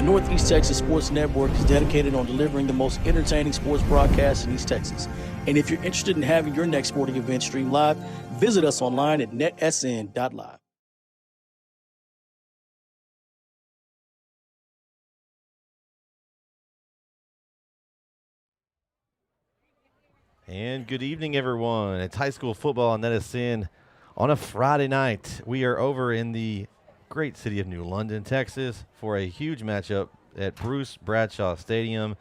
Northeast Texas Sports Network is dedicated on delivering the most entertaining sports broadcasts in East Texas. And if you're interested in having your next sporting event streamed live, visit us online at NETSN.live. And good evening, everyone. It's high school football on NETSN on a Friday night. We are over in the great city of New London, Texas, for a huge matchup at Bruce Bradshaw Stadium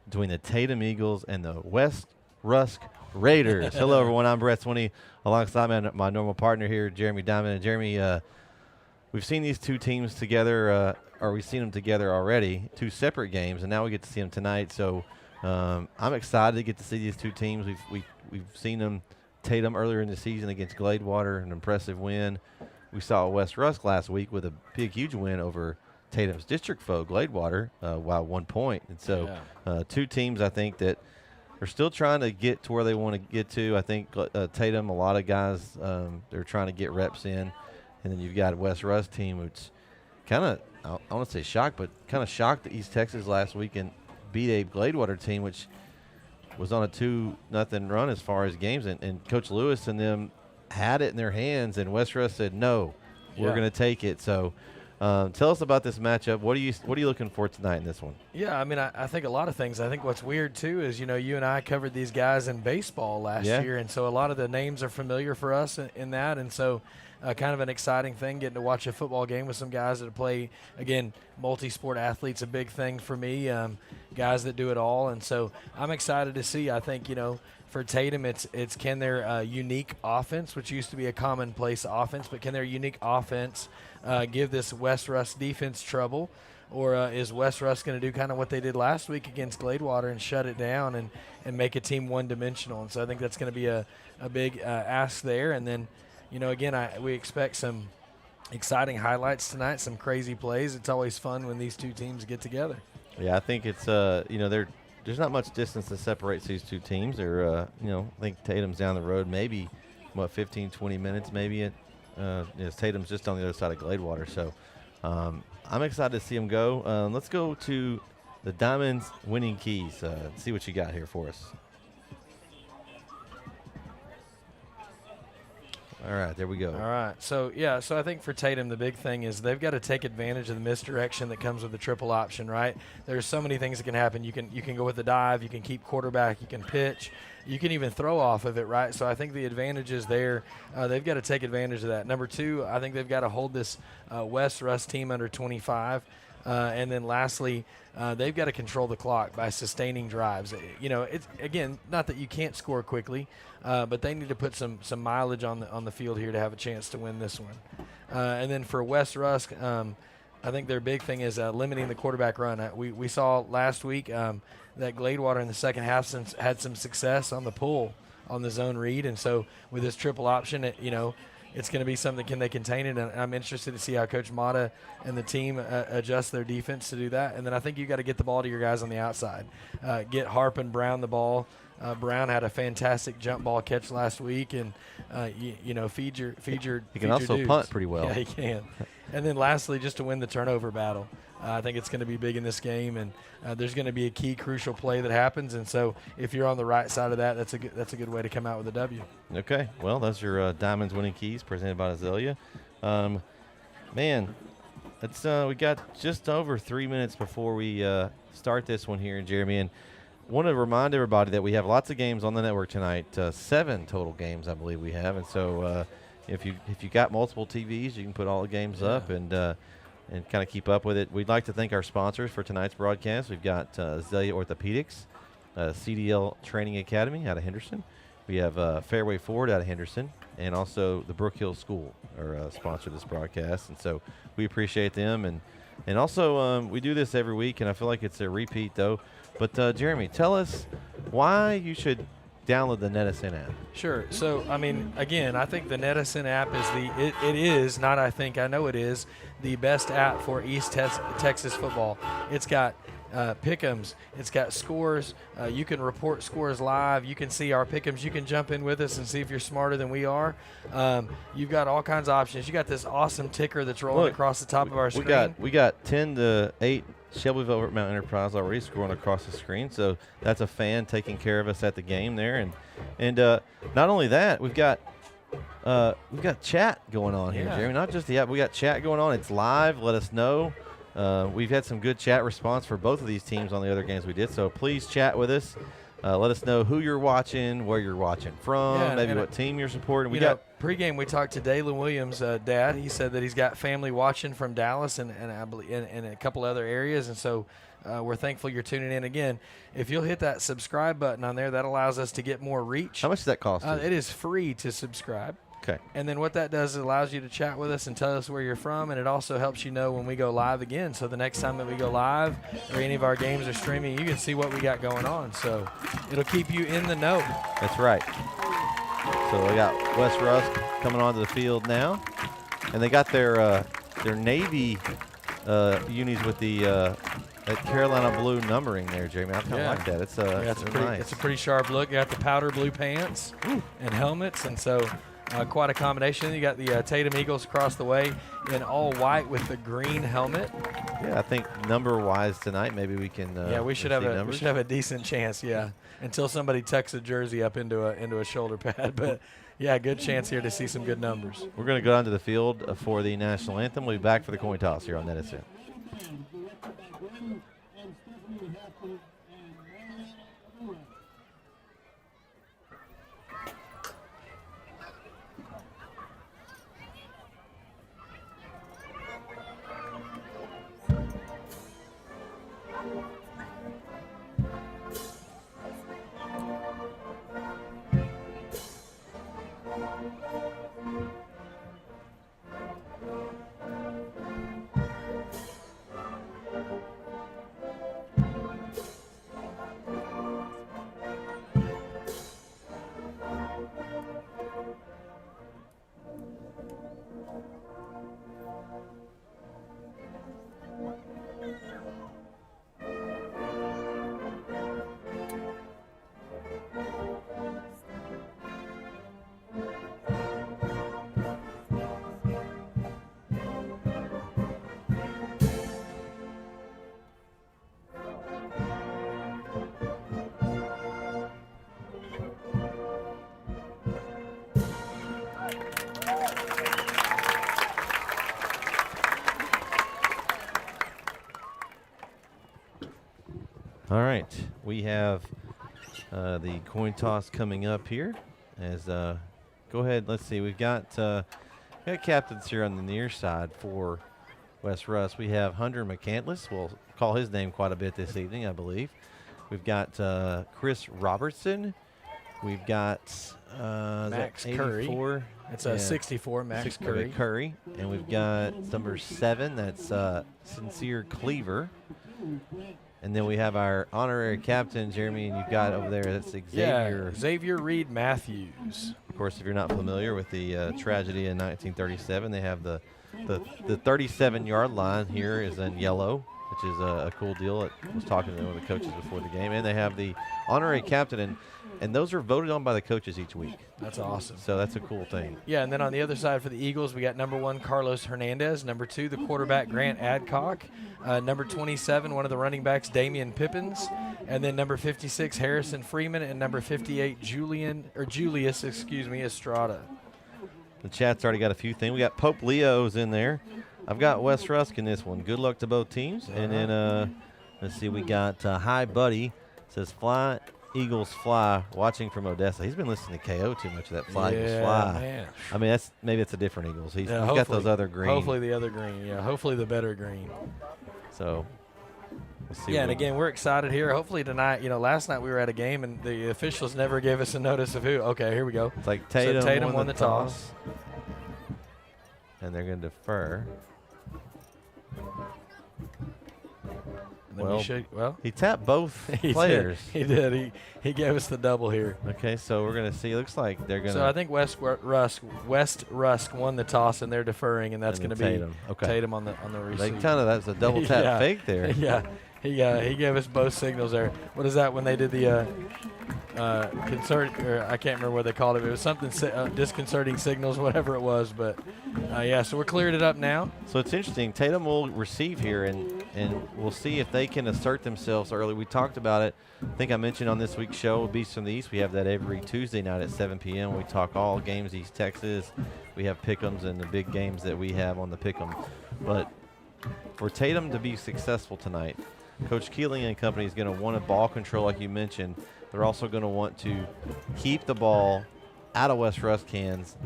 between the Tatum Eagles and the West Rusk Raiders. Hello, everyone. I'm Brett Swinney, alongside my normal partner here, Jeremy Diamond. And Jeremy, we've seen these two teams together, or we've seen them together already, two separate games, and now we get to see them tonight. So I'm excited to get to see these two teams. We've seen them, Tatum earlier in the season against Gladewater, an impressive win. We saw West Rusk last week with a big, huge win over Tatum's district foe, Gladewater, by 1 point. And so two teams, I think, that are still trying to get to where they want to get to. I think Tatum, a lot of guys, they're trying to get reps in. And then you've got a West Rusk team, which kind of, I want to say shocked, but kind of shocked at East Texas last week and beat a Gladewater team, which was on a 2-0 run as far as games. And Coach Lewis and them had it in their hands, and West Rusk said, no, we're going to take it. So tell us about this matchup. What are you looking for tonight in this one? Yeah, I mean, I think a lot of things. I think what's weird, too, is, you and I covered these guys in baseball last year, and so a lot of the names are familiar for us in that. And so kind of an exciting thing, getting to watch a football game with some guys that play, again, multi-sport athletes, a big thing for me, guys that do it all. And so I'm excited to see. I think, for Tatum, it's can their unique offense, which used to be a commonplace offense, but can their unique offense give this West Rusk defense trouble? or is West Rusk going to do kind of what they did last week against Gladewater and shut it down and make a team one-dimensional? And so I think that's going to be a big ask there. And then, again, we expect some exciting highlights tonight, some crazy plays. It's always fun when these two teams get together. Yeah, I think it's there's not much distance that separates these two teams. They're I think Tatum's down the road, maybe 15, 20 minutes, maybe. Tatum's just on the other side of Gladewater, so I'm excited to see him go. Let's go to the Diamonds winning keys. See what you got here for us. All right, there we go. All right. So I think for Tatum, the big thing is they've got to take advantage of the misdirection that comes with the triple option, right? There's so many things that can happen. You can go with the dive, you can keep quarterback, you can pitch, you can even throw off of it, right? So I think the advantage is there. They've got to take advantage of that. Number two, I think they've got to hold this West Rusk team under 25. And then lastly, they've got to control the clock by sustaining drives. It's again, not that you can't score quickly, but they need to put some mileage on the field here to have a chance to win this one. And then for West Rusk, I think their big thing is limiting the quarterback run. We saw last week that Gladewater in the second half had some success on the pull on the zone read, and so with this triple option, it's going to be something, can they contain it? And I'm interested to see how Coach Mata and the team adjust their defense to do that. And then I think you got to get the ball to your guys on the outside. Get Harp and Brown the ball. Brown had a fantastic jump ball catch last week, and feed your. He can also dudes. Punt pretty well. Yeah, he can. And then lastly, just to win the turnover battle. I think it's going to be big in this game, and there's going to be a key, crucial play that happens. And so, if you're on the right side of that, that's a good way to come out with a W. Okay, well, that's your Diamonds winning keys presented by Azalea. Man, it's we got just over 3 minutes before we start this one here, Jeremy. And want to remind everybody that we have lots of games on the network tonight. 7 total games, I believe we have. And so, if you got multiple TVs, you can put all the games up and kind of keep up with it. We'd like to thank our sponsors for tonight's broadcast. We've got Azalea Orthopedics, CDL Training Academy out of Henderson. We have Fairway Ford out of Henderson, and also the Brook Hill School are sponsor this broadcast. And so we appreciate them. And also we do this every week, and I feel like it's a repeat, though. But, Jeremy, tell us why you should download the NETSN app. Sure. So, again, I think the NETSN app is I know it is the best app for East Texas football. It's got pick'ems, it's got scores. You can report scores live. You can see our pick'ems. You can jump in with us and see if you're smarter than we are. You've got all kinds of options. You got this awesome ticker that's rolling across the top of our screen. We got 10-8 Shelbyville Mount Enterprise already scrolling across the screen, so that's a fan taking care of us at the game there, and not only that, we've got chat going on here, Jeremy. Not just the app, we got chat going on. It's live. Let us know. We've had some good chat response for both of these teams on the other games we did, so please chat with us. Let us know who you're watching, where you're watching from, maybe what team you're supporting. Pregame, we talked to Dalen Williams' dad. He said that he's got family watching from Dallas and I believe in a couple other areas, and so we're thankful you're tuning in. Again, if you'll hit that subscribe button on there, that allows us to get more reach. How much does that cost? It is free to subscribe. Okay. And then what that does is it allows you to chat with us and tell us where you're from, and it also helps you know when we go live again. So the next time that we go live or any of our games are streaming, you can see what we got going on. So it'll keep you in the know. That's right. So we got West Rusk coming onto the field now, and they got their Navy unis with the that Carolina blue numbering there, Jamie. I kind of like that. It's nice. It's a pretty sharp look. You got the powder blue pants and helmets, and so quite a combination. You got the Tatum Eagles across the way in all white with the green helmet. Yeah, I think number-wise tonight, maybe we can. We should have a decent chance. Yeah, until somebody tucks a jersey up into a shoulder pad, but. Yeah, good chance here to see some good numbers. We're going to go onto the field for the national anthem. We'll be back for the coin toss here on NETSN. All right, we have the coin toss coming up here. As go ahead, let's see. We've got captains here on the near side for West Rusk. We have Hunter McCandless. We'll call his name quite a bit this evening, I believe. We've got Chris Robertson. We've got Max Curry. It's a 64, Max Curry. And we've got number 7. That's Sincere Cleaver. And then we have our honorary captain, Jeremy, and you've got over there, that's Xavier. Yeah, Xavier Reed Matthews. Of course, if you're not familiar with the tragedy in 1937, they have the 37-yard line here is in yellow, which is a cool deal. I was talking to one of the coaches before the game. And they have the honorary captain, and those are voted on by the coaches each week. That's awesome. So that's a cool thing. Yeah, and then on the other side for the Eagles, we got number 1, Carlos Hernandez. Number 2, the quarterback, Grant Adcock. Number 27, one of the running backs, Damian Pippins. And then number 56, Harrison Freeman. And number 58, Julius Estrada. The chat's already got a few things. We got Pope Leo's in there. I've got West Rusk in this one. Good luck to both teams. And then, let's see, we got Hi Buddy. Says, Fly, Eagles Fly, watching from Odessa. He's been listening to KO too much of that Fly, Eagles Fly. Man. I mean, maybe it's a different Eagles. He's got those other green. Hopefully the other green, yeah. Hopefully the better green. So, we'll see. Yeah, and again, we're excited here. Hopefully tonight, last night we were at a game and the officials never gave us a notice of who. Okay, here we go. It's like Tatum, so Tatum won the toss. And they're going to defer. He tapped both players. He did. He gave us the double here. Okay, so we're going to see. It looks like they're going to. So I think West Rusk won the toss, and they're deferring, and that's going to be Tatum on the receive. That's a double tap fake there. Yeah, he gave us both signals there. What is that when they did the I can't remember what they called it. It was something disconcerting signals, whatever it was. But so we're cleared it up now. So it's interesting. Tatum will receive here, and we'll see if they can assert themselves early. We talked about it. I think I mentioned on this week's show, Beast from the East. We have that every Tuesday night at 7 p.m. We talk all games East Texas. We have pick'ems and the big games that we have on the pick'em. But for Tatum to be successful tonight, Coach Keeling and company is going to want a ball control, like you mentioned. They're also going to want to keep the ball out of West Rusk hands,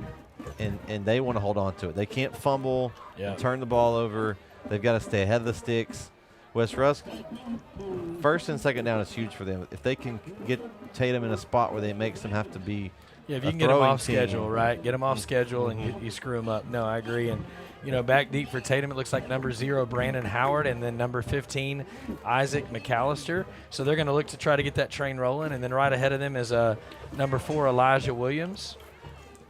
and they want to hold on to it. They can't fumble and turn the ball over. They've got to stay ahead of the sticks. West Rusk, first and second down is huge for them. If they can get Tatum in a spot where they makes them have to be if you can get them off schedule, right? Get them off schedule and you screw them up. No, I agree. And, back deep for Tatum, it looks like number 0, Brandon Howard, and then number 15, Isaac McAllister. So they're going to look to try to get that train rolling. And then right ahead of them is number 4, Elijah Williams,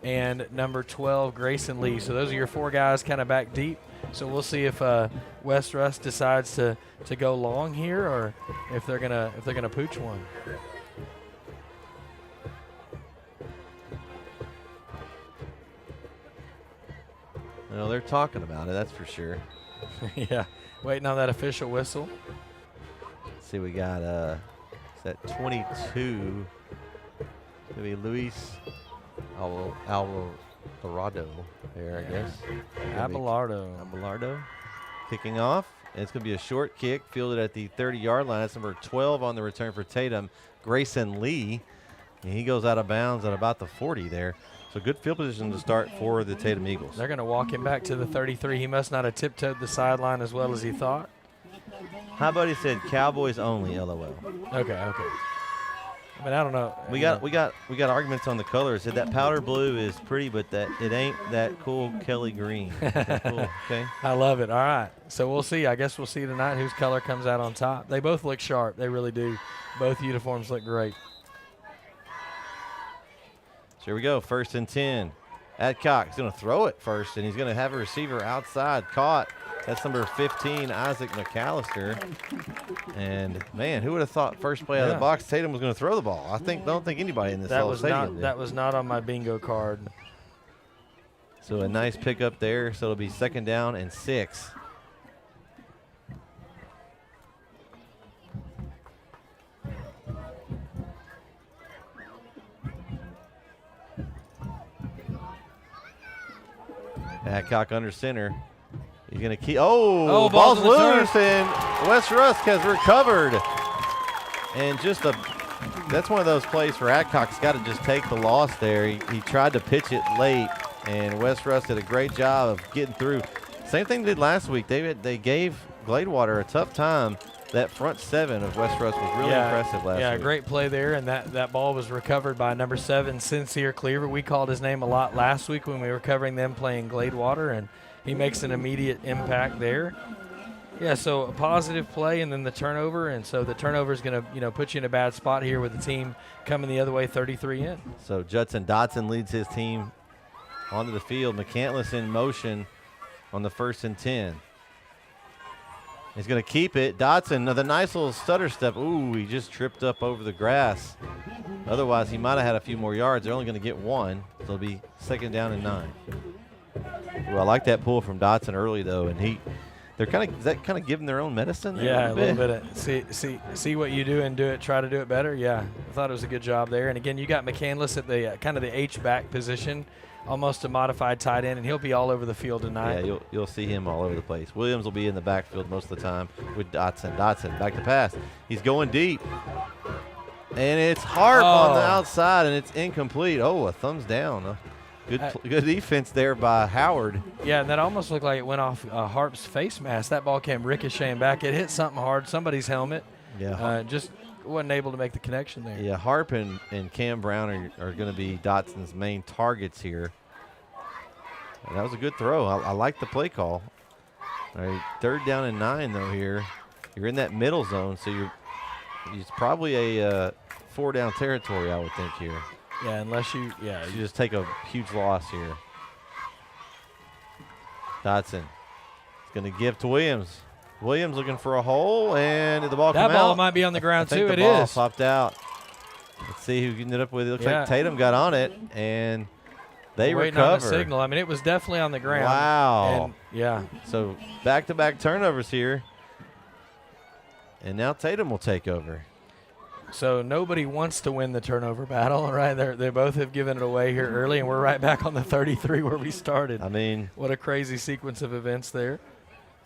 and number 12, Grayson Lee. So those are your 4 guys kind of back deep. So we'll see if West Rusk decides to go long here, or if they're gonna pooch one. Well, they're talking about it, that's for sure. Yeah, waiting on that official whistle. Let's see, we got is that 22? Maybe Luis Alvarado there, I guess. Abelardo kicking off. And it's going to be a short kick, fielded at the 30-yard line. That's number 12 on the return for Tatum, Grayson Lee. And he goes out of bounds at about the 40 there. So good field position to start for the Tatum Eagles. They're going to walk him back to the 33. He must not have tiptoed the sideline as well as he thought. How about he said Cowboys only, LOL. Okay. I mean, I don't know. We got arguments on the colors. Said that powder blue is pretty, but that it ain't that cool Kelly green. Cool? Okay. I love it. All right. So we'll see. I guess we'll see tonight whose color comes out on top. They both look sharp. They really do. Both uniforms look great. So here we go. 1st and 10. Adcock is going to throw it first, and he's going to have a receiver outside caught. That's number 15, Isaac McAllister. And, man, who would have thought first play out of the box Tatum was going to throw the ball? Don't think anybody in this stadium did. That was not on my bingo card. So a nice pickup there. So it'll be 2nd down and 6. Adcock under center. He's going to keep. Oh, ball's loose, and West Rusk has recovered. And that's one of those plays where Adcock's got to just take the loss there. He tried to pitch it late, and West Rusk did a great job of getting through. Same thing they did last week. They gave Gladewater a tough time. That front seven of West Rusk was really impressive last week. Yeah, great play there, and that ball was recovered by number 7, Sincere Cleaver. We called his name a lot last week when we were covering them playing Gladewater, and he makes an immediate impact there. Yeah, so a positive play and then the turnover, and so the turnover is going to put you in a bad spot here with the team coming the other way 33 in. So Judson Dotson leads his team onto the field. McCandless in motion on the 1st and 10. He's going to keep it. Dotson, the nice little stutter step. Ooh, he just tripped up over the grass. Otherwise, he might have had a few more yards. They're only going to get 1, so it'll be 2nd down and 9. Ooh, I like that pull from Dotson early, though, and they're is that kind of giving their own medicine? Yeah, a little bit of see what you do and try to do it better. Yeah, I thought it was a good job there. And again, you got McCandless at the kind of the H-back position, almost a modified tight end, and he'll be all over the field tonight. Yeah, you'll see him all over the place. Williams will be in the backfield most of the time with Dotson. Dotson back to pass. He's going deep. And it's Harp on the outside, and it's incomplete. Oh, a thumbs down. Good defense there by Howard. Yeah, and that almost looked like it went off Harp's face mask. That ball came ricocheting back. It hit something hard, somebody's helmet. Yeah. Just wasn't able to make the connection there. Yeah, Harp and Cam Brown are going to be Dotson's main targets here. And that was a good throw. I like the play call. All right, 3rd down and 9, though, here. You're in that middle zone, so it's probably a 4-down territory, I would think, here. Yeah, unless you just take a huge loss here. Dotson is going to give to Williams. Williams looking for a hole, and the ball come out. That ball might be on the ground, too. The ball popped out. Let's see who ended up with it. Looks like Tatum got on it, and they recover. On the signal. I mean, it was definitely on the ground. Wow. And, so back-to-back turnovers here. And now Tatum will take over. So nobody wants to win the turnover battle, right? They both have given it away here early, and we're right back on the 33 where we started. I mean, what a crazy sequence of events there.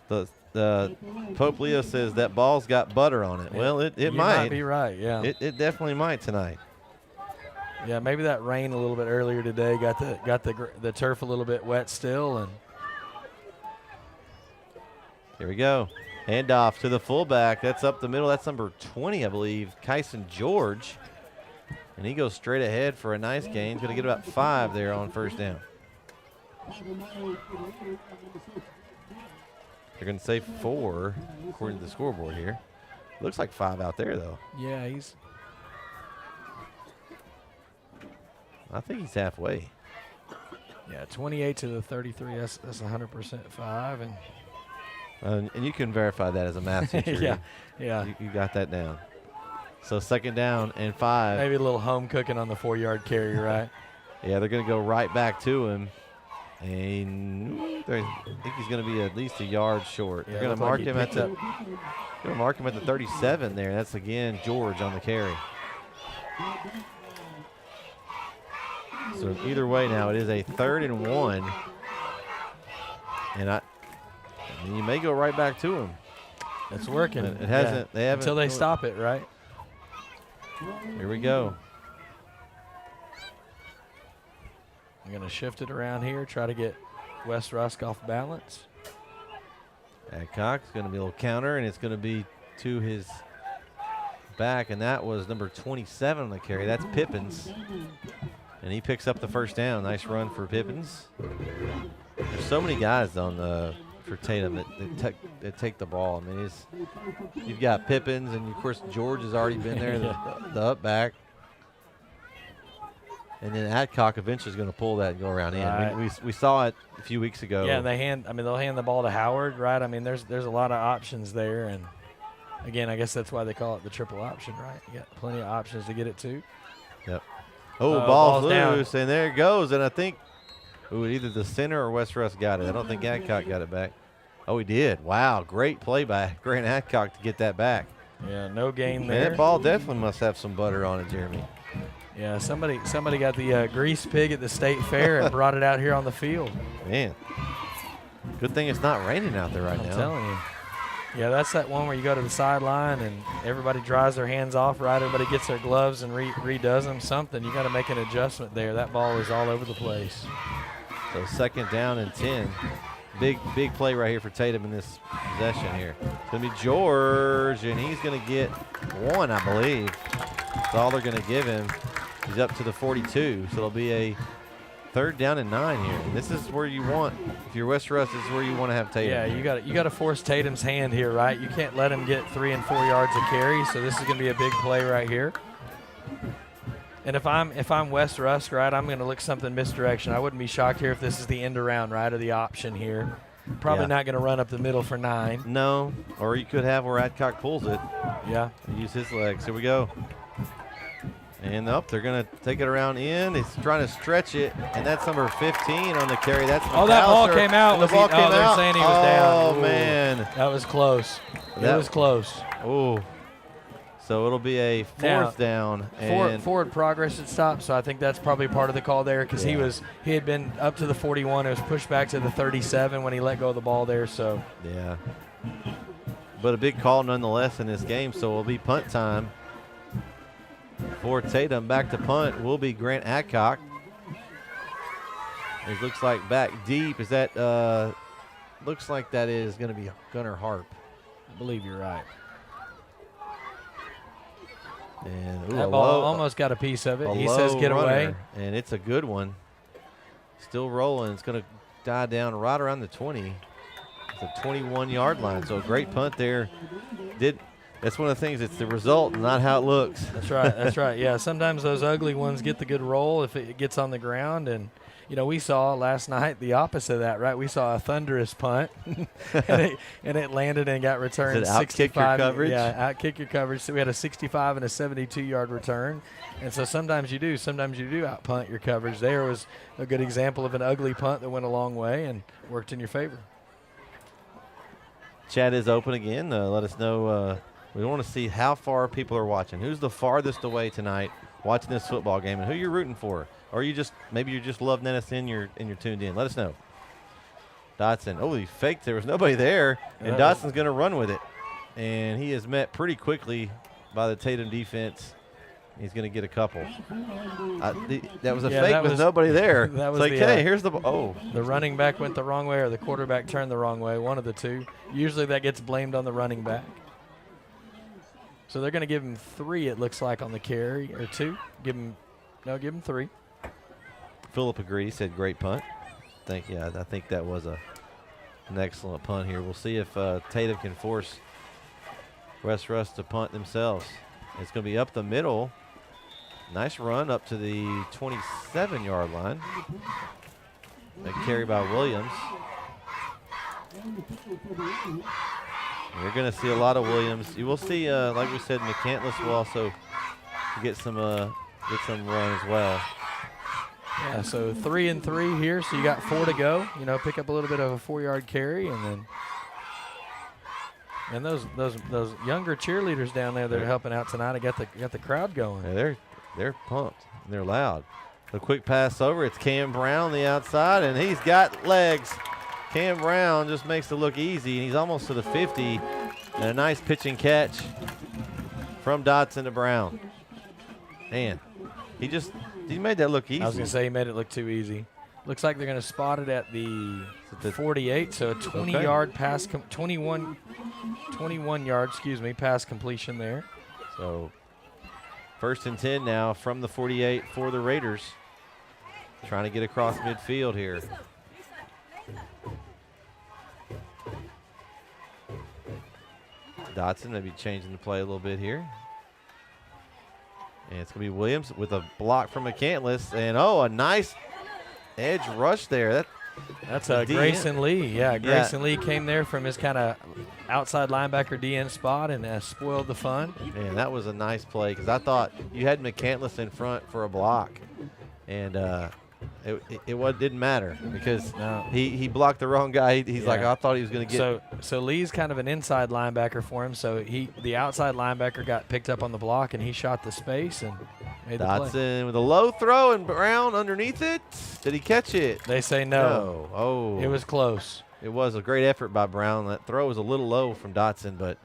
The Pope Leo says that ball's got butter on it. Well, it might. You might be right, yeah. It definitely might tonight. Yeah, maybe that rain a little bit earlier today got the turf a little bit wet still, and here we go. Handoff to the fullback. That's up the middle. That's number 20, I believe, Kyson George. And he goes straight ahead for a nice gain. He's going to get about 5 there on 1st down. They're going to say 4, according to the scoreboard here. Looks like 5 out there, though. Yeah, I think he's halfway. Yeah, 28 to the 33. That's 100% 5, and you can verify that as a math teacher. yeah. You got that down. So 2nd down and 5. Maybe a little home cooking on the 4-yard carry, right? Yeah, they're going to go right back to him. And I think he's going to be at least a yard short. They're going to mark him at the 37 there. That's, again, George on the carry. So either way now, it is a 3rd and 1. And you may go right back to him. It's working. It hasn't. They haven't until they stop it, right? Here we go. I'm going to shift it around here, try to get West Rusk off balance. Adcock's going to be a little counter, and it's going to be to his back, and that was number 27 on the carry. That's Pippins. And he picks up the 1st down. Nice run for Pippins. There's so many guys for Tatum that take the ball. I mean, you've got Pippins, and of course George has already been there, the up back. And then Adcock eventually is going to pull that and go around in. We saw it a few weeks ago. Yeah, they'll hand the ball to Howard, right? I mean, there's a lot of options there, and again, I guess that's why they call it the triple option, right? You got plenty of options to get it to. Yep. Ball's loose, and there it goes. And I think either the center or West Rusk got it. I don't think Adcock got it back. Oh, he did. Wow, great play by Grant Adcock to get that back. Yeah, no gain there. Man, that ball definitely must have some butter on it, Jeremy. Yeah, somebody got the grease pig at the state fair and brought it out here on the field. Man, good thing it's not raining out there right now. I'm telling you. Yeah, that's that one where you go to the sideline and everybody dries their hands off, right? Everybody gets their gloves and redoes them. Something. You got to make an adjustment there. That ball is all over the place. So 2nd down and 10. Big play right here for Tatum in this possession here. It's going to be George, and he's going to get 1, I believe. That's all they're going to give him. He's up to the 42, so it'll be a 3rd down and 9 here. This is where you want, if you're West Rusk, this is where you want to have Tatum. Yeah, you got to force Tatum's hand here, right? You can't let him get 3 and 4 yards of carry, so this is going to be a big play right here. And if I'm West Rusk, right, I'm going to look something misdirection. I wouldn't be shocked here if this is the end around, right, or the option here. Probably not going to run up the middle for 9. No, or you could have where Adcock pulls it. Yeah. And use his legs. Here we go. And up, they're going to take it around in. He's trying to stretch it, and that's number 15 on the carry. That's that ball came out. The ball came out. They're saying he was down. Oh, man. That was close. It was close. Oh. So it'll be a 4th down. And forward progress had stopped, so I think that's probably part of the call there because he had been up to the 41. It was pushed back to the 37 when he let go of the ball there. So yeah. But a big call nonetheless in this game, so it'll be punt time. For Tatum, back to punt will be Grant Adcock. It looks like back deep. Is that looks like that is going to be Gunnar Harp. I believe you're right. And that ball almost got a piece of it. He says get away. And it's a good one. Still rolling. It's going to die down right around the 20. It's a 21-yard line. So a great punt there. That's one of the things. It's the result, not how it looks. That's right. That's right. Yeah, sometimes those ugly ones get the good roll if it gets on the ground. And, we saw last night the opposite of that, right? We saw a thunderous punt, and it landed and got returned. Did it outkick your coverage? Yeah, outkick your coverage. So we had a 65 and a 72-yard return. And so sometimes you do outpunt your coverage. There was a good example of an ugly punt that went a long way and worked in your favor. Chat is open again. Let us know. We want to see how far people are watching. Who's the farthest away tonight watching this football game, and who you're rooting for? Or maybe you just love NETSN and you're tuned in. Let us know. Dotson. Oh, he faked. There was nobody there, and Dotson's going to run with it. And he is met pretty quickly by the Tatum defense. He's going to get a couple. That was a fake with nobody there. That was hey, here's the ball. The running back went the wrong way, or the quarterback turned the wrong way, one of the two. Usually that gets blamed on the running back. So they're going to give him 3, it looks like, on the carry, or 2. Give him 3. Phillip agrees, said great punt. I think that was an excellent punt here. We'll see if Tatum can force West Rusk to punt themselves. It's going to be up the middle. Nice run up to the 27-yard line. A carry by Williams. You're going to see a lot of Williams. You will see, like we said, McCandless will also get some run as well. Yeah, so 3 and 3 here. So you got 4 to go. Pick up a little bit of a 4-yard carry, and those younger cheerleaders down there that are helping out tonight, got the crowd going. Yeah, they're pumped. And they're loud. A quick pass over. It's Cam Brown on the outside, and he's got legs. Cam Brown just makes it look easy, and he's almost to the 50. And a nice pitch and catch from Dotson to Brown. Man, he made that look easy. I was going to say he made it look too easy. Looks like they're going to spot it at the 48, so a 20-yard pass, 21 yard, pass completion there. So 1st and 10 now from the 48 for the Raiders. Trying to get across midfield here. Dotson maybe changing the play a little bit here. And it's going to be Williams with a block from McCandless. And, a nice edge rush there. That's Grayson Lee. Yeah, Grayson Lee came there from his kind of outside linebacker DN spot and spoiled the fun. Man, that was a nice play because I thought you had McCandless in front for a block. And it didn't matter because he blocked the wrong guy. He's like, I thought he was going to get. So Lee's kind of an inside linebacker for him. So the outside linebacker got picked up on the block, and he shot the space and made the play. Dotson with a low throw and Brown underneath it. Did he catch it? They say no. Oh. It was close. it was a great effort by Brown. That throw was a little low from Dotson, but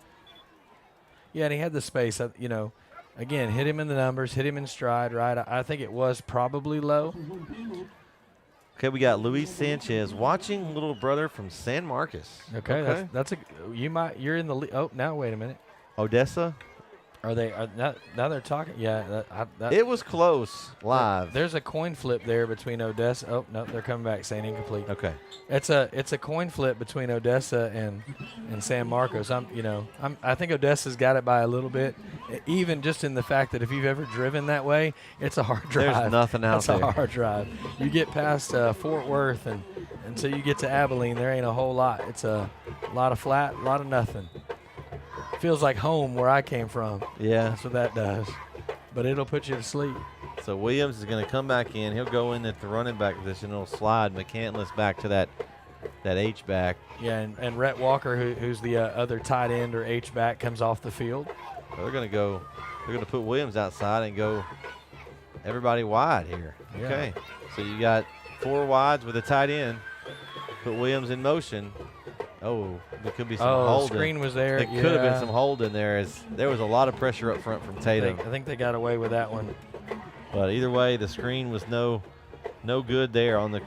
yeah, and he had the space. You know, again, hit him in the numbers, hit him in stride. Right, I think it was probably low. okay, we got Luis Sanchez watching little brother from San Marcos. Okay. That's you're in the oh, now wait a minute. Odessa. Are they now they're talking? Yeah, It was close live. There's a coin flip there between Odessa. Oh no, they're coming back saying incomplete. Okay. It's a coin flip between Odessa and San Marcos. I think Odessa's got it by a little bit, even just in the fact that if you've ever driven that way, it's a hard drive. There's nothing out there. It's a hard drive. You get past Fort Worth and until you get to Abilene, there ain't a whole lot. It's a lot of flat, a lot of nothing. Feels like home where I came from. Yeah. That's what that does. But it'll put you to sleep. So Williams is going to come back in. He'll go in at the running back position. He'll slide McCandless back to that H-back. Yeah, and Rhett Walker, who's the other tight end or H-back, comes off the field. So they're going to put Williams outside and go everybody wide here. Yeah. Okay. So you got 4 wides with a tight end. Put Williams in motion. Oh, there could be some holding. Screen was there. It could have been some holding there. As there was a lot of pressure up front from Tatum. I think they got away with that one. But either way, the screen was no good there on the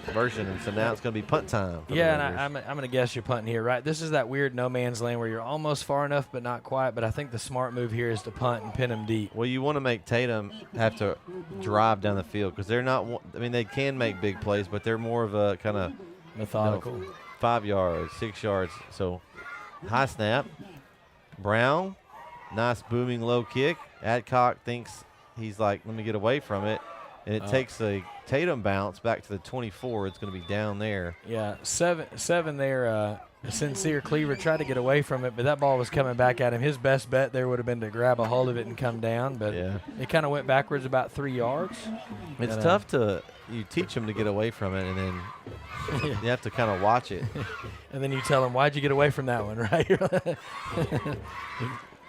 conversion, and so now it's going to be punt time. Yeah, and I'm going to guess you're punting here, right? This is that weird no man's land where you're almost far enough but not quite, but I think the smart move here is to punt and pin them deep. Well, you want to make Tatum have to drive down the field because they're not – I mean, they can make big plays, but they're more of a kind of – methodical. 5 yards, 6 yards. So high snap. Brown, nice booming low kick. Adcock thinks he's like, let me get away from it. And it takes a Tatum bounce back to the 24. It's going to be down there. Yeah, seven there. Sincere Cleaver tried to get away from it, but that ball was coming back at him. His best bet there would have been to grab a hold of it and come down, but it kind of went backwards about 3 yards. It's tough to you teach them to get away from it, and then you have to kind of watch it. And then you tell them, why'd you get away from that one, right?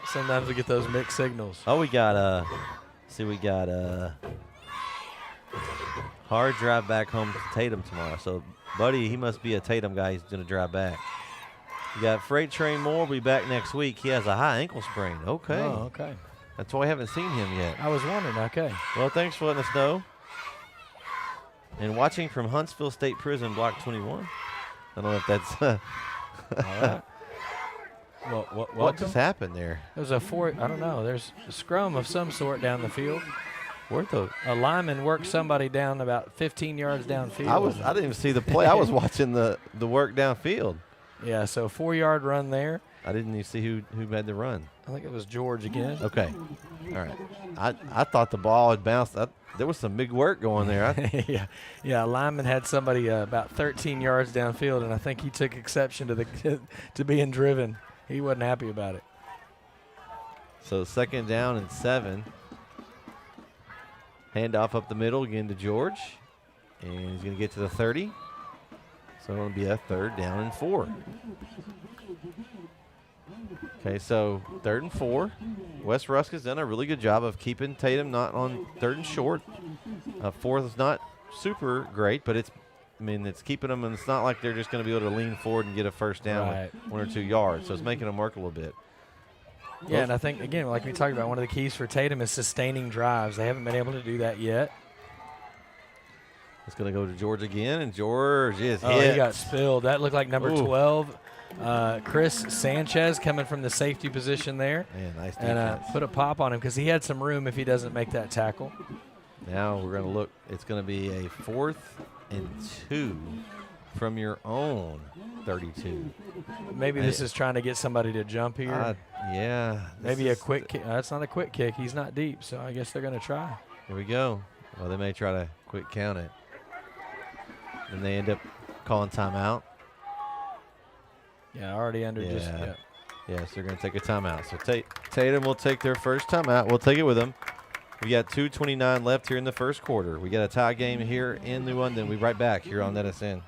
Sometimes we get those mixed signals. Oh, we got hard drive back home to Tatum tomorrow. So, Buddy, he must be a Tatum guy. He's going to drive back. You got Freight Train Moore will be back next week. He has a high ankle sprain. Okay. Oh, okay. That's why we haven't seen him yet. I was wondering. Okay. Well, thanks for letting us know. And watching from Huntsville State Prison, Block 21. I don't know if that's all right. Well, what just happened there. There's I don't know. There's a scrum of some sort down the field. A lineman worked somebody down about 15 yards downfield. I didn't even see the play. I was watching the work downfield. Yeah, so 4-yard run there. I didn't even see who made the run. I think it was George again. Okay. All right. I thought the ball had bounced. There was some big work going there. Yeah. A lineman had somebody about 13 yards downfield, and I think he took exception to being driven. He wasn't happy about it. So 2nd down and 7. Handoff up the middle again to George, and he's going to get to the 30. So it'll be a 3rd down and 4. Okay, so 3rd and 4. Wes Rusk has done a really good job of keeping Tatum not on 3rd and short. 4th is not super great, but it's keeping them, and it's not like they're just going to be able to lean forward and get a first down with 1 or 2 yards. So it's making them work a little bit. Yeah, and I think, again, like we talked about, one of the keys for Tatum is sustaining drives. They haven't been able to do that yet. It's going to go to George again, and George is hit. Oh, he got spilled. That looked like number 12. Chris Sanchez coming from the safety position there. Man, nice and defense. put a pop on him because he had some room if he doesn't make that tackle. Now we're going to look. It's going to be a 4th and 2 from your own 32. Maybe this is trying to get somebody to jump here. Yeah. Maybe a quick kick. That's not a quick kick. He's not deep, so I guess they're going to try. Here we go. Well, they may try to quick count it. And they end up calling timeout. Yeah, already under just. Yeah. Yes, they're going to take a timeout. So Tatum will take their first timeout. We'll take it with them. We got 2:29 left here in the first quarter. We got a tie game here in New London. We'll be right back here on NETSN.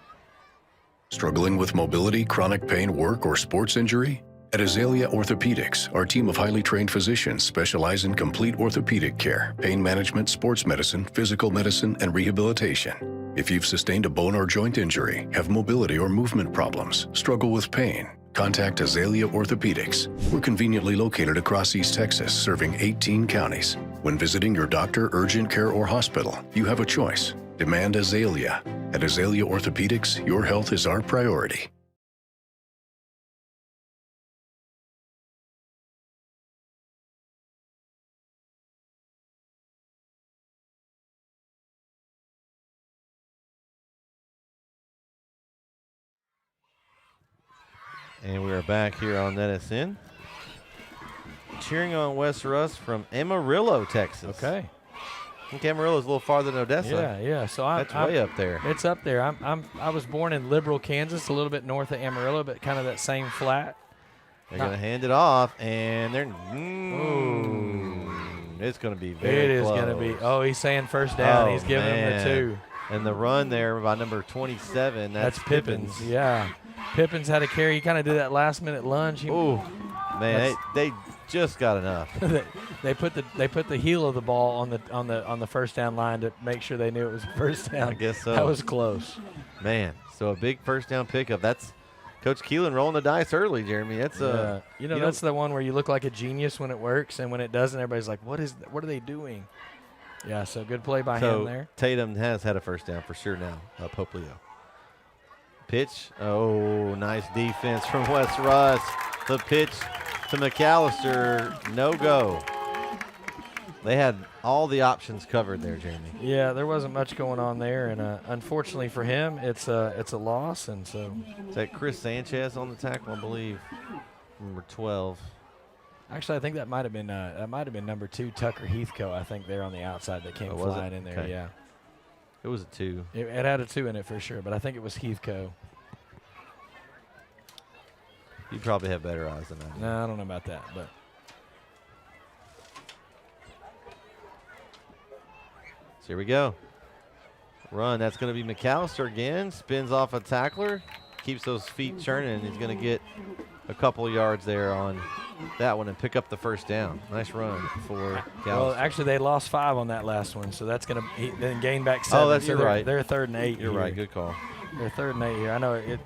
Struggling with mobility, chronic pain, work, or sports injury? At Azalea Orthopedics, our team of highly trained physicians specialize in complete orthopedic care, pain management, sports medicine, physical medicine, and rehabilitation. If you've sustained a bone or joint injury, have mobility or movement problems, struggle with pain, contact Azalea Orthopedics. We're conveniently located across East Texas, serving 18 counties. When visiting your doctor, urgent care, or hospital, you have a choice. Demand Azalea. At Azalea Orthopedics, your health is our priority. And we are back here on NETSN. Cheering on West Rusk from Amarillo, Texas. Okay. I think Amarillo's a little farther than Odessa. Yeah. So That's way up there. It's up there. I was born in Liberal, Kansas, a little bit north of Amarillo, but kind of that same flat. They're going to hand it off, and they're it's going to be very It is close. going to be. Oh, he's saying first down. Oh, He's giving him the 2. And the run there by number 27, that's Pippins. Yeah. Pippins had a carry. He kind of did that last-minute lunge. Ooh, man, they just got enough. They put the heel of the ball on the first down line to make sure they knew it was a first down. I guess so. That was close. Man, so a big first down pickup. That's Coach Keelan rolling the dice early, Jeremy. That's that's the one where you look like a genius when it works, and when it doesn't, everybody's like, what are they doing? Yeah, so good play by him there. Tatum has had a first down for sure now. Poplio. Pitch. Oh, nice defense from West Rusk. The pitch to McAllister. No go. They had all the options covered there, Jeremy. Yeah, there wasn't much going on there, and unfortunately for him, it's a loss, and so. Is that Chris Sanchez on the tackle, I believe, number 12? Actually, I think that might have been number 2, Tucker Heathcote. I think there on the outside that came flying in there. Okay. Yeah. It was a 2. It had a 2 in it for sure, but I think it was Heathcote. You probably have better eyes than I do. No, I don't know about that, but. So here we go. Run. That's going to be McAllister again. Spins off a tackler. Keeps those feet churning. He's going to get a couple of yards there on that one and pick up the first down. Nice run for McAllister. Well, actually, they lost 5 on that last one, so that's going to then gain back 7. Oh, that's so you're right. They're 3rd and 8. You're here. right. Good call. They're 3rd and 8 here. I know it.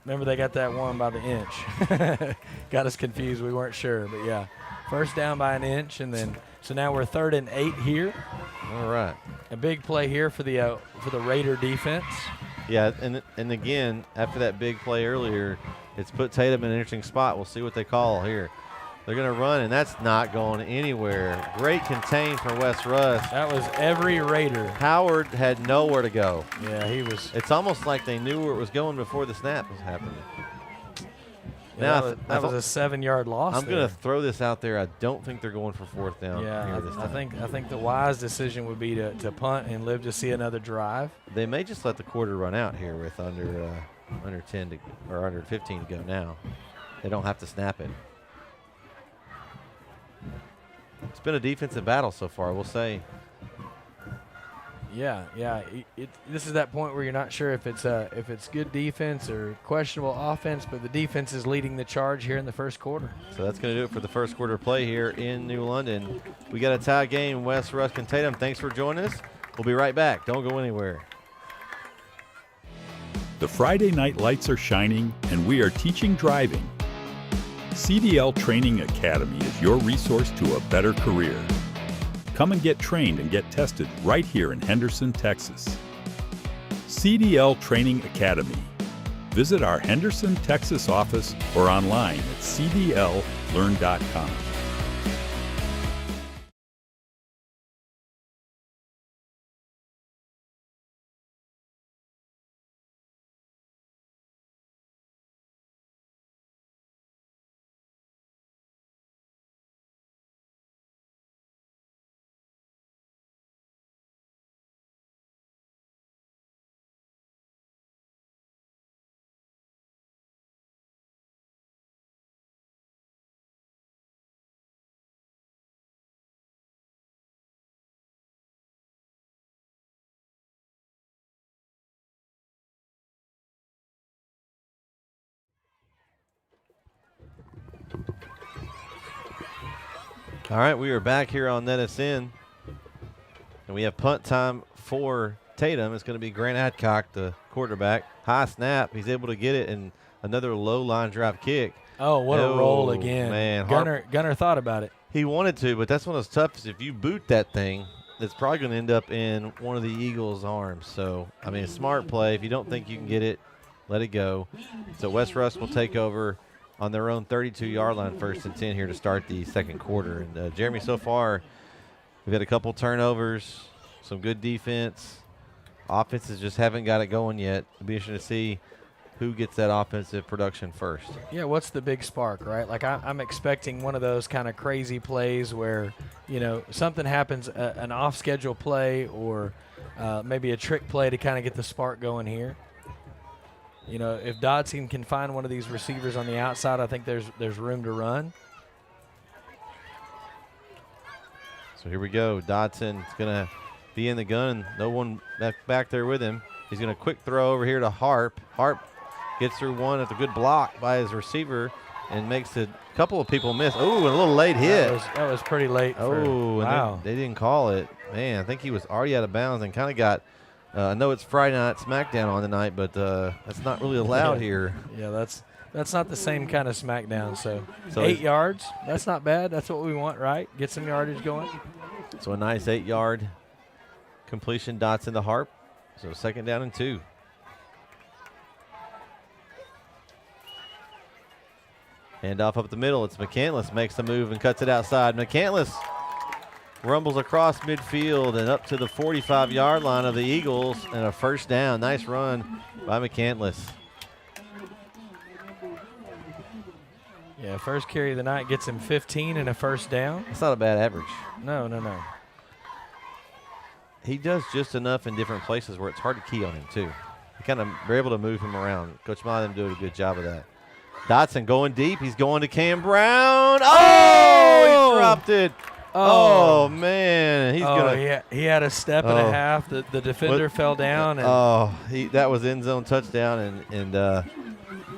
Remember, they got that one by the inch. Got us confused. We weren't sure, but yeah, first down by an inch, and then so now we're 3rd and 8 here. All right. A big play here for the Raider defense. Yeah, and again, after that big play earlier, it's put Tatum in an interesting spot. We'll see what they call here. They're going to run, and that's not going anywhere. Great contain for West Rusk. That was every Raider. Howard had nowhere to go. Yeah, he was. It's almost like they knew where it was going before the snap was happening. Yeah, Now, that was a 7-yard loss. I'm going to throw this out there. I don't think they're going for 4th down. Yeah, here this time. I think the wise decision would be to punt and live to see another drive. They may just let the quarter run out here with under 10 or under 15 to go now. They don't have to snap it. It's been a defensive battle so far, we'll say. Yeah. This is that point where you're not sure if it's good defense or questionable offense, but the defense is leading the charge here in the first quarter. So that's going to do it for the first quarter play here in New London. We got a tie game, West Rusk and Tatum. Thanks for joining us. We'll be right back. Don't go anywhere. The Friday night lights are shining, and we are teaching driving. CDL Training Academy is your resource to a better career. Come and get trained and get tested right here in Henderson, Texas. CDL Training Academy. Visit our Henderson, Texas office or online at cdllearn.com. All right, we are back here on NETSN, and we have punt time for Tatum. It's going to be Grant Adcock, the quarterback. High snap. He's able to get it, and another low line drive kick. Oh, what a roll again. Man. Gunner thought about it. He wanted to, but that's one of those toughest. If you boot that thing, it's probably going to end up in one of the Eagles' arms. So, I mean, a smart play. If you don't think you can get it, let it go. So West Rusk will take over on their own 32-yard line, 1st and 10 here to start the second quarter. And, Jeremy, so far we've had a couple turnovers, some good defense. Offenses just haven't got it going yet. It'll be interesting to see who gets that offensive production first. Yeah, what's the big spark, right? Like I'm expecting one of those kind of crazy plays where, you know, something happens, an off-schedule play or maybe a trick play to kind of get the spark going here. You know, if Dodson can find one of these receivers on the outside, I think there's room to run. So here we go. Dodson's going to be in the gun. No one back there with him. He's going to quick throw over here to Harp. Harp gets through one at the good block by his receiver and makes a couple of people miss. Oh, and a little late hit. That was pretty late. Wow. They didn't call it. Man, I think he was already out of bounds and kind of got I know it's Friday night SmackDown on tonight, but that's not really allowed here. Yeah, that's not the same kind of SmackDown. So 8 yards, that's not bad. That's what we want, right? Get some yardage going. So a nice 8-yard completion, Dotson to Harp. So 2nd down and 2. Hand off up the middle. It's McCandless makes the move and cuts it outside. McCandless rumbles across midfield and up to the 45-yard line of the Eagles and a 1st down. Nice run by McCandless. Yeah, first carry of the night gets him 15 and a 1st down. That's not a bad average. No. He does just enough in different places where it's hard to key on him, too. We're able to move him around. Coach Miley doing a good job of that. Dotson going deep. He's going to Cam Brown. Oh! He dropped it. Oh man, he had a step and a half. The defender fell down. And that was end zone touchdown and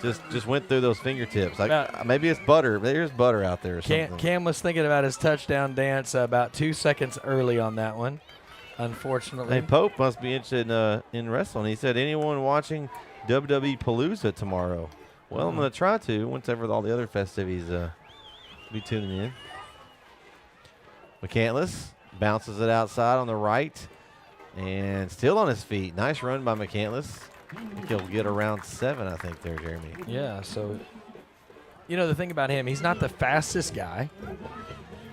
just went through those fingertips. Like maybe it's butter. There's butter out there or something. Cam was thinking about his touchdown dance about 2 seconds early on that one. Unfortunately, hey, Pope must be interested in wrestling. He said, anyone watching WWE Palooza tomorrow? Well, I'm going to try to whenever all the other festivities be tuning in. McCandless bounces it outside on the right and still on his feet. Nice run by McCandless. I think he'll get around 7, I think, there, Jeremy. Yeah, so, you know, the thing about him, he's not the fastest guy.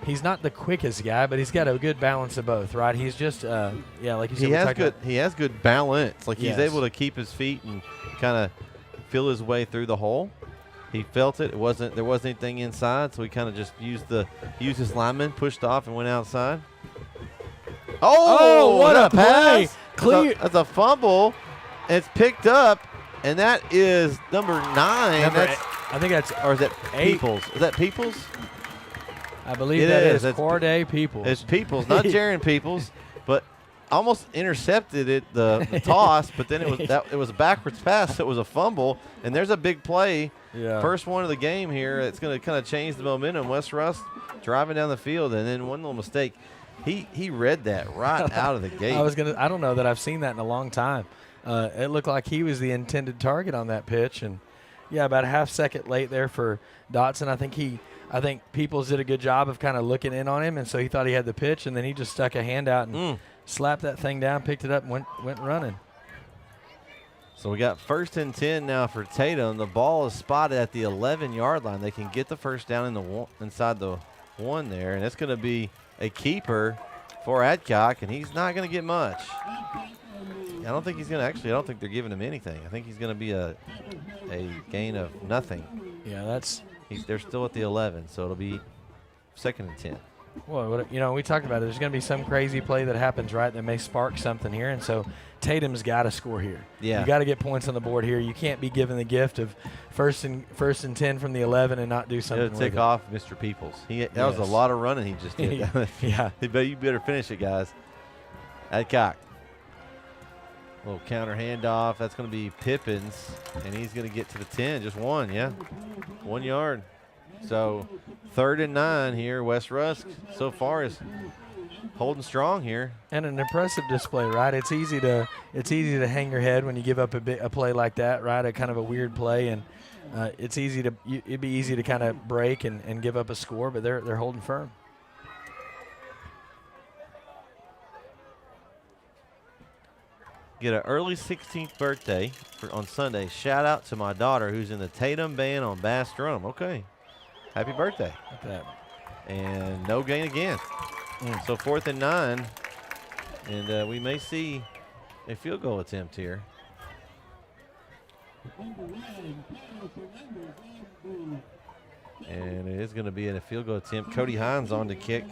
He's not the quickest guy, but he's got a good balance of both, right? He's just, like you said. He has good balance. Like, he's able to keep his feet and kind of feel his way through the hole. He felt it. There wasn't anything inside, so he kind of just used his lineman, pushed off, and went outside. Oh, what a play! Clear. That's a fumble. It's picked up, and that is number 9. I think that's. Or is that Peoples? Is that Peoples? I believe that is Corday Peoples. It's Peoples, not Jaron Peoples, but almost intercepted it the toss, but then it was a backwards pass. So it was a fumble, and there's a big play. Yeah. First one of the game here. It's going to kind of change the momentum. West Rusk driving down the field, and then one little mistake. He read that right out of the gate. I don't know that I've seen that in a long time. It looked like he was the intended target on that pitch, and about a half second late there for Dotson. I think Peoples did a good job of kind of looking in on him, and so he thought he had the pitch, and then he just stuck a hand out and slapped that thing down, picked it up, and went running. So we got 1st and 10 now for Tatum. The ball is spotted at the 11-yard line. They can get the 1st down inside the 1 there, and it's going to be a keeper for Adcock, and he's not going to get much. I don't think he's going to I don't think they're giving him anything. I think he's going to be a gain of nothing. Yeah, they're still at the 11, so it'll be 2nd and 10. Well, we talked about it. There's going to be some crazy play that happens, right, that may spark something here, and so Tatum's got to score here. Yeah. You got to get points on the board here. You can't be given the gift of first and 10 from the 11 and not do something with it. Take off Mr. Peoples. That was a lot of running he just did. Yeah. But you better finish it, guys. Adcock. Little counter handoff. That's going to be Pippins, and he's going to get to the 10. Just 1, 1 yard. So 3rd and 9 here. West Rusk so far is holding strong here. And an impressive display, right? It's easy to hang your head when you give up a play like that, right? A kind of a weird play, and it'd be easy to kind of break and give up a score, but they're holding firm. Get an early 16th birthday on Sunday. Shout out to my daughter who's in the Tatum band on bass drum. Okay. Happy birthday. Look at that. And no gain again. So 4th and 9. And we may see a field goal attempt here. And it is going to be a field goal attempt. Cody Hines on to kick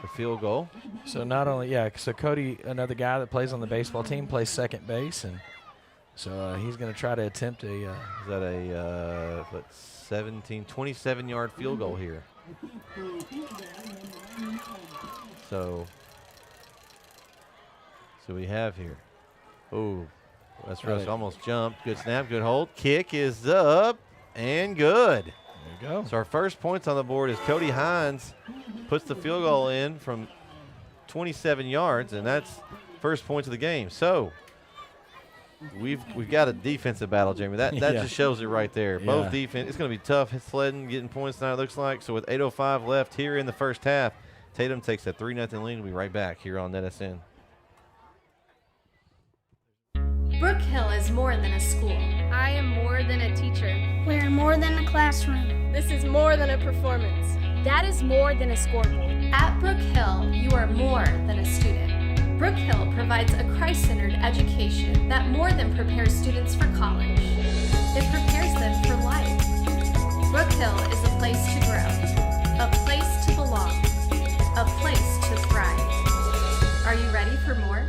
the field goal. So not only, so Cody, another guy that plays on the baseball team, plays second base, and so he's going to try to attempt a. Is that a 27-yard field goal here? So we have here. Oh, West Rusk almost jumped. Good snap, good hold. Kick is up and good. There you go. So our first points on the board is Cody Hines puts the field goal in from 27 yards, and that's first points of the game. So we've got a defensive battle, Jamie. That just shows it right there. Both defense. It's going to be tough sledding, getting points tonight, it looks like. So with 8:05 left here in the first half, Tatum takes a 3-0 lead. We'll be right back here on NETSN. Brook Hill is more than a school. I am more than a teacher. We're more than a classroom. This is more than a performance. That is more than a scoreboard. At Brook Hill, you are more than a student. Brook Hill provides a Christ-centered education that more than prepares students for college. It prepares them for life. Brook Hill is a place to grow, a place to belong, a place to thrive. Are you ready for more?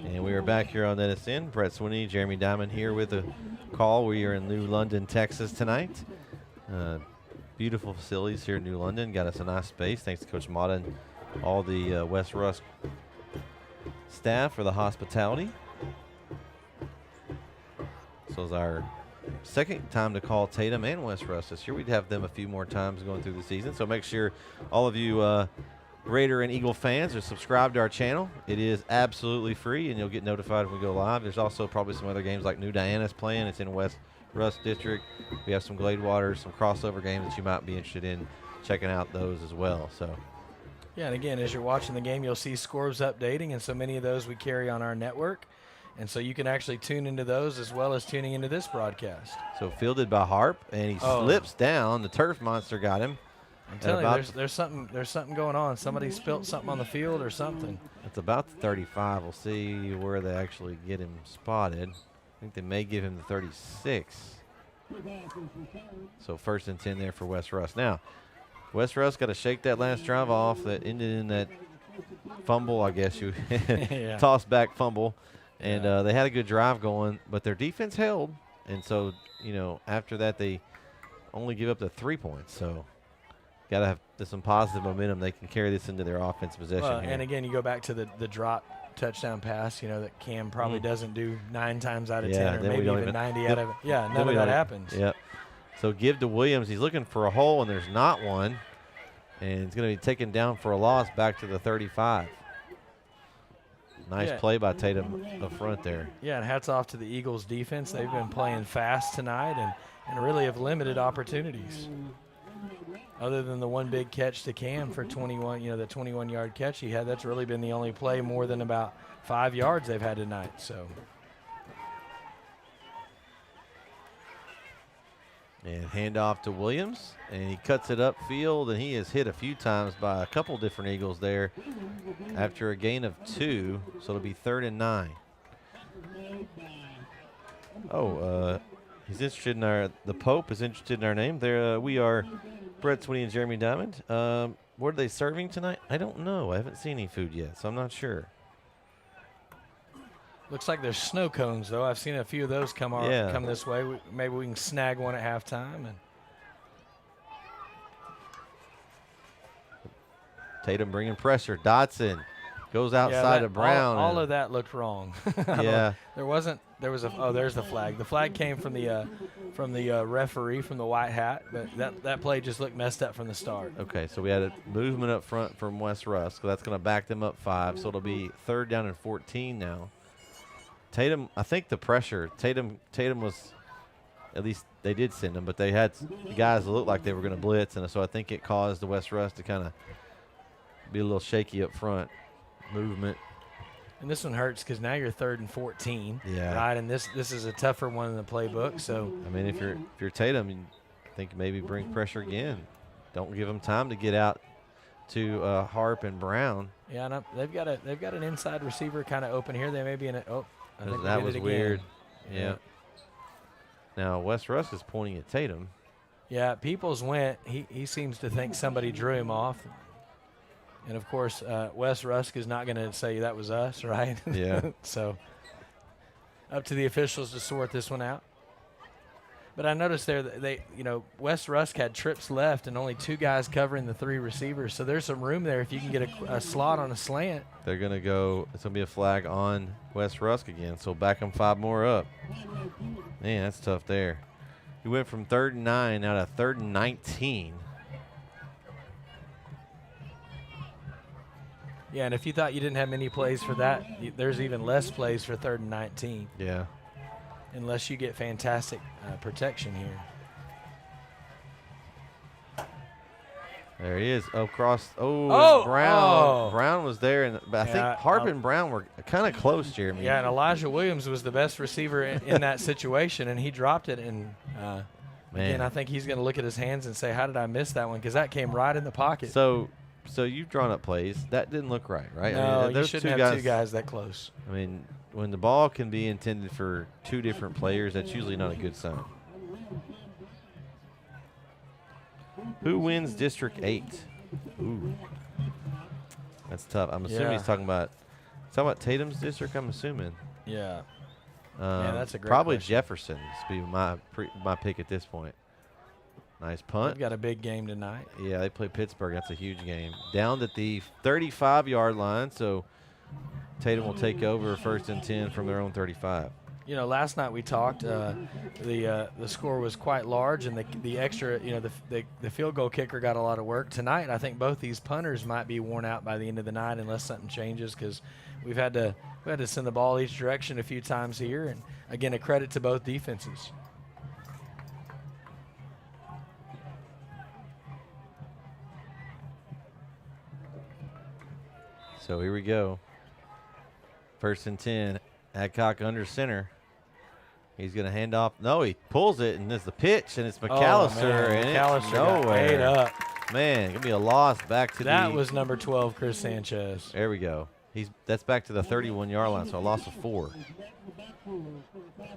And we are back here on NETSN. Brett Swinney, Jeremy Diamond here with a call. We are in New London, Texas tonight. Beautiful facilities here in New London. Got us a nice space. Thanks to Coach Mata and all the West Rusk staff for the hospitality. So it's our second time to call Tatum and West Rusk this year. We'd have them a few more times going through the season. So make sure all of you Raider and Eagle fans are subscribed to our channel. It is absolutely free, and you'll get notified when we go live. There's also probably some other games like New Diana's playing. It's in West Rusk District. We have some Gladewater, some crossover games that you might be interested in checking out those as well. So, yeah, and again, as you're watching the game, you'll see scores updating, and so many of those we carry on our network. And so you can actually tune into those as well as tuning into this broadcast. So fielded by Harp, and he slips down. The turf monster got him. I'm telling you, there's something going on. Somebody spilt something on the field or something. It's about the 35. We'll see where they actually get him spotted. I think they may give him the 36. So 1st and 10 there for West Rusk. Now, West Rusk got to shake that last drive off that ended in that fumble, I guess you toss back fumble. And they had a good drive going, but their defense held. And so, after that, they only give up the 3 points. So got to have some positive momentum. They can carry this into their offense possession here. And again, you go back to the drop touchdown pass, that Cam probably doesn't do 9 times out of 10 or maybe even 90 out of it. Yeah, none of that happens. Yep. So give to Williams. He's looking for a hole, and there's not one. And it's going to be taken down for a loss back to the 35. Nice play by Tatum up front there. Yeah, and hats off to the Eagles defense. They've been playing fast tonight and really have limited opportunities. Other than the one big catch to Cam for 21, the 21-yard catch he had, that's really been the only play more than about 5 yards they've had tonight. So. And handoff to Williams, and he cuts it upfield, and he is hit a few times by a couple different Eagles there after a gain of 2, so it'll be 3rd and 9. He's interested in the Pope is interested in our name. There, we are Brett Swinney and Jeremy Diamond. What are they serving tonight? I don't know. I haven't seen any food yet, so I'm not sure. Looks like there's snow cones, though. I've seen a few of those come this way. Maybe we can snag one at halftime. And Tatum bringing pressure. Dotson Goes outside of Brown. All of that looked wrong. Yeah. There's the flag. The flag came from the referee from the white hat, but that play just looked messed up from the start. Okay, so we had a movement up front from West Rusk. So that's going to back them up 5. So it'll be 3rd down and 14 now. Tatum, I think the pressure, Tatum was, at least they did send him, but they had the guys that looked like they were going to blitz, and so I think it caused the West Rusk to kind of be a little shaky up front. Movement. And this one hurts because now you're 3rd and 14. Yeah. Right, and this is a tougher one in the playbook. So I mean, if you're Tatum, you think maybe bring pressure again. Don't give them time to get out to Harp and Brown. Yeah, and they've got an inside receiver kind of open here. They may be in a I think that we was did it weird. again. Yeah. Now West Rusk is pointing at Tatum. Yeah, Peoples went. He seems to think somebody drew him off. And, of course, Wes Rusk is not going to say that was us, right? Yeah. So up to the officials to sort this one out. But I noticed there that Wes Rusk had trips left and only 2 guys covering the 3 receivers. So there's some room there if you can get a slot on a slant. They're going to go – it's going to be a flag on West Rusk again, so back them 5 more up. Man, that's tough there. He went from 3rd and 9 now to 3rd and 19. Yeah, and if you thought you didn't have many plays for that, there's even less plays for 3rd and 19. Yeah. Unless you get fantastic protection here. There he is across. Brown. Oh. Brown was there, but I think Harp and Brown were kind of close, Jeremy. Yeah, and Elijah Williams was the best receiver in that situation, and he dropped it. And again, I think he's going to look at his hands and say, "How did I miss that one?" Because that came right in the pocket. So you've drawn up plays. That didn't look right? No, I mean, you shouldn't have 2 guys that close. I mean, when the ball can be intended for 2 different players, that's usually not a good sign. Who wins District 8? Ooh. That's tough. I'm assuming he's talking about Tatum's district, I'm assuming. Yeah. That's a great probably question. Jefferson would be my pick at this point. Nice punt. They've got a big game tonight. Yeah, they play Pittsburgh. That's a huge game. Down at the 35-yard line, so Tatum will take over 1st and 10 from their own 35. Last night we talked. The score was quite large, and the extra, the field goal kicker got a lot of work tonight. I think both these punters might be worn out by the end of the night unless something changes, because we've had to send the ball each direction a few times here. And again, a credit to both defenses. So here we go. 1st and 10. Adcock under center. He's going to hand off. No, he pulls it, and there's the pitch, and it's McAllister. And McAllister got paid up. Man, going to be a loss back to that was number 12, Chris Sanchez. There we go. That's back to the 31-yard line, so a loss of 4.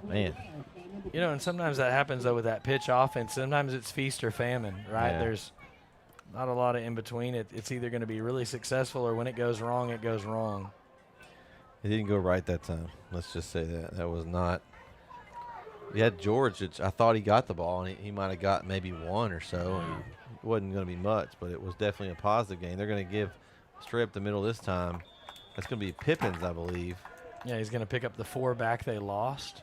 Man. And sometimes that happens, though, with that pitch offense. Sometimes it's feast or famine, right? Yeah. There's not a lot of in between. It's either going to be really successful, or when it goes wrong, it goes wrong. It didn't go right that time. Let's just say that. That was not. We had George. I thought he got the ball, and he might have got maybe 1 or so. And it wasn't going to be much, but it was definitely a positive game. They're going to give straight up the middle this time. That's going to be Pippins, I believe. Yeah, he's going to pick up the 4 back they lost.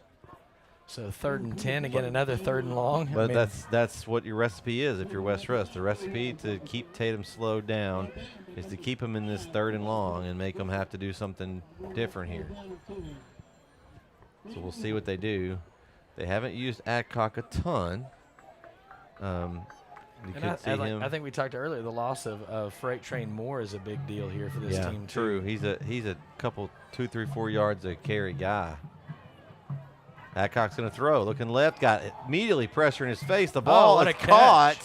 So 3rd and 10, again, another 3rd and long. But that's what your recipe is if you're West Rusk. The recipe to keep Tatum slowed down is to keep him in this 3rd and long and make them have to do something different here. So we'll see what they do. They haven't used Adcock a ton. I think we talked earlier, the loss of Freight Train Moore is a big deal here for this team, too. True. He's a couple, 2, 3, 4 yards a carry guy. Adcock's going to throw. Looking left, got immediately pressure in his face. The ball is caught,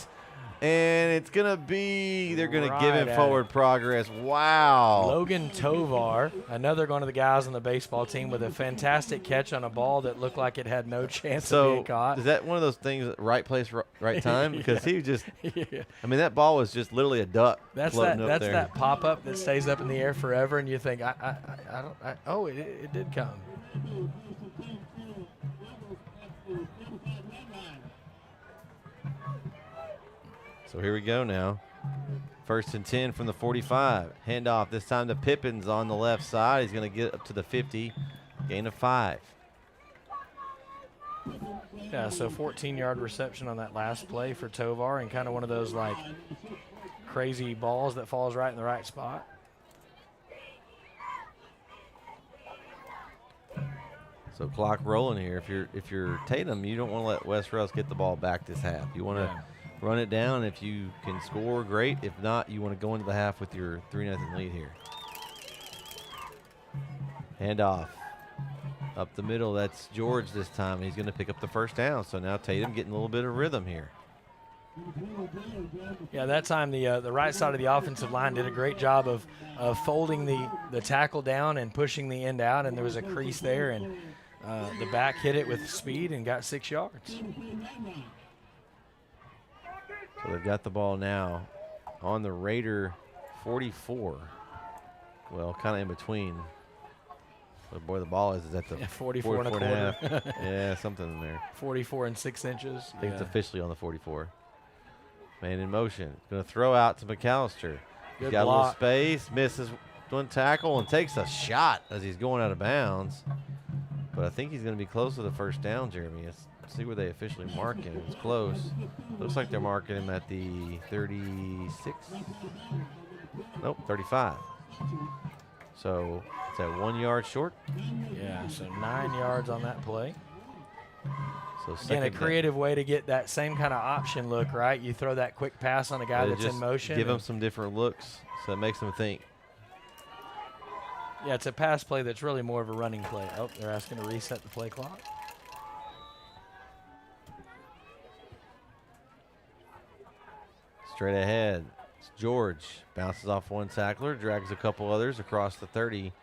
and it's going to be, they're going to give him forward progress. Wow. Logan Tovar, another one of the guys on the baseball team, with a fantastic catch on a ball that looked like it had no chance of being caught. Is that one of those things, right place, right time? Because he just, I mean, that ball was just literally a duck floating up there. That's that pop-up that stays up in the air forever, and you think, it did come. So here we go now. First and 10 from the 45. Handoff this time to Pippins on the left side. He's going to get up to the 50. Gain of 5. Yeah, so 14-yard reception on that last play for Tovar, and kind of one of those like crazy balls that falls right in the right spot. So clock rolling here. If you're Tatum, you don't want to let West Rusk get the ball back this half. You want to run it down. If you can score, great. If not, you want to go into the half with your 3-0 lead here. Handoff. Up the middle, that's George this time. He's going to pick up the first down. So now Tatum getting a little bit of rhythm here. Yeah, that time the right side of the offensive line did a great job of folding the tackle down and pushing the end out, and there was a crease there, and the back hit it with speed and got 6 yards. So they've got the ball now on the Raider 44. Well, kind of in between. But boy, the ball is at the 44 and a quarter. Yeah, something in there. 44 and 6 inches. I think it's officially on the 44. Man in motion. Going to throw out to McAllister. He's got a little space, misses one tackle, and takes a shot as he's going out of bounds. But I think he's going to be close to the first down, Jeremy. Let's see where they officially mark him. It's close. Looks like they're marking him at the 36. Nope, 35. So it's at 1 yard short. Yeah, so 9 yards on that play. So again, a creative way to get that same kind of option look, right? You throw that quick pass on a guy that's in motion. Give him some different looks, so it makes them think. Yeah, it's a pass play that's really more of a running play. Oh, they're asking to reset the play clock. Straight ahead, it's George. Bounces off one tackler, drags a couple others across the 30,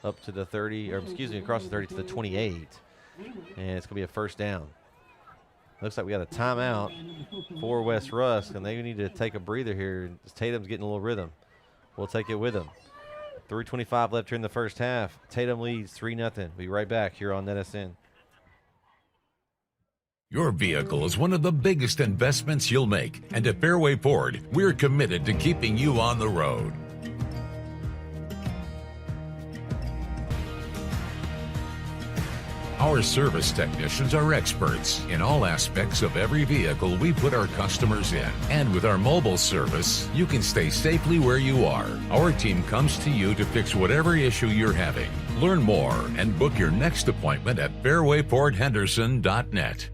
up to the 30, or excuse me, across the 30 to the 28. And it's going to be a first down. Looks like we got a timeout for West Rusk, and they need to take a breather here. Tatum's getting a little rhythm. We'll take it with him. 3:25 left here in the first half. Tatum leads 3-0. Be right back here on NETSN. Your vehicle is one of the biggest investments you'll make, and at Fairway Ford, we're committed to keeping you on the road. Our service technicians are experts in all aspects of every vehicle we put our customers in. And with our mobile service, you can stay safely where you are. Our team comes to you to fix whatever issue you're having. Learn more and book your next appointment at fairwayfordhenderson.net.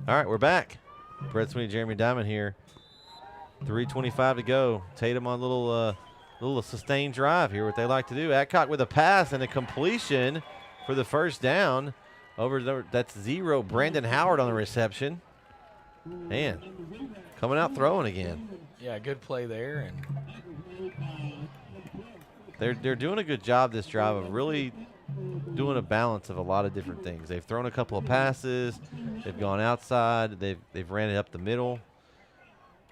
All right, we're back. Brett Sweeney, Jeremy Diamond here. 3:25 to go. Tatum on a little sustained drive here, what they like to do. Adcock with a pass and a completion for the first down. Over there, that's 0. Brandon Howard on the reception. Man, coming out throwing again. Yeah, good play there. And they're doing a good job this drive of really doing a balance of a lot of different things. They've thrown a couple of passes. They've gone outside. They've ran it up the middle.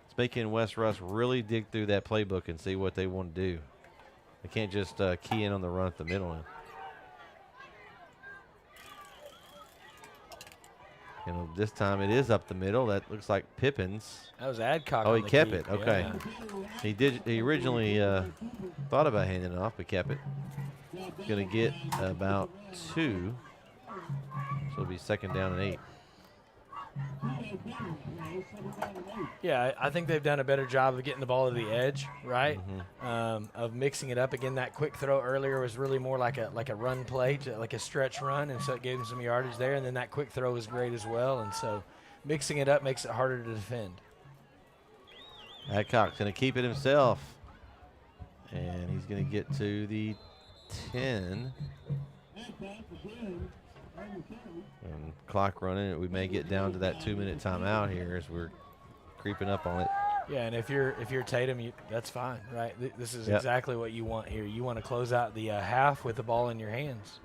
It's making West Rusk really dig through that playbook and see what they want to do. They can't just key in on the run at the middle. And this time it is up the middle. That looks like Pippins. That was Adcock. Oh, he kept keep. it. Okay. Yeah. He originally thought about handing it off, but kept it. Going to get about 2. So it'll be second down and 8. Yeah, I think they've done a better job of getting the ball to the edge, right? Mm-hmm. Of mixing it up. Again, that quick throw earlier was really more like a run play, like a stretch run, and so it gave them some yardage there. And then that quick throw was great as well. And so mixing it up makes it harder to defend. Adcock's going to keep it himself. And he's going to get to the 10. And clock running. We may get down to that 2-minute timeout here as we're creeping up on it. Yeah, and if you're Tatum, that's fine, right? This is Yep. exactly what you want here. You want to close out the half with the ball in your hands.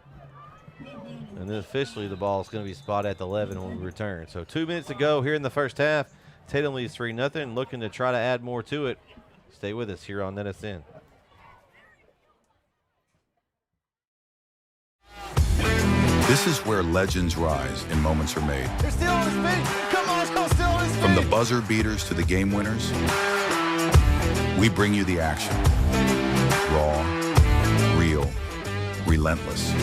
And then officially the ball is going to be spotted at the 11 when we return. So 2 minutes to go here in the first half. Tatum leads 3-0, looking to try to add more to it. Stay with us here on NETSN. This is where legends rise and moments are made. They're still on his feet. Come on, let's go, still on his feet. From the buzzer beaters to the game winners, we bring you the action. Raw, real, relentless.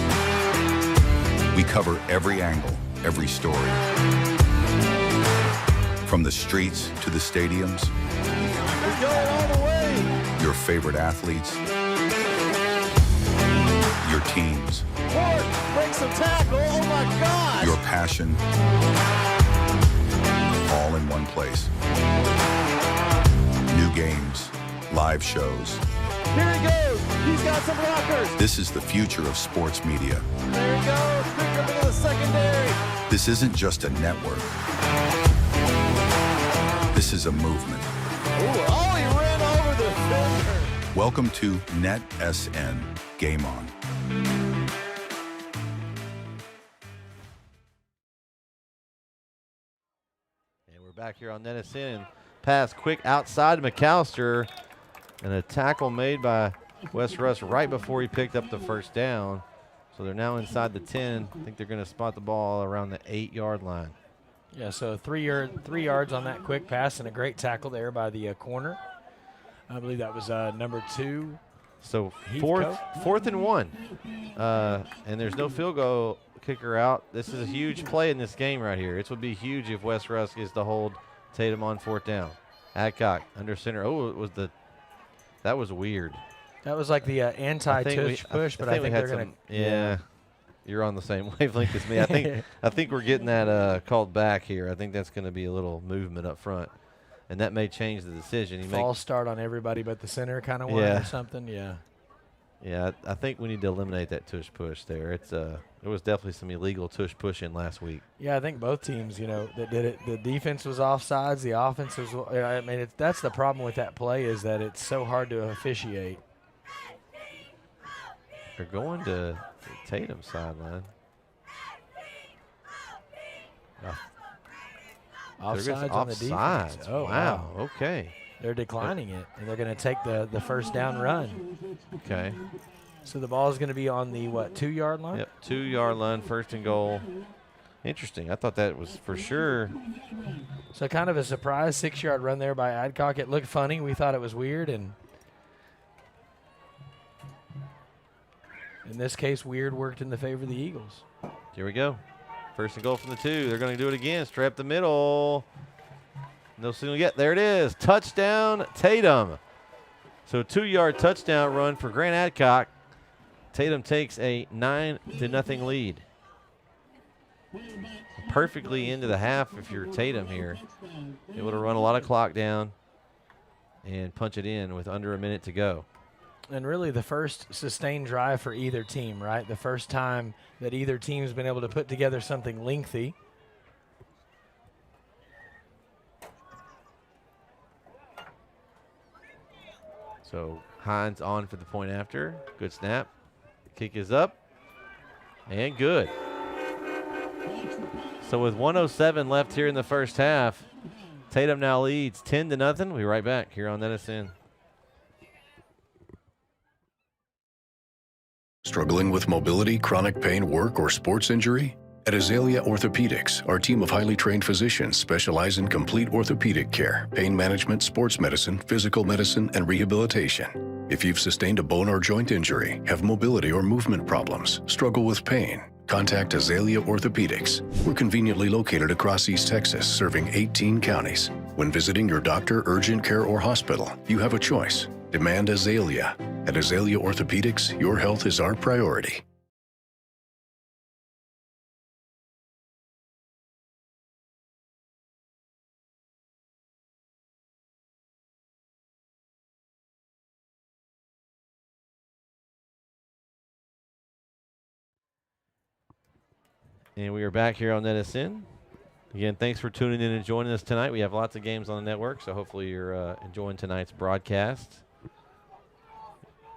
We cover every angle, every story. From the streets to the stadiums. He's going all the way. Your favorite athletes. Your teams. Ford breaks a tackle. Oh my gosh. Your passion. All in one place. New games, live shows. Here he goes. He's got some blockers. This is the future of sports media. There he goes. Picked up into the secondary. This isn't just a network. This is a movement. Ooh, oh, he ran over the defender. Welcome to NETSN Game On. And we're back here on NETSN. Pass quick outside McAllister. And a tackle made by Wes Rusk right before he picked up the first down. So they're now inside the 10. I think they're going to spot the ball around the 8-yard line. Yeah, so 3 yards on that quick pass and a great tackle there by the corner. I believe that was number 2. So Heathcote? fourth and 1. And there's no field goal kicker out. This is a huge play in this game right here. It would be huge if Wes Rusk is to hold Tatum on 4th down. Adcock under center. Oh, that was weird. That was like the anti-tush push, but I think they're going to. Yeah, you're on the same wavelength as me. I think we're getting that called back here. I think that's going to be a little movement up front, and that may change the decision. False start on everybody but the center kind of one or something. Yeah. Yeah, I think we need to eliminate that tush push there. There was definitely some illegal tush pushing last week. Yeah, I think both teams, that did it. The defense was offsides. The offense was. I mean, that's the problem with that play is that it's so hard to officiate. They're going to the Tatum sideline. Offsides on the defense. Oh, wow. Okay. They're declining it, and they're going to take the first down run. Okay. So the ball is going to be on the, 2-yard line? Yep, 2-yard line, 1st and goal. Interesting. I thought that was for sure. So kind of a surprise 6-yard run there by Adcock. It looked funny. We thought it was weird, and in this case, weird worked in the favor of the Eagles. Here we go. 1st and goal from the 2. They're going to do it again. Straight up the middle. No signal yet. There it is. Touchdown, Tatum. So 2-yard touchdown run for Grant Adcock. Tatum takes a 9-0 lead. Perfectly into the half if you're Tatum here. Able to run a lot of clock down and punch it in with under a minute to go. And really the first sustained drive for either team, right? The first time that either team's been able to put together something lengthy. So Hines on for the point after. Good snap. Kick is up. And good. So with 1:07 left here in the first half, Tatum now leads 10-0. We'll be right back here on NETSN. Struggling with mobility, chronic pain, work, or sports injury? At Azalea Orthopedics, our team of highly trained physicians specialize in complete orthopedic care, pain management, sports medicine, physical medicine, and rehabilitation. If you've sustained a bone or joint injury, have mobility or movement problems, struggle with pain, contact Azalea Orthopedics. We're conveniently located across East Texas, serving 18 counties. When visiting your doctor, urgent care, or hospital, you have a choice. Demand Azalea. At Azalea Orthopedics, your health is our priority. And we are back here on NETSN. Again, thanks for tuning in and joining us tonight. We have lots of games on the network, so hopefully you're enjoying tonight's broadcast.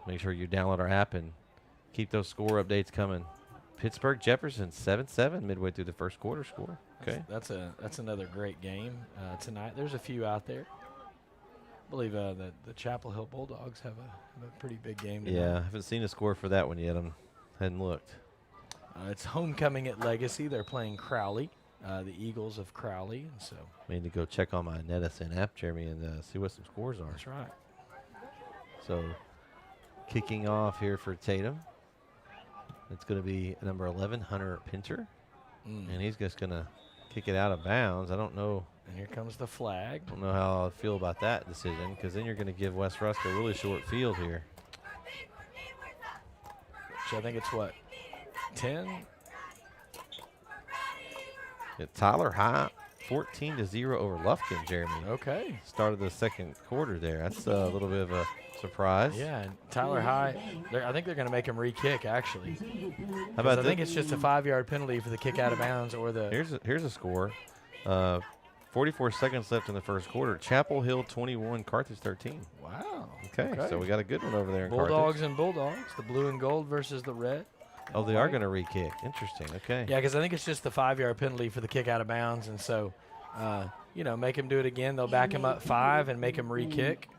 Make sure you download our app and keep those score updates coming. Pittsburgh Jefferson 7-7 midway through the first quarter score. Okay, that's another great game tonight. There's a few out there. I believe the Chapel Hill Bulldogs have a pretty big game tonight. Yeah, I haven't seen a score for that one yet. I hadn't looked. It's homecoming at Legacy. They're playing Crowley, the Eagles of Crowley. And so I need to go check on my NETSN app, Jeremy, and see what some scores are. that's right. So kicking off here for Tatum. It's going to be number 11, Hunter Pinter. And he's just going to kick it out of bounds. I don't know. And here comes the flag. I don't know how I feel about that decision, because then you're going to give West Rusk a really short field here. So I think it's what, 10? Tyler High, 14-0 over Lufkin, Jeremy. Okay. Started the second quarter there. That's a little bit of a surprise. Yeah, and Tyler High, I think they're going to make him re-kick, actually. How about I think it's just a 5-yard penalty for the kick out of bounds or the. Here's a score. 44 seconds left in the first quarter. Chapel Hill 21, Carthage 13. Wow. Okay, so we got a good one over there in Bulldogs Carthage. and Bulldogs, the blue and gold versus the red. Oh, they are going to re-kick. Interesting. Okay. Yeah, because I think it's just the 5-yard penalty for the kick out of bounds, and so, make him do it again. They'll back him up 5 and make him re-kick.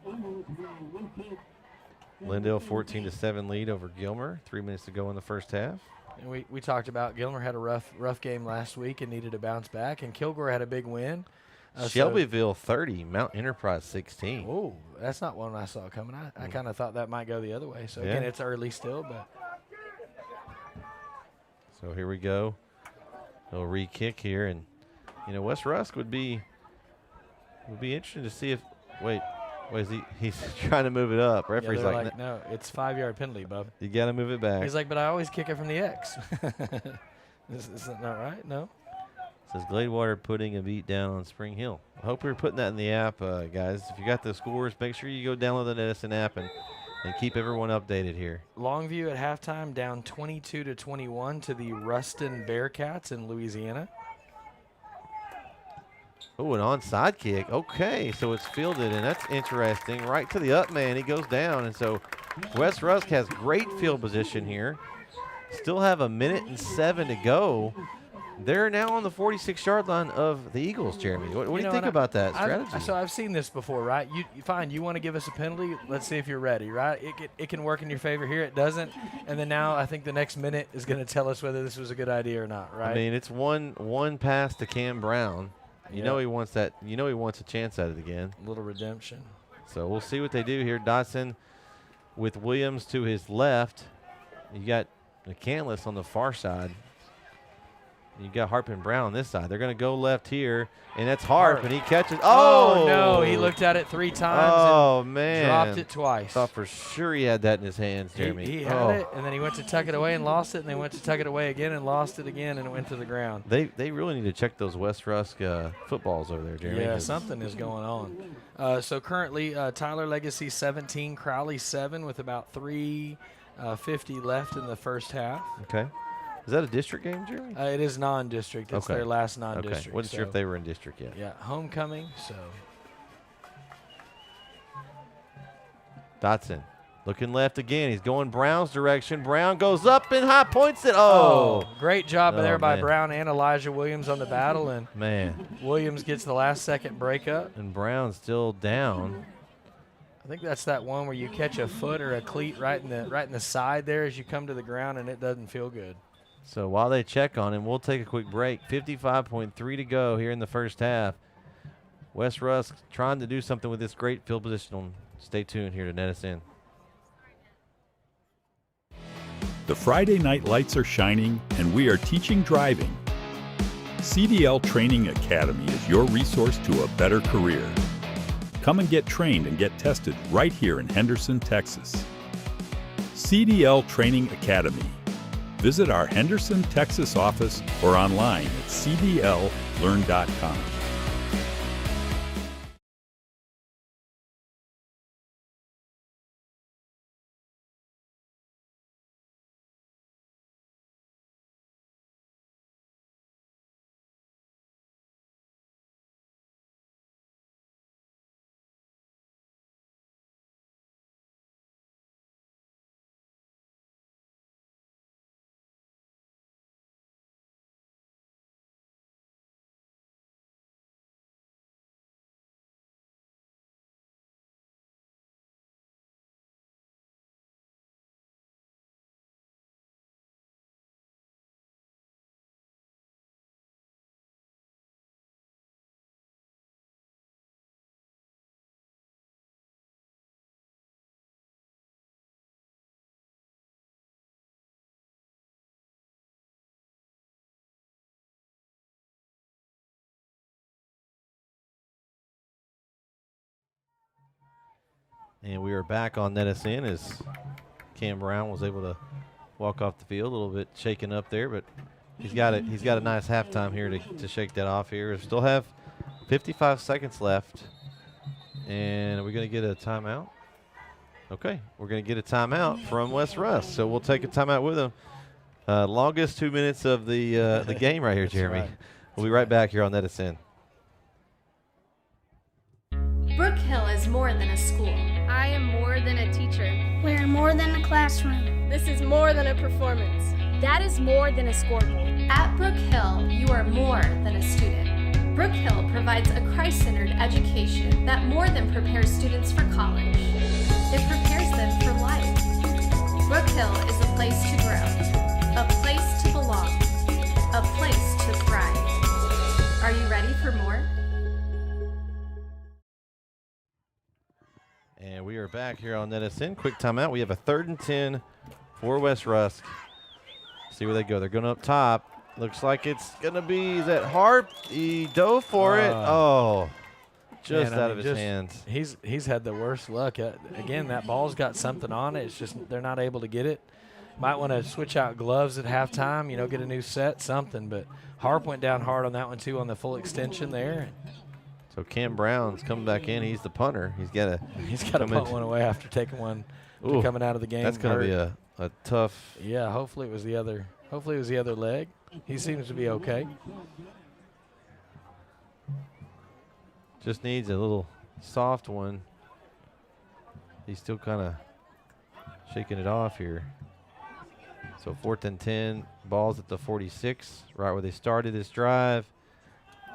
Lindale 14-7 lead over Gilmer. 3 minutes to go in the first half. And we talked about Gilmer had a rough game last week and needed to bounce back, and Kilgore had a big win. Shelbyville 30, Mount Enterprise 16. Oh, that's not one I saw coming. I kind of thought that might go the other way. So, again, it's early still, but. So here we go. They'll re-kick here, and West Rusk would be interesting to see if he's trying to move it up. Referee's like, no, it's 5-yard penalty, bub. You got to move it back. He's like, but I always kick it from the X. Is that not right? No. Says Gladewater putting a beat down on Spring Hill. I hope you're putting that in the app, guys. If you got the scores, make sure you go download the NETSN app and keep everyone updated here. Longview at halftime down 22-21 to the Ruston Bearcats in Louisiana. Oh, an onside kick. Okay, so it's fielded, and that's interesting. Right to the up man. He goes down, and so West Rusk has great field position here. Still have 1:07 to go. They're now on the 46-yard line of the Eagles, Jeremy. What do you think about that strategy? So I've seen this before, right? You want to give us a penalty? Let's see if you're ready, right? It can work in your favor here. It doesn't. And then now I think the next minute is going to tell us whether this was a good idea or not, right? I mean, it's one pass to Cam Brown. You know he wants that. You know he wants a chance at it again. A little redemption. So we'll see what they do here. Dotson with Williams to his left. You got McCandless on the far side. You got Harp and Brown on this side. They're going to go left here, and that's Harp, and he catches. Oh, no, he looked at it 3 times. Oh, man. Dropped it twice. Thought for sure he had that in his hands, Jeremy. He had it, and then he went to tuck it away and lost it, and they went to tuck it away again and lost it again, and it went to the ground. They really need to check those West Rusk footballs over there, Jeremy. Yeah, something is going on. So currently, Tyler Legacy 17, Crowley 7 with about 3:50 left in the first half. Okay. Is that a district game, Jeremy? It is non-district. It's their last non-district. Okay. Wasn't sure if they were in district yet. Yeah, homecoming, so. Dotson looking left again. He's going Brown's direction. Brown goes up and high points it. Oh, great job there by Brown and Elijah Williams on the battle. And Williams gets the last-second breakup. And Brown's still down. I think that's that one where you catch a foot or a cleat right in the side there as you come to the ground, and it doesn't feel good. So while they check on him, we'll take a quick break. 55.3 to go here in the first half. West Rusk trying to do something with this great field position. Stay tuned here to NETSN. The Friday night lights are shining, and we are teaching driving. CDL Training Academy is your resource to a better career. Come and get trained and get tested right here in Henderson, Texas. CDL Training Academy. Visit our Henderson, Texas office or online at cdllearn.com. And we are back on NETSN as Cam Brown was able to walk off the field, a little bit shaken up there, but he's got a nice halftime here to shake that off here. Still have 55 seconds left. And are we going to get a timeout? Okay, we're going to get a timeout from West Rusk, so we'll take a timeout with him. Longest 2 minutes of the game right here, Jeremy. Right. We'll be right back here on NETSN. Brook Hill is more than a school. I am more than a teacher. We're more than a classroom. This is more than a performance. That is more than a scoreboard. At Brook Hill, you are more than a student. Brook Hill provides a Christ-centered education that more than prepares students for college. It prepares them for life. Brook Hill is a place to grow, a place to belong, a place to thrive. Are you ready for more? And we are back here on NETSN. Quick timeout. We have a 3rd and 10 for West Rusk. See where they go. They're going up top. Looks like it's going to be, is that Harp? He dove for it. Oh, just out of his hands. He's had the worst luck. Again, that ball's got something on it. It's just they're not able to get it. Might want to switch out gloves at halftime, get a new set, something. But Harp went down hard on that one, too, on the full extension there. So Cam Brown's coming back in. He's the punter. He's got to punt one away after taking one coming out of the game. That's going to be a tough. Yeah, hopefully it was the other leg. He seems to be okay. Just needs a little soft one. He's still kind of shaking it off here. So 4th and 10, balls at the 46, right where they started this drive.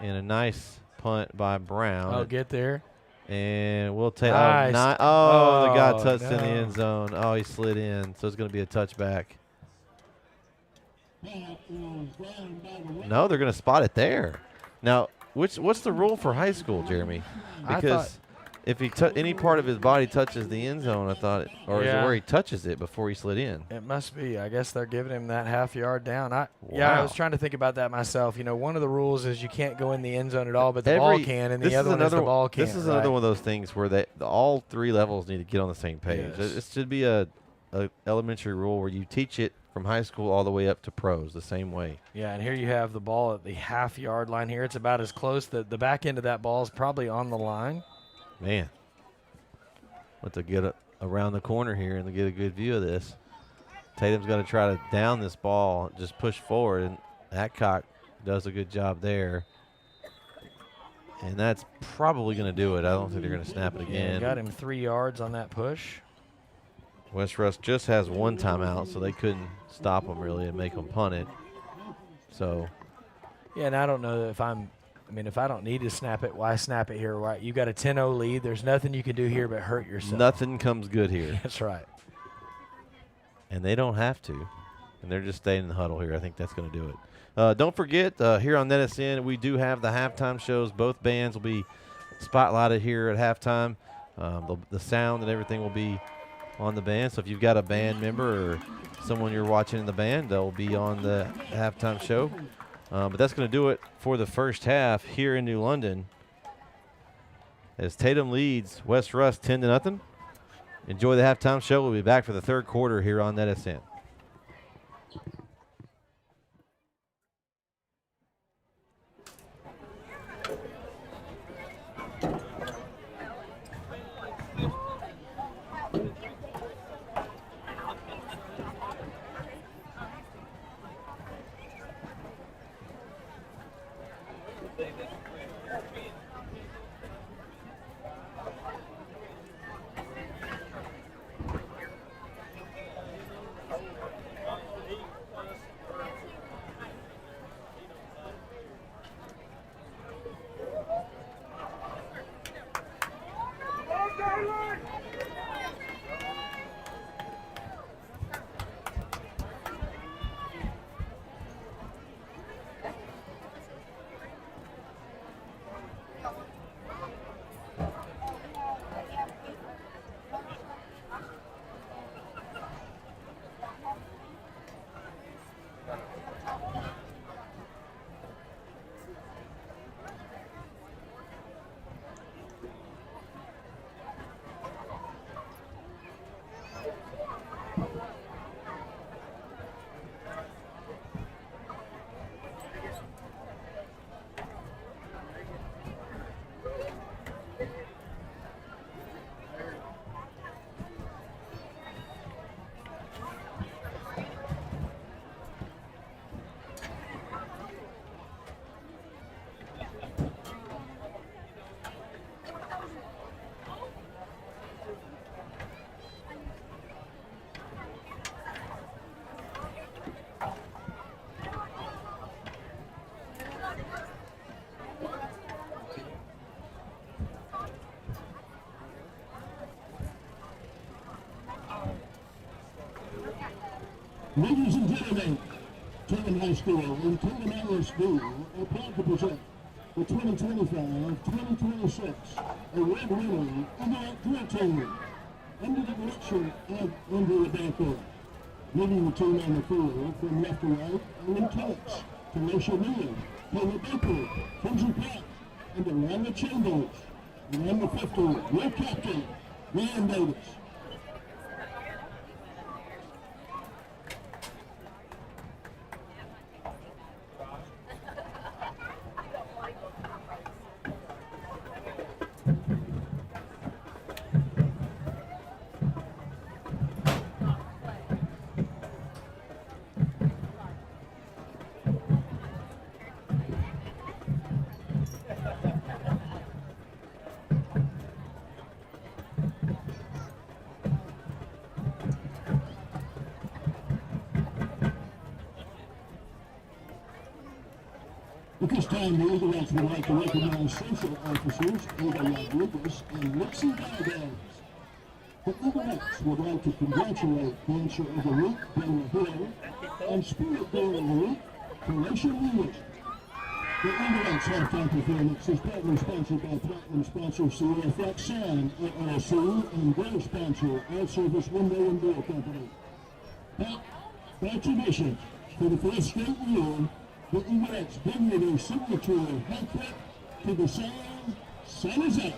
And a nice punt by Brown. Oh, get there. And we'll take nice. The guy touched in the end zone. Oh, he slid in. So it's going to be a touchback. No, they're going to spot it there. Now, what's the rule for high school, Jeremy? Because if any part of his body touches the end zone, I thought, or is it where he touches it before he slid in? It must be. I guess they're giving him that half yard down. I was trying to think about that myself. One of the rules is you can't go in the end zone at all, but the ball can, and the other one is the ball can't. This is another one of those things where all 3 levels need to get on the same page. Yes. It should be a elementary rule where you teach it from high school all the way up to pros the same way. Yeah, and here you have the ball at the half yard line here. It's about as close. The back end of that ball is probably on the line. Man, let's get around the corner here and get a good view of this. Tatum's got to try to down this ball, just push forward, and Adcock does a good job there. And that's probably going to do it. I don't think they're going to snap it again. Yeah, got him 3 yards on that push. West Rusk just has 1 timeout, so they couldn't stop them really and make them punt it. So. Yeah, and I don't know if if I don't need to snap it, why snap it here? Right? You got a 10-0 lead. There's nothing you can do here but hurt yourself. Nothing comes good here. That's right. And they don't have to. And they're just staying in the huddle here. I think that's going to do it. Don't forget, here on NETSN, we do have the halftime shows. Both bands will be spotlighted here at halftime. The sound and everything will be on the band. So if you've got a band member or someone you're watching in the band, they'll be on the halftime show. But that's going to do it for the first half here in New London as Tatum leads West Rusk 10-0. Enjoy the halftime show. We'll be back for the 3rd quarter here on NETSN. Ladies and gentlemen, Tatum High School and Tatum Area School are proud to present the 2025-2026 award-winning Eagle Drill Team under the direction of Andrew Baker. Leading the team on the field from left to right are lieutenants Tanisha Miller, Taylor Baker, Kenzie Pratt, and Amanda Chambers. And number 50, your captain, Ryan Davis. At this time, the Eagles would like to recognize social officers Ada Rodriguez and Nixie Valdez. The Eagles would like to congratulate Dancer of the Week, Bella Hill, and Spirit Girl of the Week, Felicia Lewis. The Eagles halftime performance is proudly sponsored by Platinum sponsor CFX Sign, LLC, and Gold sponsor All Service Window and Door Company. By tradition, for the first straight year, the Eagles bring you their signature haircut to the song, Sun Is Out.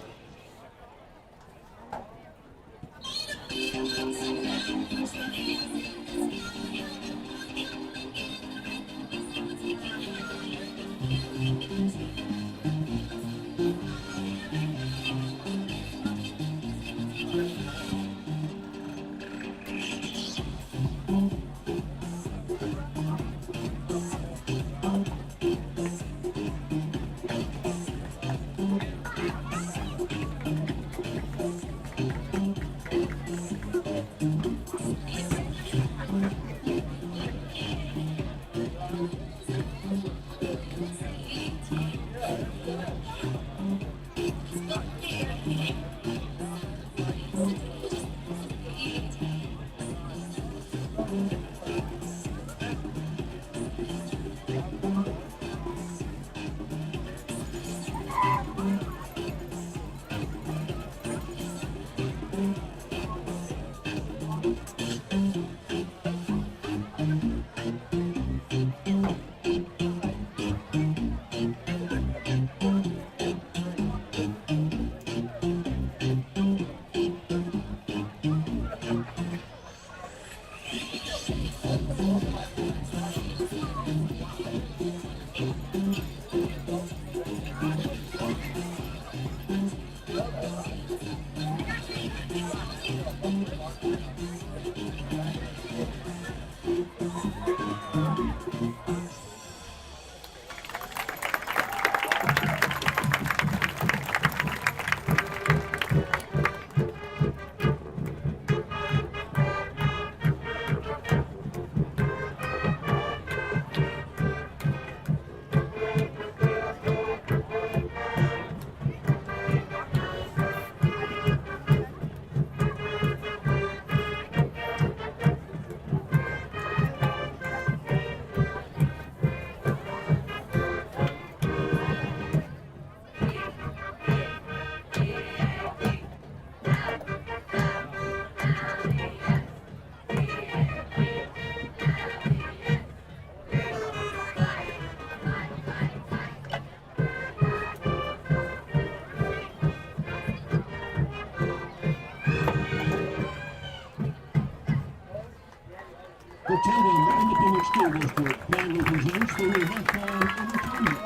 The Tatum Independent School District proudly presents the halftime entertainment.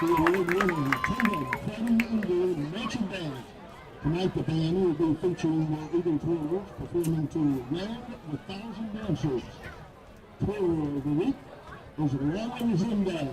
The award-winning Tatum Fighting Eagle Marching Band. Tonight the band will be featuring the Eagle Twirls performing to Round the Thousand Dancers. Twirl of the Week is Rowan Zinda.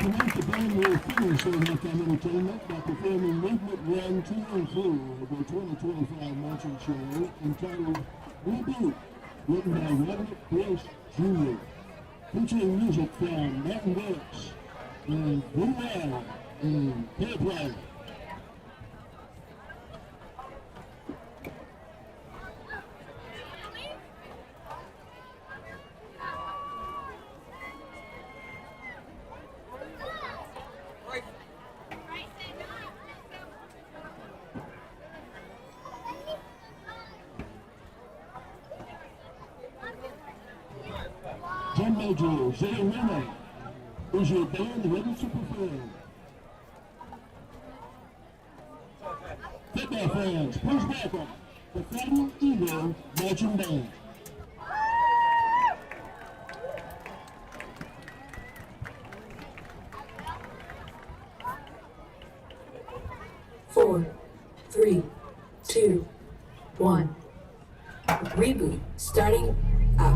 Tonight, the band will finish Overtime Entertainment by performing Movement 1, 2, and 3 of their 2025 marching show entitled Reboot, written by Robert Grace Jr., featuring music from Martin Willis and Blue Wall and Peter Play. Drum Major Zay Reno, is your band ready to perform? Football fans, please welcome the Fighting Eagle Marching Band. Four, three, two, one. Reboot starting up.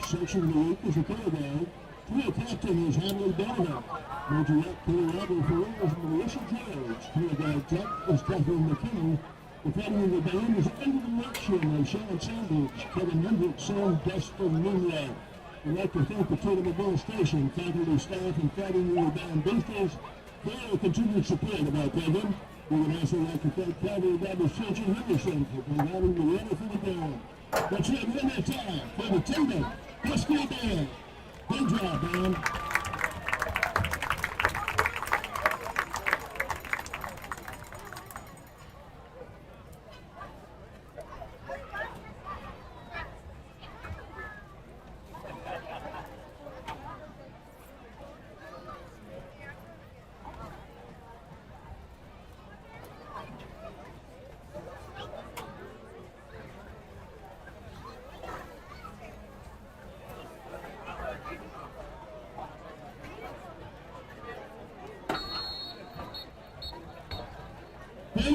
Section of the week is a quarterback. Three captain is Henry Donovan. Major Rep Colorado Ferreras and Melissa George. Quarterback Tech is Catherine McKinney. Defending the band is under the direction of Sean Sanders, Kevin Hendrickson, Dustin Moonlight. We'd like to thank the Tatum administration, faculty, staff, and fighting your band boosters for their continued support of our program. We would also like to thank Calvary Baptist Church in Henderson for providing the water for the band. Let's hear it one more time for the Tatum High School Band. Good job, band.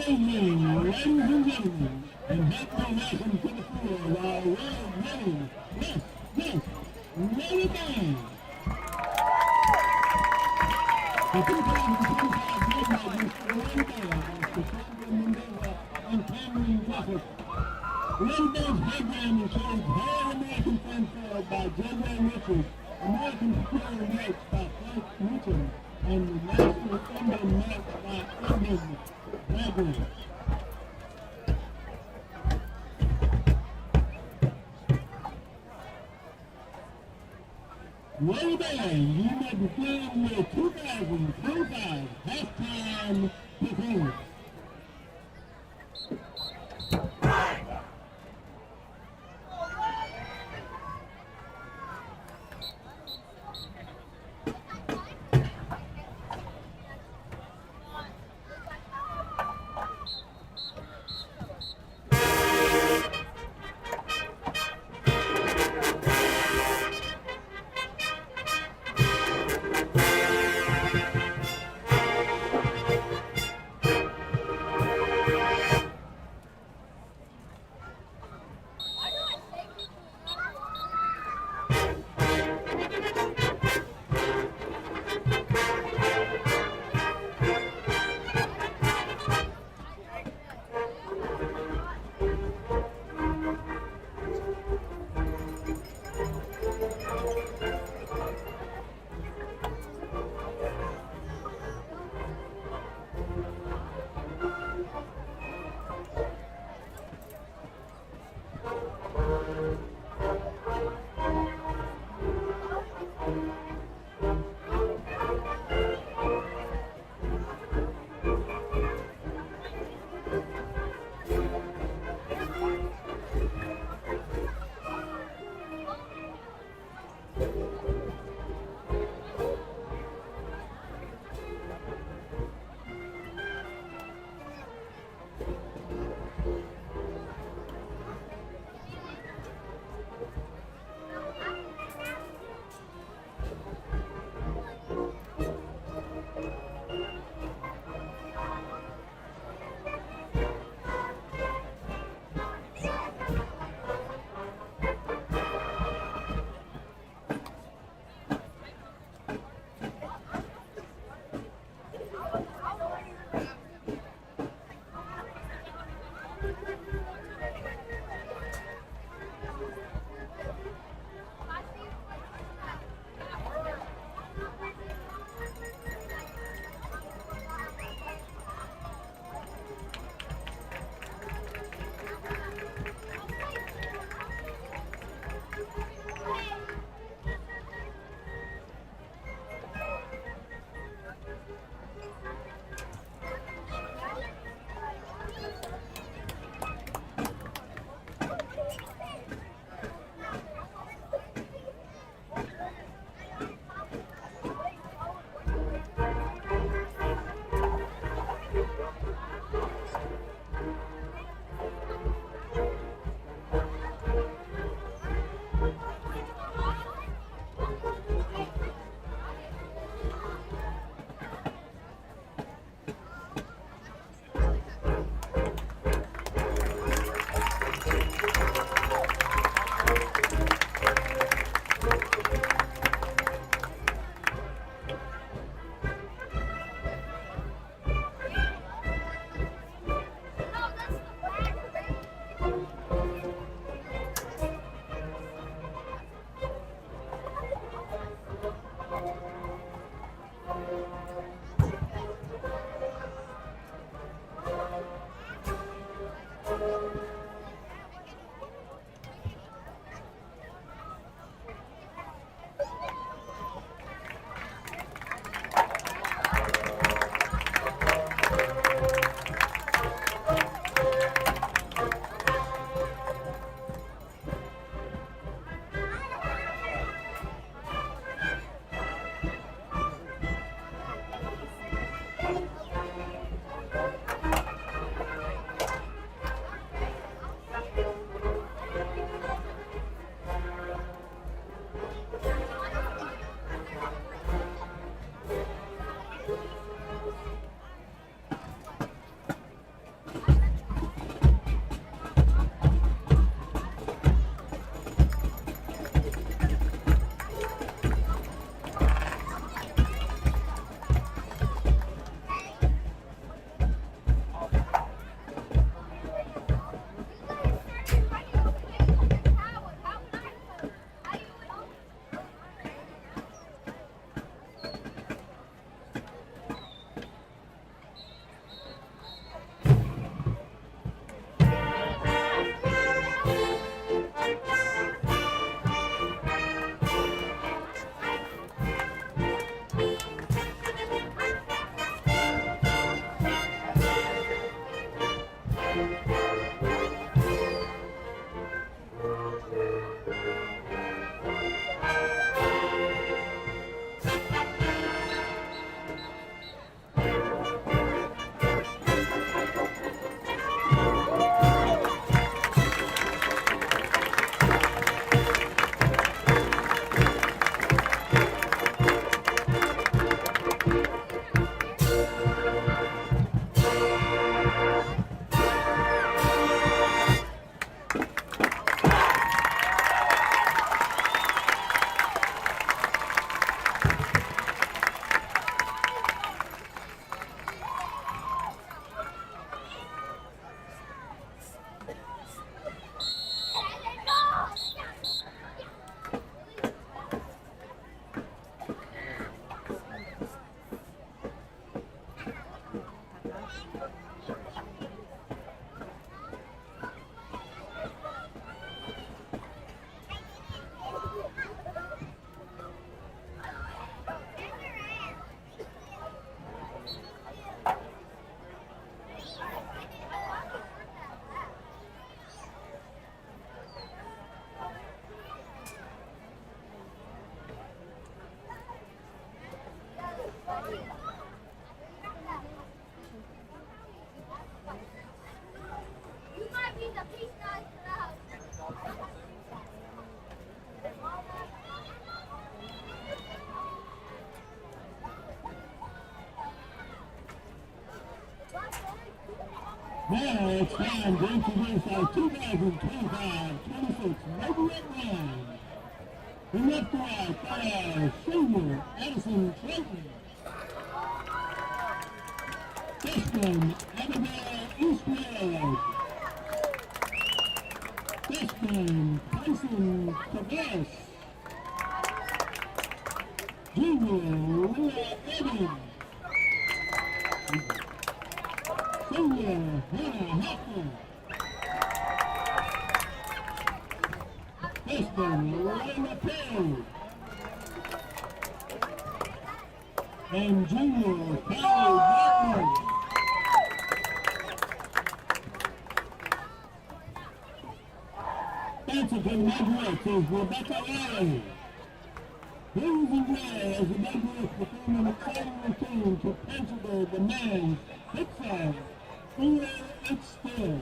Ladies and gentlemen, and happy welcome to the floor of our world-winning Mary Band. The 2025 Midnight Mary Band is performing Mandela and Cameron Griffith. Mary Band's program includes High American Fanfare by J.J. Richards, American Square Notes by Frank Newton, and the National Indian March by Edmund Bradley. Well done, you may begin your 2025 halftime performance. Now it's time to introduce our 2025-26 Mobile Line. From left to right, our senior Addison Clayton. Freshman Abigail Eastwood. Freshman Tyson Tavares. Junior Leah Evans. Senior Hannah Hoffman. Freshman Layla Perry. And junior Kelly Barton. Dancing to the Mavericks is Rebecca Riley. Blues and gray as the Mavericks perform an exciting routine to principal the men's hit song, Feel It Still.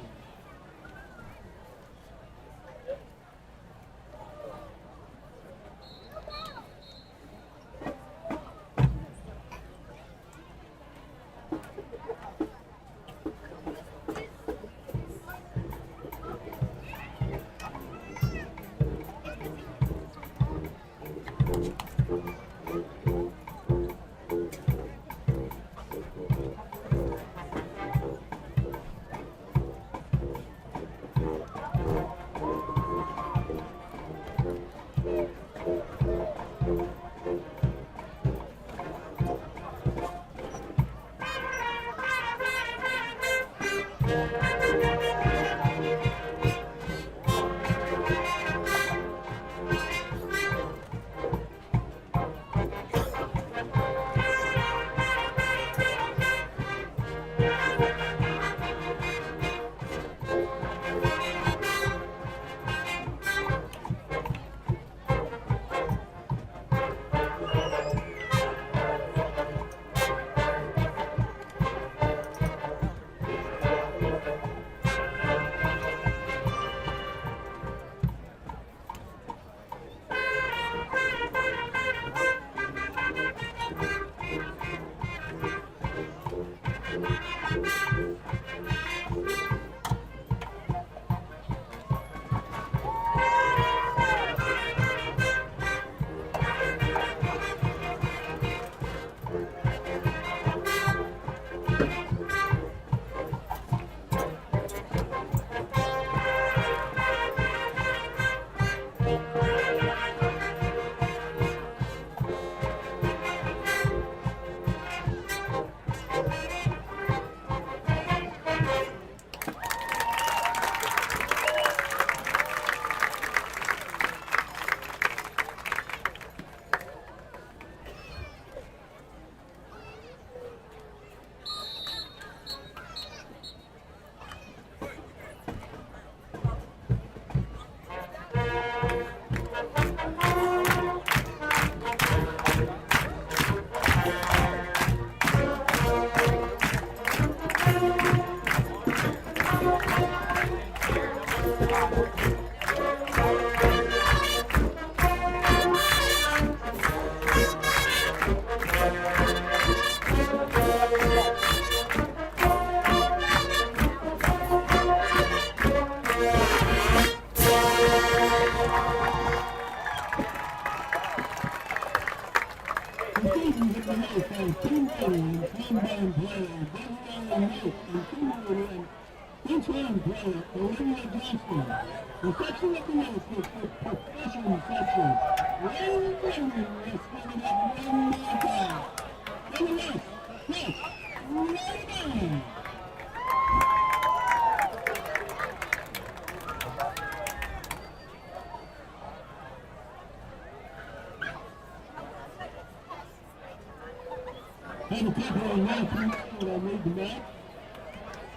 Have a couple of announcements that I need to make.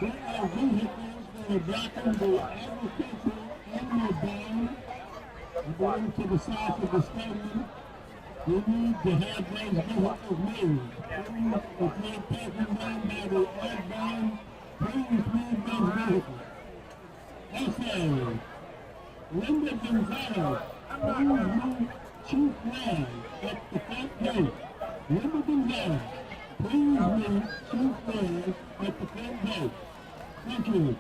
There are vehicles that are blocking the agricultural animal ban going to the south of the stadium. We need to have those vehicles moved. If you're passing down by the ag ban, please move those vehicles. Also, Linda Gonzalez, please move Chief Flag at the front gate. Linda Gonzalez. Please meet Chief Flag at the front gate. Thank you.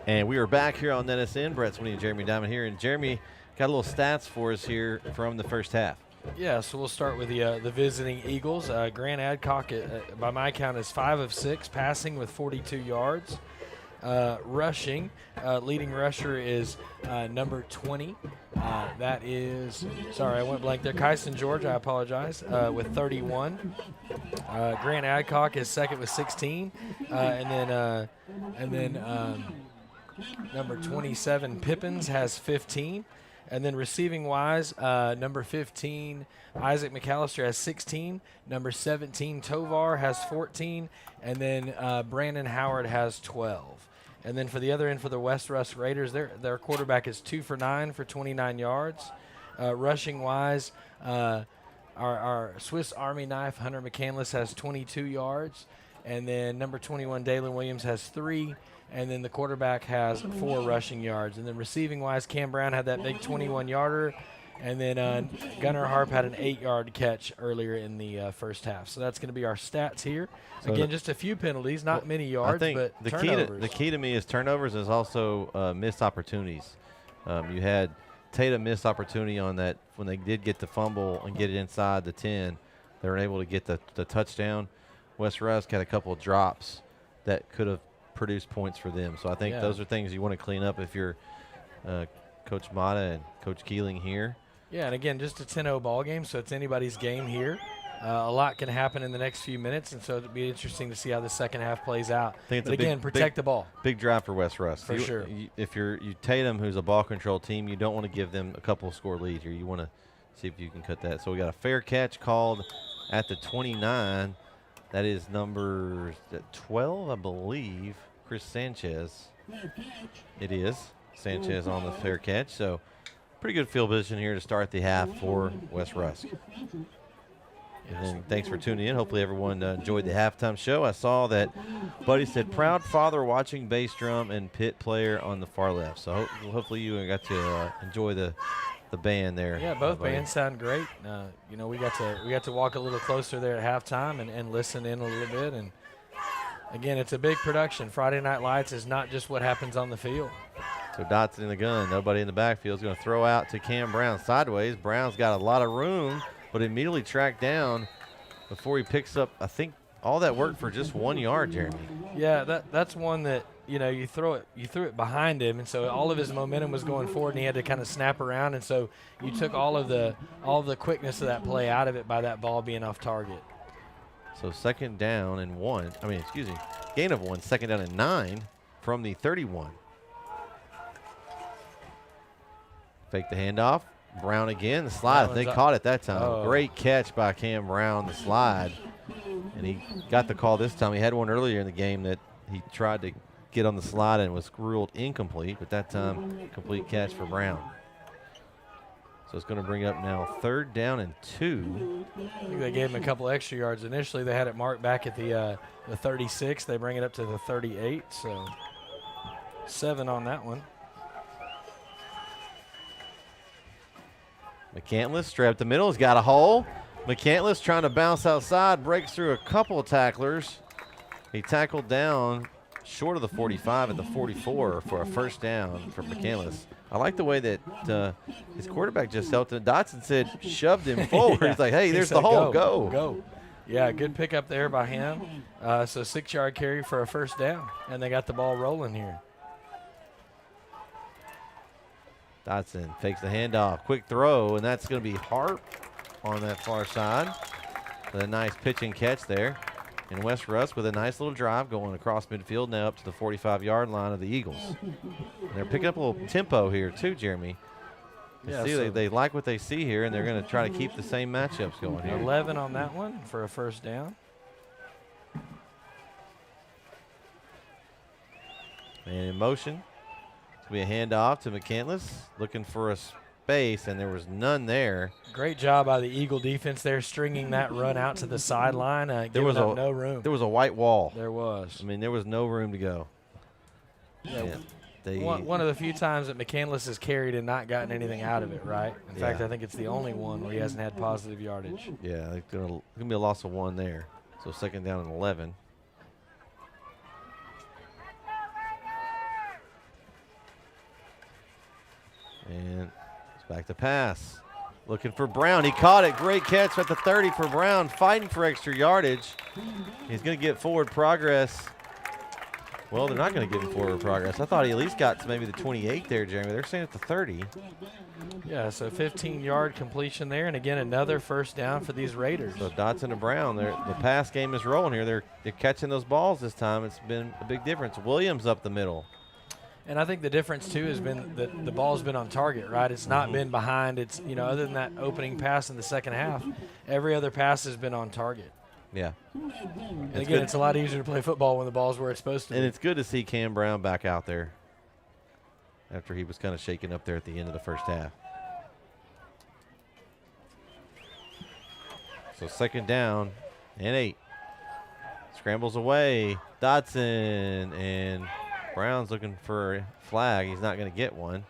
And we are back here on NETSN. Brett Sweeney and Jeremy Diamond here. And Jeremy got a little stats for us here from the first half. Yeah, so we'll start with the visiting Eagles. Grant Adcock, by my count, is 5 of 6, passing with 42 yards. Rushing, leading rusher is number 20. That is, sorry, I went blank there. Kyson George, I apologize, with 31. Grant Adcock is second with 16. And then number 27, Pippins, has 15. And then receiving-wise, number 15, Isaac McAllister, has 16. Number 17, Tovar, has 14. And then Brandon Howard has 12. And then for the other end, for the West Rusk Raiders, their quarterback is 2 for 9 for 29 yards. Rushing-wise, our Swiss Army knife, Hunter McCandless, has 22 yards. And then number 21, Dalen Williams, has 3. And then the quarterback has 4 rushing yards. And then receiving-wise, Cam Brown had that big 21-yarder. And then Gunnar Harp had an 8-yard catch earlier in the first half. So that's going to be our stats here. So again, just a few penalties, not many yards, but turnovers. The key to me is turnovers is also missed opportunities. You had Tatum missed opportunity on that when they did get the fumble and get it inside the 10. They were able to get the touchdown. West Rusk had a couple of drops that could have produced points for them. So I think those are things you want to clean up if you're Coach Mata and Coach Keeling here. Yeah, and again, just a 10-0 ball game, so it's anybody's game here. A lot can happen in the next few minutes, and so it'll be interesting to see how the second half plays out. But again, protect the ball. Big drive for West Rusk. For sure. If you're Tatum, who's a ball control team, you don't want to give them a couple of score lead here. You want to see if you can cut that. So we got a fair catch called at the 29. That is number 12, I believe, Chris Sanchez. It is Sanchez on the fair catch. So pretty good field position here to start the half for West Rusk. And then thanks for tuning in. Hopefully everyone enjoyed the halftime show. I saw that Buddy said, proud father watching bass drum and pit player on the far left. So hopefully you got to enjoy the band there. Yeah, both bands sound great. You know, we got to walk a little closer there at halftime and listen in a little bit. And again, it's a big production. Friday Night Lights is not just what happens on the field. So Dotson in the gun. Nobody in the backfield is going to throw out to Cam Brown sideways. Brown's got a lot of room, but immediately tracked down before he picks up, I think, all that work for just 1 yard, Jeremy. Yeah, that's one that, you know, you threw it behind him, and so all of his momentum was going forward, and he had to kind of snap around, and so you took all of the quickness of that play out of it by that ball being off target. So second down and 1. I mean, excuse me, gain of 1. Second down and 9 from the 31. Fake the handoff. Brown again, the slide. They caught it that time. Oh. Great catch by Cam Brown, the slide. And he got the call this time. He had one earlier in the game that he tried to get on the slide and was ruled incomplete, but that time, complete catch for Brown. So it's going to bring up now 3rd down and 2. I think they gave him a couple extra yards. Initially, they had it marked back at the 36. They bring it up to the 38, so 7 on that one. McCandless straight up the middle. He's got a hole. McCandless trying to bounce outside, breaks through a couple of tacklers. He tackled down short of the 45 at the 44 for a 1st down for McCandless. I like the way that his quarterback just helped him. Dotson said shoved him forward. Yeah. He's like, hey, there's said, the hole. Go. Yeah, good pickup there by him. So 6-yard carry for a 1st down, and they got the ball rolling here. Dotson fakes the handoff. Quick throw, and that's going to be Harp on that far side with a nice pitch and catch there. And West Rusk with a nice little drive going across midfield now up to the 45-yard line of the Eagles. And they're picking up a little tempo here too, Jeremy. They like what they see here, and they're going to try to keep the same matchups going here. 11 on that one for a 1st down. And in motion, it's going to be a handoff to McCandless, looking for a space, and there was none there. Great job by the Eagle defense there, stringing that run out to the sideline, giving up no room. There was a white wall. There was. I mean, there was no room to go. Yeah. One of the few times that McCandless has carried and not gotten anything out of it, right? In fact, I think it's the only one where he hasn't had positive yardage. Yeah, it's going to be a loss of 1 there. So 2nd down and 11. And it's back to pass. Looking for Brown. He caught it. Great catch at the 30 for Brown. Fighting for extra yardage. He's going to get forward progress. Well, they're not going to give him forward progress. I thought he at least got to maybe the 28 there, Jeremy. They're saying at the 30. Yeah, so 15-yard completion there. And, again, another 1st down for these Raiders. So Dotson and Brown, the pass game is rolling here. They're catching those balls this time. It's been a big difference. Williams up the middle. And I think the difference, too, has been that the ball's been on target, right? It's not been behind. It's, other than that opening pass in the 2nd half, every other pass has been on target. Yeah. And again, it's a lot easier to play football when the ball's where it's supposed to be. And it's good to see Cam Brown back out there after he was kind of shaken up there at the end of the 1st half. So 2nd down and 8. Scrambles away. Dotson, and Brown's looking for a flag. He's not going to get one.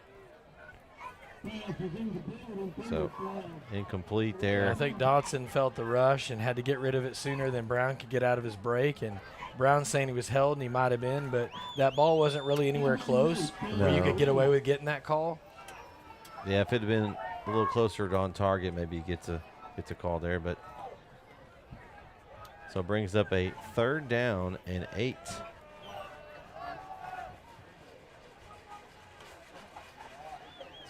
So incomplete there. Yeah, I think Dotson felt the rush and had to get rid of it sooner than Brown could get out of his break. And Brown's saying he was held, and he might have been, but that ball wasn't really anywhere close where you could get away with getting that call. Yeah, if it had been a little closer to on target, maybe he gets a call there. But so it brings up a 3rd down and 8.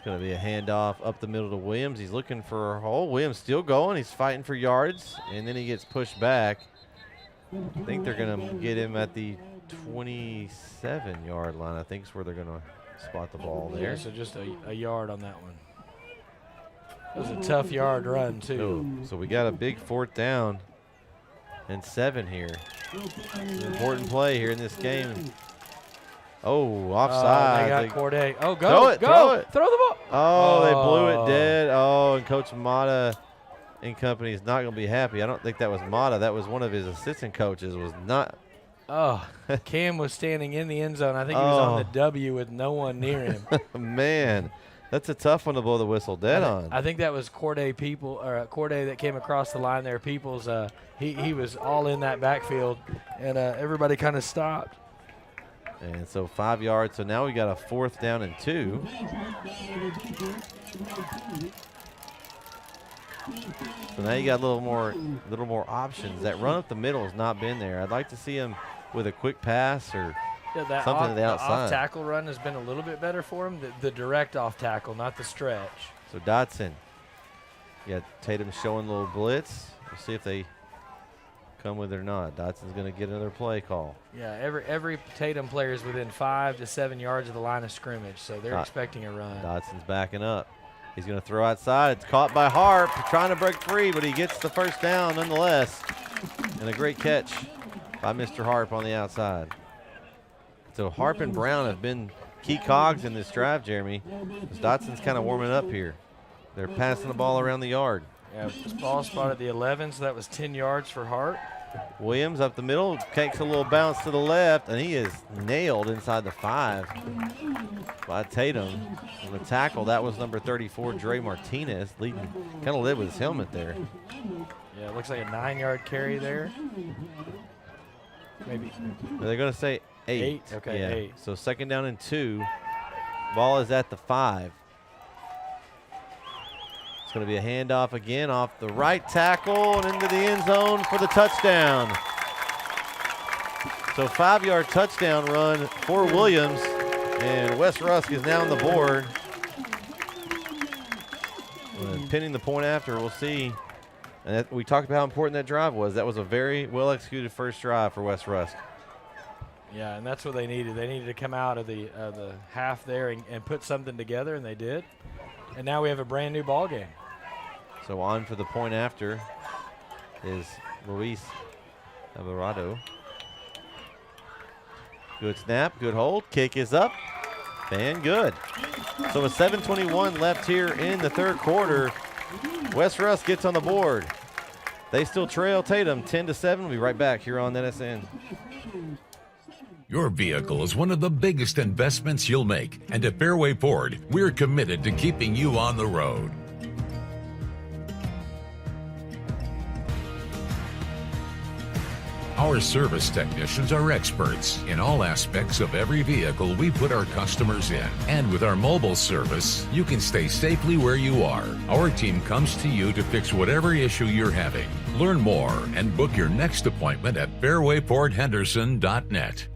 Going to be a handoff up the middle to Williams. He's looking for a hole. Williams still going. He's fighting for yards, and then he gets pushed back. I think they're going to get him at the 27-yard line. I think is where they're going to spot the ball there. Yeah, so just a yard on that one. It was a tough yard run, too. So we got a big 4th down and 7 here. An important play here in this game. Oh, offside. They got Corday. Oh, go. Throw it. Throw the ball. Oh, they blew it dead. Oh, and Coach Mata and company is not going to be happy. I don't think that was Mata. That was one of his assistant coaches. Was not. Oh, Cam was standing in the end zone. I think he was on the W with no one near him. Man, that's a tough one to blow the whistle dead on. I think that was Corday that came across the line there. Peoples, he was all in that backfield, and everybody kind of stopped. And so 5 yards. So now we got a 4th down and 2. So now you got a little more options. That run up the middle has not been there. I'd like to see him with a quick pass or something to the outside. The off-tackle run has been a little bit better for him. The direct off-tackle, not the stretch. So Dotson. You got Tatum showing a little blitz. We'll see if they come with it or not. Dotson's going to get another play call. Yeah, every Tatum player is within 5 to 7 yards of the line of scrimmage, so they're expecting a run. Dotson's backing up. He's going to throw outside. It's caught by Harp, trying to break free, but he gets the 1st down nonetheless. And a great catch by Mr. Harp on the outside. So Harp and Brown have been key cogs in this drive, Jeremy. Dotson's kind of warming up here. They're passing the ball around the yard. Yeah, this ball spot at the 11, so that was 10 yards for Hart. Williams up the middle, takes a little bounce to the left, and he is nailed inside the 5 by Tatum. On the tackle, that was number 34, Dre Martinez, leading, kind of led with his helmet there. Yeah, it looks like a 9-yard carry there. Maybe. Are they going to say 8? Okay, yeah. 8. So 2nd down and 2. Ball is at the 5. It's going to be a handoff again off the right tackle and into the end zone for the touchdown. So 5-yard touchdown run for Williams, and Wes Rusk is now on the board. Pinning the point after, we'll see. And that, we talked about how important that drive was. That was a very well-executed first drive for Wes Rusk. Yeah, and that's what they needed. They needed to come out of the half there and put something together, and they did. And now we have a brand-new ball game. So on for the point after is Luis Alvarado. Good snap, good hold. Kick is up, and good. So with 7:21 left here in the 3rd quarter, Wes Rusk gets on the board. They still trail Tatum 10-7. We'll be right back here on NETSN. Your vehicle is one of the biggest investments you'll make, and at Fairway Ford, we're committed to keeping you on the road. Our service technicians are experts in all aspects of every vehicle we put our customers in. And with our mobile service, you can stay safely where you are. Our team comes to you to fix whatever issue you're having. Learn more and book your next appointment at fairwayfordhenderson.net.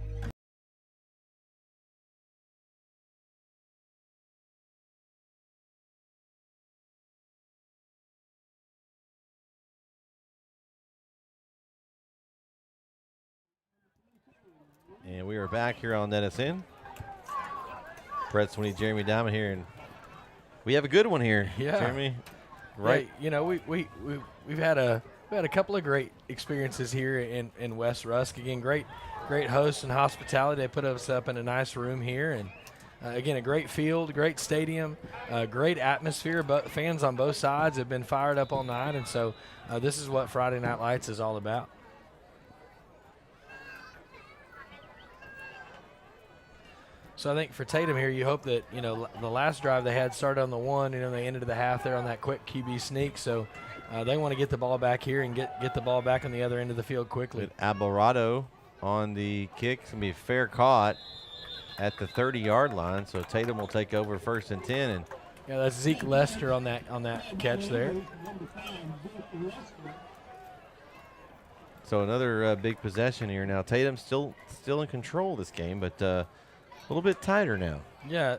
And we are back here on NETSN. Brett Sweeney, Jeremy Diamond here, and we have a good one here. Yeah, Jeremy, right? Yeah, you know, we've had a couple of great experiences here in West Rusk. Again, great hosts and hospitality. They put us up in a nice room here, and again, a great field, great stadium, great atmosphere. But fans on both sides have been fired up all night, and so this is what Friday Night Lights is all about. So I think for Tatum here, you hope that, you know, the last drive they had started on the 1, you know, they ended the half there on that quick QB sneak. So they want to get the ball back here and get the ball back on the other end of the field quickly. With Alvarado on the kick. It's going to be a fair caught at the 30-yard line. So Tatum will take over 1st and 10. And yeah, that's Zeke Lester on that catch there. So another big possession here. Now Tatum's still in control of this game, but a little bit tighter now. Yeah,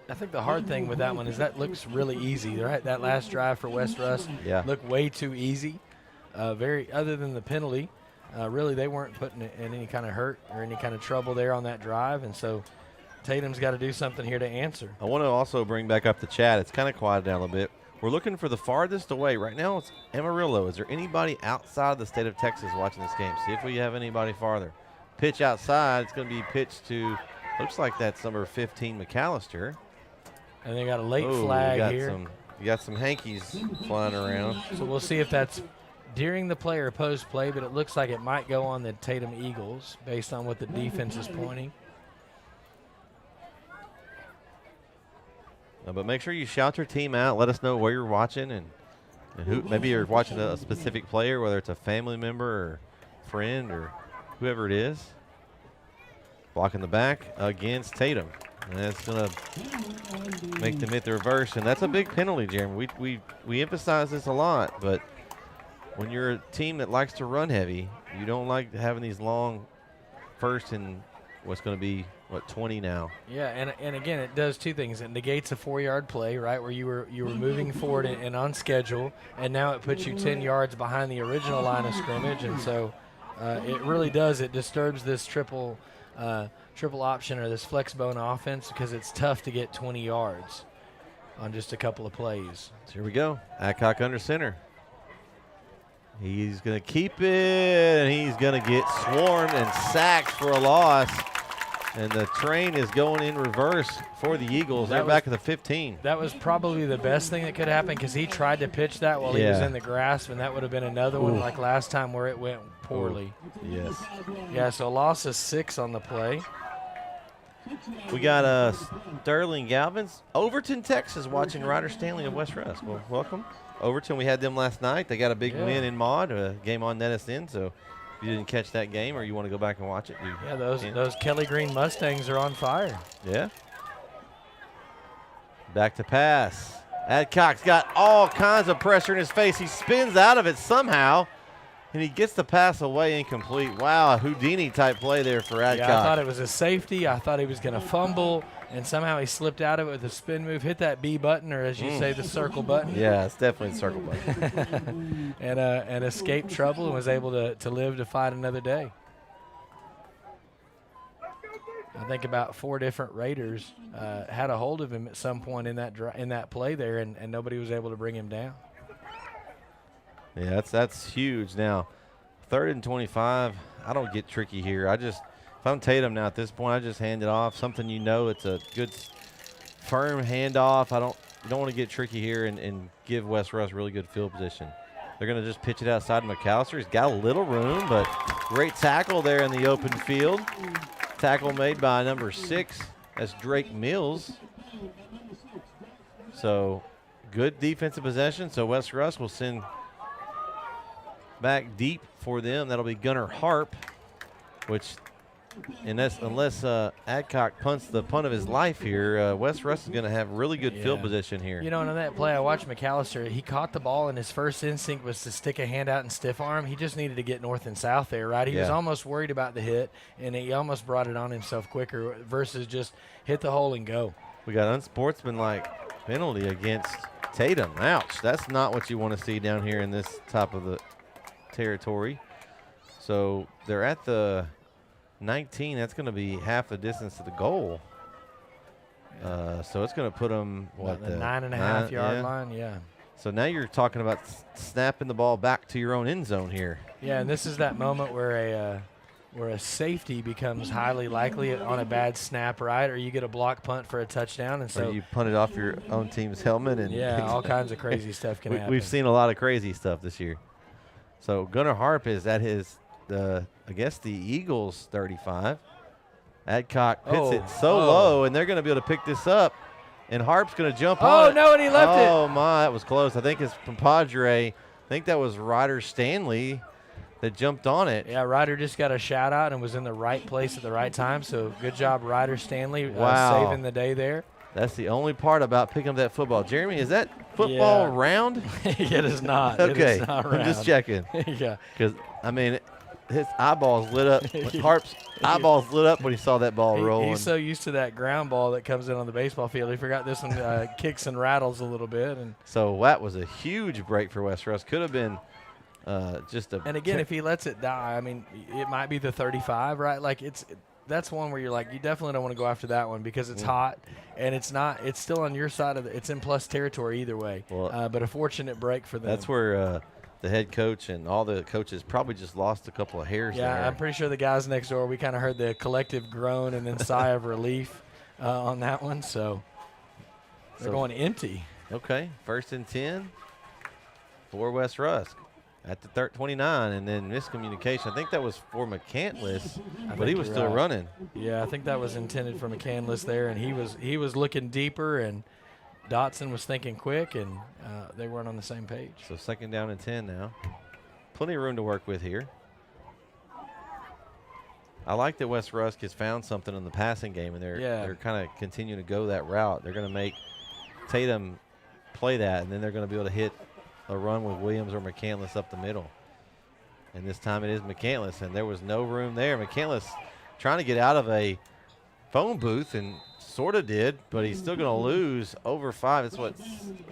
I think the hard thing with that one is that looks really easy, right? That last drive for West Rusk looked way too easy. Other than the penalty, really they weren't putting in any kind of hurt or any kind of trouble there on that drive, and so Tatum's got to do something here to answer. I want to also bring back up the chat. It's kind of quieted down a little bit. We're looking for the farthest away. Right now it's Amarillo. Is there anybody outside the state of Texas watching this game? See if we have anybody farther. Pitch outside. It's going to be pitched to, looks like that's number 15, McAllister. And they got a late flag here. You got some hankies flying around. So we'll see if that's during the play or post play, but it looks like it might go on the Tatum Eagles based on what the defense is pointing. But make sure you shout your team out. Let us know where you're watching and who. Maybe you're watching a specific player, whether it's a family member or friend or whoever it is. Blocking the back against Tatum. And that's going to make them hit the reverse. And that's a big penalty, Jeremy. We emphasize this a lot, but when you're a team that likes to run heavy, you don't like having these long first and what's going to be, 20 now. Yeah, and again, it does two things. It negates a 4-yard play, right, where you were moving forward and on schedule, and now it puts you 10 yards behind the original line of scrimmage, and so it really does. It disturbs this triple option or this flex bone offense because it's tough to get 20 yards on just a couple of plays. So here we go. Adcock under center. He's going to keep it, and he's going to get swarmed and sacked for a loss. And the train is going in reverse for the Eagles. They're back at the 15. That was probably the best thing that could happen because he tried to pitch that while he was in the grasp, and that would have been another one like last time where it went poorly. Yes. Yeah, so loss of 6 on the play. We got Sterling Galvin's Overton, Texas, watching Ryder Stanley of West Rusk. Well, welcome. Overton, we had them last night. They got a big win in Mod, a game on NETSN, so if you didn't catch that game or you want to go back and watch it. Yeah, those Kelly Green Mustangs are on fire. Yeah. Back to pass. Adcock's got all kinds of pressure in his face. He spins out of it somehow, and he gets the pass away incomplete. Wow, a Houdini-type play there for Adcock. Yeah, I thought it was a safety. I thought he was going to fumble, and somehow he slipped out of it with a spin move, hit that B button, or as you say, the circle button. Yeah, it's definitely the circle button. and escaped trouble and was able to live to fight another day. I think about 4 different Raiders had a hold of him at some point in that play there, and nobody was able to bring him down. Yeah, that's huge. Now, 3rd and 25, I don't get tricky here. If I'm Tatum now at this point, I just hand it off. Something it's a good firm handoff. You don't want to get tricky here and give West Rusk really good field position. They're going to just pitch it outside McAllister. He's got a little room, but great tackle there in the open field. Tackle made by number 6. That's Drake Mills. So good defensive possession. So West Rusk will send back deep for them. That'll be Gunnar Harp, which unless Adcock punts the punt of his life here, West Rusk is going to have really good field position here. You know, and on that play, I watched McAllister. He caught the ball, and his first instinct was to stick a hand out and stiff arm. He just needed to get north and south there, right? He was almost worried about the hit, and he almost brought it on himself quicker versus just hit the hole and go. We got unsportsmanlike penalty against Tatum. Ouch. That's not what you want to see down here in this top of the territory. So they're at the 19. That's going to be half the distance to the goal. So it's going to put them the 9.5 yard line. Yeah. So now you're talking about snapping the ball back to your own end zone here. Yeah, and this is that moment where a safety becomes highly likely on a bad snap, right? Or you get a block punt for a touchdown, and so or you punt it off your own team's helmet, and all kinds of crazy stuff can happen. We've seen a lot of crazy stuff this year. So Gunnar Harp is at his, I guess, the Eagles' 35. Adcock hits it so low, and they're going to be able to pick this up. And Harp's going to jump on it. Oh, no, and he left it. Oh, my, that was close. I think it's from Padre. I think that was Ryder Stanley that jumped on it. Yeah, Ryder just got a shout-out and was in the right place at the right time. So good job, Ryder Stanley, saving the day there. That's the only part about picking up that football. Jeremy, is that football round? It is not. Okay, it is not round. I'm just checking. Yeah. Because, I mean, his eyeballs lit up. Harp's eyeballs lit up when he saw that ball rolling. He's so used to that ground ball that comes in on the baseball field. He forgot this one kicks and rattles a little bit. And so that was a huge break for West Rusk. Could have been just a – And, again, if he lets it die, I mean, it might be the 35, right? Like, that's one where you're like, you definitely don't want to go after that one because it's hot and it's still on your side of it's in plus territory either way. Well, but a fortunate break for them. That's where the head coach and all the coaches probably just lost a couple of hairs there. I'm pretty sure the guys next door, we kind of heard the collective groan and then sigh of relief on that one. So they're going empty. Okay, 1st and 10 for West Rusk. At the 29, and then miscommunication. I think that was for McCandless, but he was still running. Yeah, I think that was intended for McCandless there, and he was looking deeper, and Dotson was thinking quick, and they weren't on the same page. So 2nd down and 10 now. Plenty of room to work with here. I like that West Rusk has found something in the passing game, and they're kind of continuing to go that route. They're going to make Tatum play that, and then they're going to be able to hit a run with Williams or McCandless up the middle. And this time it is McCandless, and there was no room there. McCandless trying to get out of a phone booth and sort of did, but he's still going to lose over 5. It's what,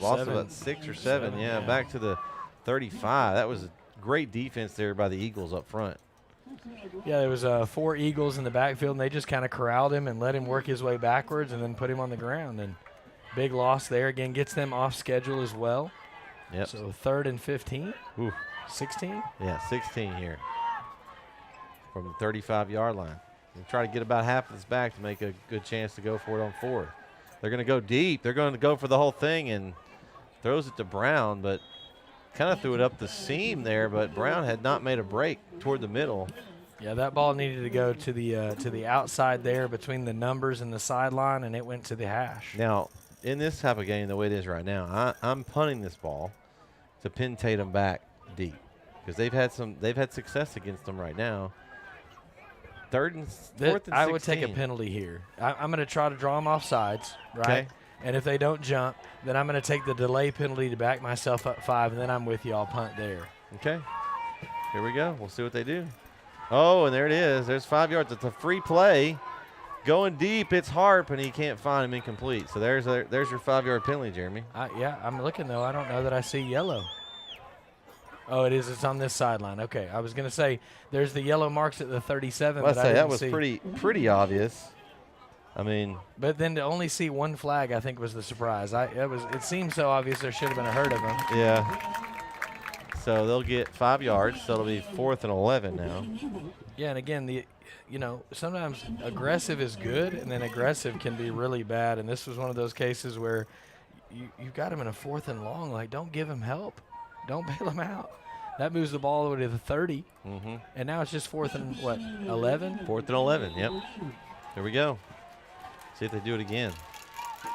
lost about 6 or 7. Yeah, back to the 35. That was a great defense there by the Eagles up front. Yeah, there was 4 Eagles in the backfield, and they just kind of corralled him and let him work his way backwards and then put him on the ground. And big loss there. Again, gets them off schedule as well. Yep. So 3rd and 15. Ooh. 16? Yeah, 16 here from the 35-yard line. and try to get about half of this back to make a good chance to go for it on 4th. They're going to go deep. They're going to go for the whole thing and throws it to Brown, but kind of threw it up the seam there, but Brown had not made a break toward the middle. Yeah, that ball needed to go to the outside there between the numbers and the sideline, and it went to the hash. Now, in this type of game, the way it is right now, I'm punting this ball to pin Tatum back deep because they've had success against them right now. 4th and 16. I would take a penalty here. I'm going to try to draw them off sides, right? Okay. And if they don't jump, then I'm going to take the delay penalty to back myself up 5, and then I'm with you. I'll punt there. Okay. Here we go. We'll see what they do. Oh, and there it is. There's 5 yards. It's a free play. Going deep. It's Harp, and he can't find him incomplete. So there's your 5-yard penalty, Jeremy. Yeah, I'm looking, though. I don't know that I see yellow. Oh, it is. It's on this sideline. Okay. I was going to say there's the yellow marks at the 37. Well, but I didn't that was see. pretty obvious. I mean. But then to only see one flag, I think, was the surprise. It seemed so obvious there should have been a hurt of him. Yeah. So they'll get 5 yards. So it'll be 4th and 11 now. Yeah, and again, sometimes aggressive is good, and then aggressive can be really bad. And this was one of those cases where you got him in a 4th and long. Like, don't give him help. Don't bail him out. That moves the ball over to the 30. Mm-hmm. And now it's just 4th and, 11? 4th and 11, yep. Here we go. See if they do it again.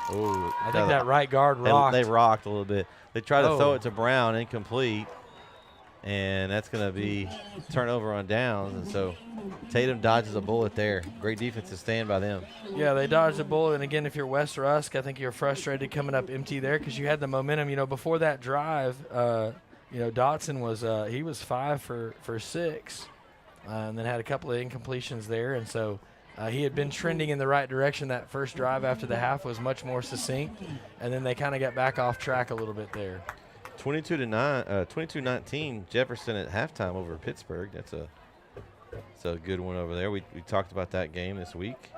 Oh, I think that right guard rocked. They rocked a little bit. They tried to throw it to Brown, incomplete. And that's going to be turnover on downs. And so Tatum dodges a bullet there. Great defensive stand by them. Yeah, they dodged a bullet. And, again, if you're West Rusk, I think you're frustrated coming up empty there because you had the momentum. Before that drive, Dotson was 5 for 6 and then had a couple of incompletions there. And so he had been trending in the right direction. That first drive after the half was much more succinct. And then they kind of got back off track a little bit there. 22-19 Jefferson at halftime over Pittsburgh. That's a good one over there. We talked about that game this week.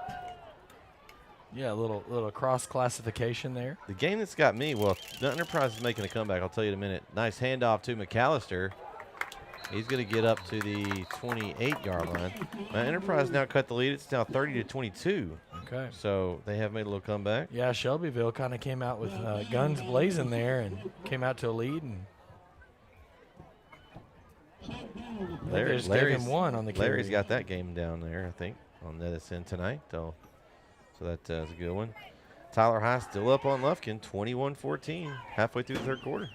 Yeah, a little cross classification there. The game that's got me, well, the Enterprise is making a comeback. I'll tell you in a minute. Nice handoff to McAllister. He's going to get up to the 28-yard line. Enterprise now cut the lead. It's now 30-22. Okay. So they have made a little comeback. Yeah, Shelbyville kind of came out with guns blazing there and came out to a lead. And Larry's one on the carry. Larry's got that game down there, I think, on NETSN tonight. So that's a good one. Tyler High still up on Lufkin, 21-14, halfway through the 3rd quarter.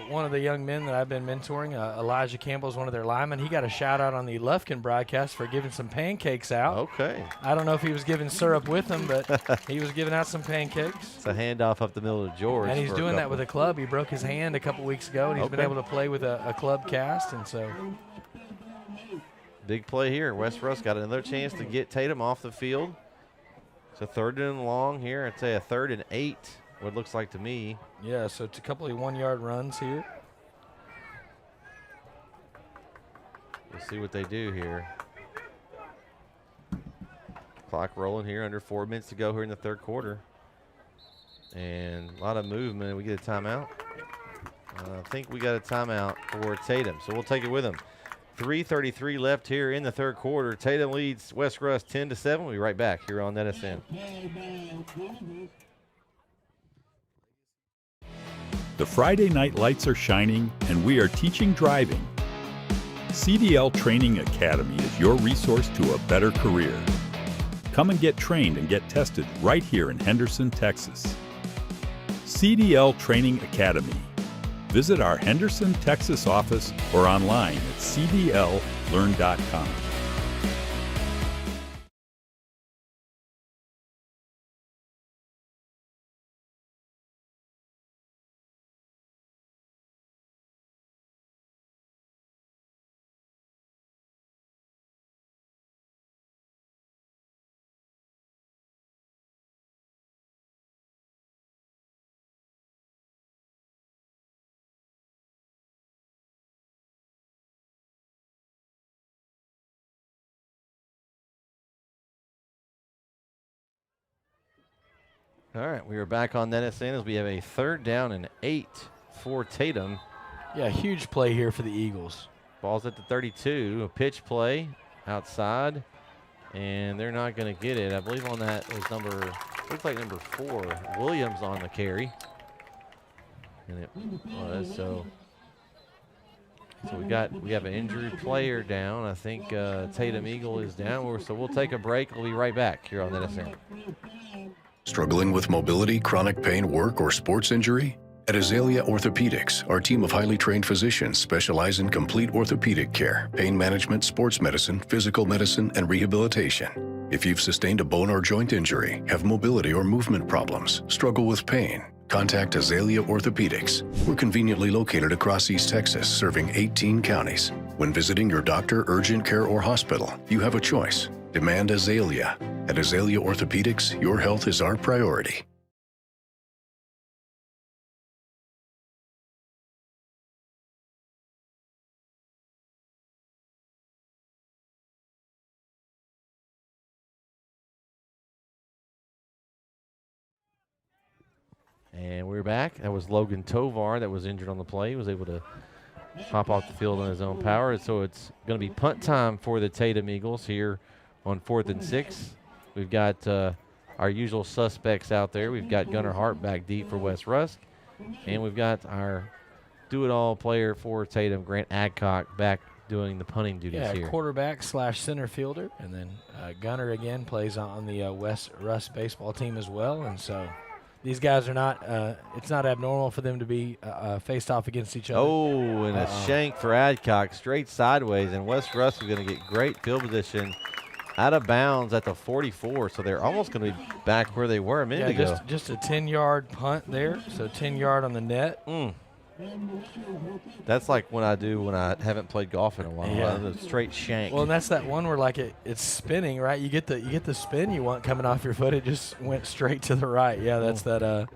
One of the young men that I've been mentoring, Elijah Campbell, is one of their linemen. He got a shout-out on the Lufkin broadcast for giving some pancakes out. Okay. I don't know if he was giving syrup with them, but he was giving out some pancakes. It's a handoff up the middle of George. And he's doing that with a club. He broke his hand a couple weeks ago, and he's been able to play with a club cast, and so. Big play here. West Rusk got another chance to get Tatum off the field. It's a 3rd and long here. I'd say a 3rd and 8, what it looks like to me. Yeah, so it's a couple of 1-yard runs here. We'll see what they do here. Clock rolling here, under 4 minutes to go here in the 3rd quarter. And a lot of movement. We get a timeout. I think we got a timeout for Tatum, so we'll take it with him. 3:33 left here in the 3rd quarter. Tatum leads West Rusk 10-7. We'll be right back here on NETSN. The Friday night lights are shining, and we are teaching driving. CDL Training Academy is your resource to a better career. Come and get trained and get tested right here in Henderson, Texas. CDL Training Academy. Visit our Henderson, Texas office or online at cdllearn.com. All right, we are back on NETSN as we have a 3rd down and 8 for Tatum. Yeah, huge play here for the Eagles. Ball's at the 32, a pitch play outside, And they're not going to get it. I believe on that was looks like number 4, Williams on the carry. And it was, so we have an injured player down. I think Tatum Eagle is down. So we'll take a break. We'll be right back here on NETSN. Struggling with mobility, chronic pain, work, or sports injury? At Azalea Orthopedics, our team of highly trained physicians specialize in complete orthopedic care, pain management, sports medicine, physical medicine, and rehabilitation. If you've sustained a bone or joint injury, have mobility or movement problems, struggle with pain, contact Azalea Orthopedics. We're conveniently located across East Texas, serving 18 counties. When visiting your doctor, urgent care, or hospital, you have a choice. Demand Azalea. At Azalea Orthopedics, your health is our priority. And we're back. That was Logan Tovar that was injured on the play. He was able to hop off the field on his own power. So it's going to be punt time for the Tatum Eagles here on 4th and 6. We've got our usual suspects out there. We've got Gunnar Hart back deep for Wes Rusk. And we've got our do-it-all player for Tatum, Grant Adcock, back doing the punting duties here. Quarterback / center fielder. And then Gunnar again plays on the Wes Rusk baseball team as well. And so these guys are not, it's not abnormal for them to be faced off against each other. Oh, and a shank for Adcock, straight sideways. And Wes Rusk is going to get great field position out of bounds at the 44. So they're almost going to be back where they were a minute ago. Just a 10-yard punt there. So 10-yard on the net. That's like what I do when I haven't played golf in a while. Yeah. The straight shank. Well, and that's that one where like it's spinning, right? You get the spin you want coming off your foot. It just went straight to the right. Yeah, that's that.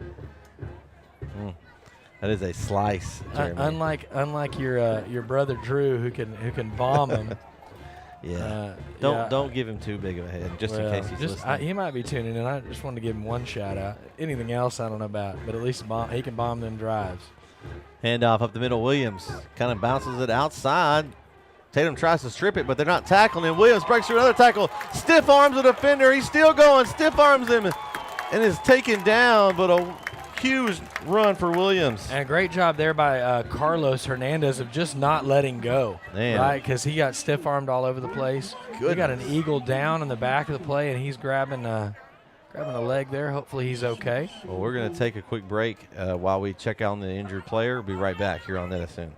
That is a slice. Unlike your brother Drew, who can bomb him. Yeah. Don't give him too big of a head, just in case he's listening. He might be tuning in. I just wanted to give him one shout out. Anything else I don't know about, but at least he can bomb them drives. Handoff up the middle. Williams kind of bounces it outside. Tatum tries to strip it, but they're not tackling him. Williams breaks through another tackle. Stiff arms the defender. He's still going. Stiff arms him and is taken down, but a huge run for Williams. And a great job there by Carlos Hernandez of just not letting go. Man. Right, because he got stiff armed all over the place. We got an eagle down in the back of the play, and he's grabbing a leg there. Hopefully he's okay. Well, we're going to take a quick break while we check out the injured player. We'll be right back here on NETSN.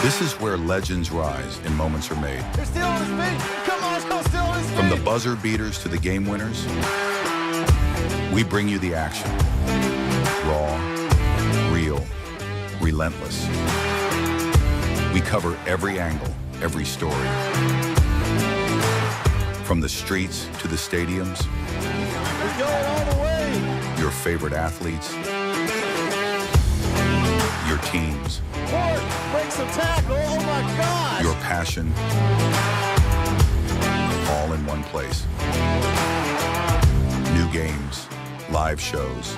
This is where legends rise and moments are made. They're still on his feet. Come on, still on his feet. From the buzzer beaters to the game winners, we bring you the action. Raw, real, relentless. We cover every angle, every story. From the streets to the stadiums, He's going all the way. your favorite athletes, your teams, Ford breaks some tackle. Oh my gosh. your passion, all in one place. New games, live shows.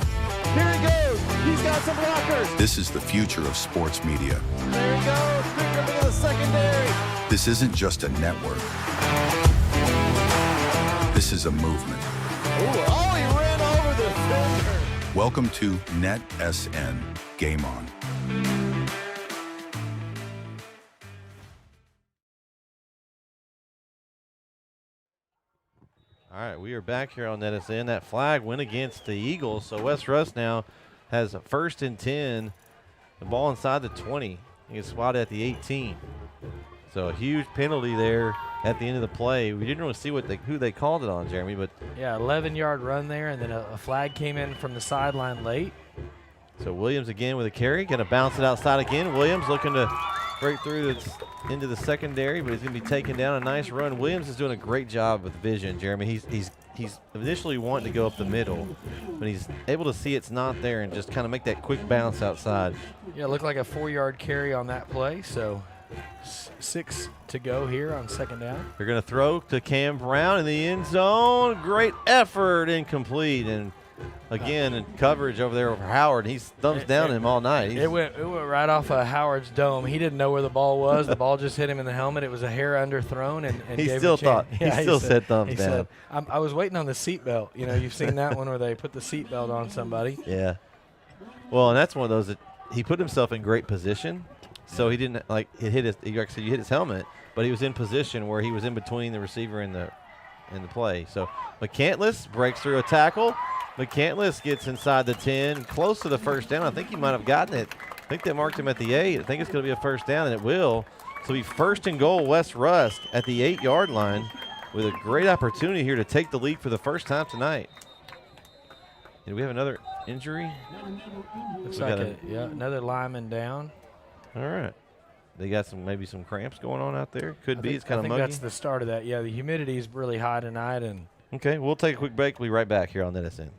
Here he goes. He's got some blockers. This is the future of sports media. There he goes. Picked up into the secondary. This isn't just a network. This is a movement. Ooh, oh, he ran over the defender. Welcome to NETSN Game On. All right, we are back here on NETSN. That flag went against the Eagles, so Wes Rusk now has a 1st and 10. The ball inside the 20. He gets swatted at the 18. So a huge penalty there at the end of the play. We didn't really see who they called it on, Jeremy, but 11-yard run there, and then a flag came in from the sideline late. So Williams again with a carry, going to bounce it outside again. Williams looking to break through into the secondary, but he's going to be taken down. A nice run. Williams is doing a great job with vision, Jeremy. He's initially wanting to go up the middle, but he's able to see it's not there and just kind of make that quick bounce outside. Yeah, it looked like a 4-yard carry on that play, so 6 to go here on 2nd down. They're going to throw to Cam Brown in the end zone. Great effort, incomplete, and again in coverage over there over Howard. He's thumbs down him all night. It went right off of Howard's dome. He didn't know where the ball was. The ball just hit him in the helmet. It was a hair underthrown, and he gave still him a chance. thought. He still said thumbs down. Said, I was waiting on the seatbelt. You know, you've seen that one where they put the seatbelt on somebody. Yeah. Well, and that's one of those that he put himself in great position, so he didn't it hit his. You hit his helmet, but he was in position where he was in between the receiver and the play. So McCandless breaks through a tackle. McCandless gets inside the 10, close to the first down. I think he might have gotten it. I think they marked him at the 8. I think it's going to be a first down, and it will. So be first and goal, West Rusk at the 8-yard line with a great opportunity here to take the lead for the first time tonight. Did we have another injury? Looks like another lineman down. All right. They got maybe some cramps going on out there. Could be. It's kind of muggy. I think that's the start of that. Yeah, the humidity is really high tonight. Okay, we'll take a quick break. We'll be right back here on NETSN.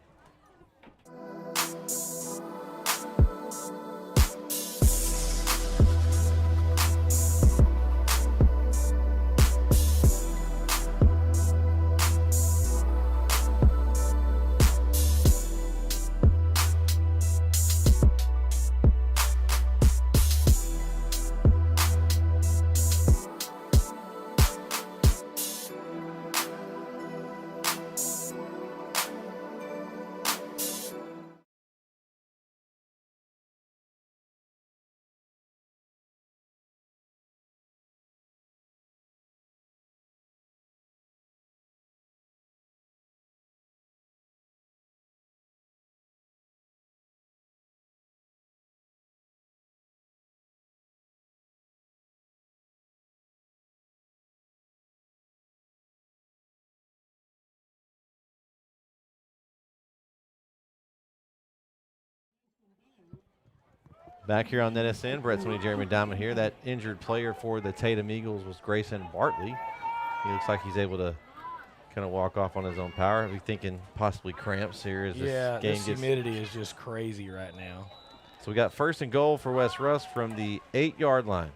Back here on NETSN, Brett Sweeney, Jeremy Diamond here. That injured player for the Tatum Eagles was Grayson Bartley. He looks like he's able to kind of walk off on his own power. I'd be thinking possibly cramps here as this game this humidity is just crazy right now. So we got first and goal for West Rusk from the 8-yard line.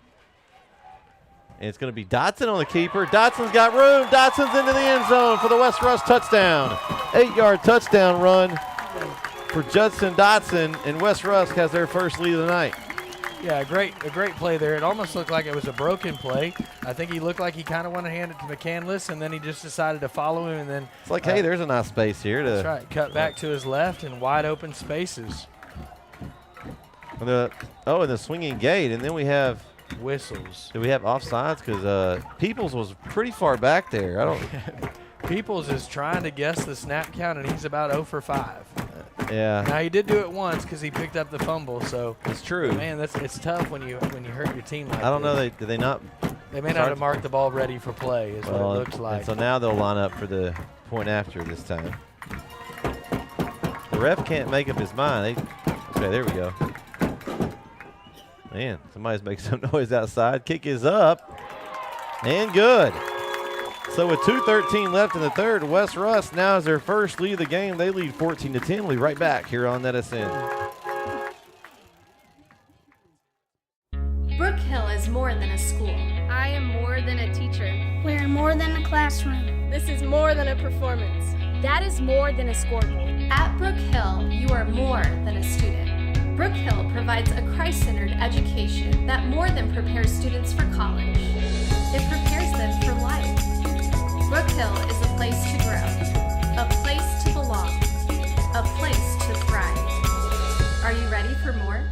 And it's going to be Dotson on the keeper. Dotson's got room. Dotson's into the end zone for the West Rusk touchdown. 8-yard touchdown run for Judson Dotson, and West Rusk has their first lead of the night. Yeah, a great play there. It almost looked like it was a broken play. I think he looked like he kind of wanted to hand it to McCandless, and then he just decided to follow him. And then it's like, hey, there's a nice space here. That's right. Cut back to his left and wide open spaces. And the swinging gate, and then we have whistles. Do we have offsides? Because Peoples was pretty far back there. I don't. Peoples is trying to guess the snap count, and he's about 0 for 5. Yeah. Now he did do it once because he picked up the fumble. So it's true. Man, it's tough when you hurt your team like that. I don't know. Did they not? They may not have marked the ball ready for play. Is what it looks like. And so now they'll line up for the point after this time. The ref can't make up his mind. Okay, there we go. Man, somebody's making some noise outside. Kick is up and good. So with 2:13 left in the third, West Rusk now has their first lead of the game. They lead 14-10. We'll be right back here on NETSN. Brook Hill is more than a school. I am more than a teacher. We're more than a classroom. This is more than a performance. That is more than a scoreboard. At Brook Hill, you are more than a student. Brook Hill provides a Christ-centered education that more than prepares students for college. It prepares them for life. Brook Hill is a place to grow, a place to belong, a place to thrive. Are you ready for more?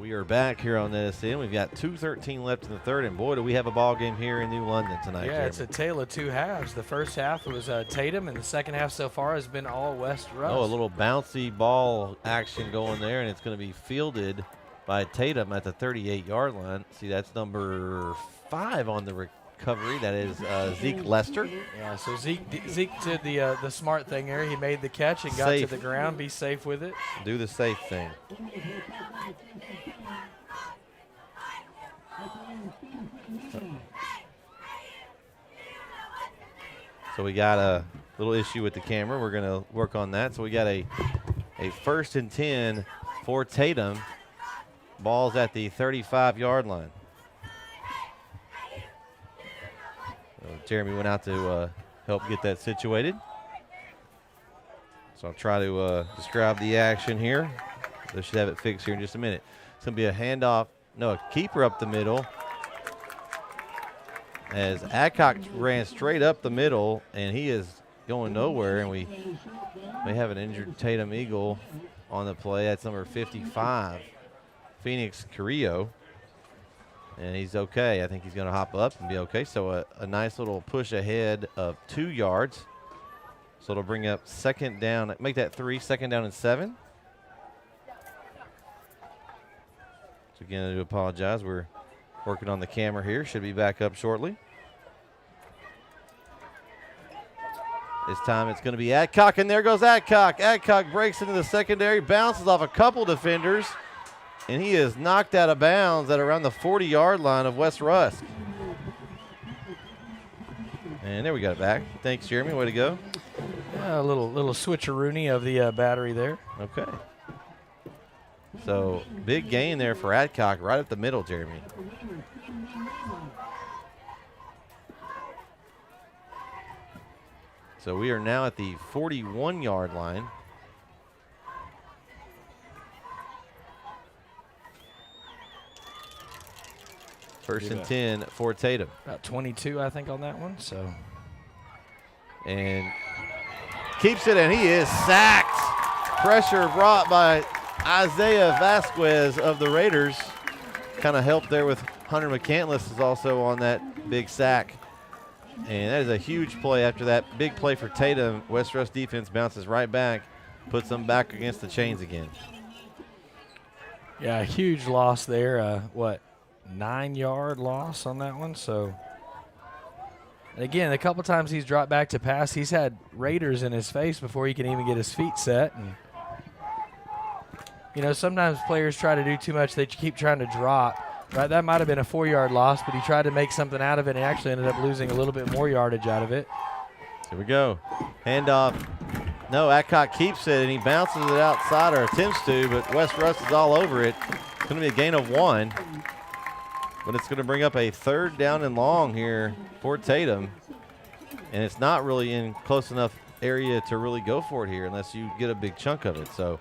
We are back here on NETSN. We've got 2:13 left in the third, and boy, do we have a ball game here in New London tonight. Yeah, Jeremy. it's a tale of two halves. The first half was Tatum, and the second half so far has been all West Rusk. Oh, a little bouncy ball action going there, and it's going to be fielded by Tatum at the 38-yard line. See, that's number 5 on the recovery. That is Zeke Lester. Yeah, so Zeke did the smart thing there. He made the catch and got Safe. to the ground. Be safe with it. Do the safe thing. So we got a little issue with the camera. We're going to work on that. So we got a 1st and 10 for Tatum. Ball's at the 35-yard line. So Jeremy went out to help get that situated. So I'll try to describe the action here. They should have it fixed here in just a minute. It's going to be a handoff. No, a keeper up the middle. As Adcock ran straight up the middle, and he is going nowhere, and we may have an injured Tatum Eagle on the play. That's number 55, Phoenix Carrillo, and he's okay. I think he's going to hop up and be okay. So a nice little push ahead of 2 yards. So it'll bring up second down, make that 3, second down and 7. So again, I do apologize. We're working on the camera here. Should be back up shortly. This time it's going to be Adcock, and there goes Adcock. Adcock breaks into the secondary, bounces off a couple defenders, and he is knocked out of bounds at around the 40-yard line of West Rusk. And there we got it back. Thanks, Jeremy. Way to go. A little switcheroony of the battery there. Okay. So big gain there for Adcock right up the middle, Jeremy. So we are now at the 41-yard line. First and 10 for Tatum. About 22, I think, on that one. So, and keeps it, and he is sacked. Pressure brought by Isaiah Vasquez of the Raiders. Kind of helped there with Hunter McCandless is also on that big sack. And that is a huge play. After that big play for Tatum, West Rusk defense bounces right back, puts them back against the chains again. Yeah, a huge loss there. 9-yard loss on that one. So, and again, a couple times he's dropped back to pass. He's had Raiders in his face before he can even get his feet set. And, you know, sometimes players try to do too much. They keep trying to drop. Right, that might have been a 4-yard loss, but he tried to make something out of it and actually ended up losing a little bit more yardage out of it. Here we go. Handoff. No, Adcock keeps it, and he bounces it outside, or attempts to, but West Rusk is all over it. It's going to be a gain of 1, but it's going to bring up a 3rd down and long here for Tatum, and it's not really in close enough area to really go for it here unless you get a big chunk of it. So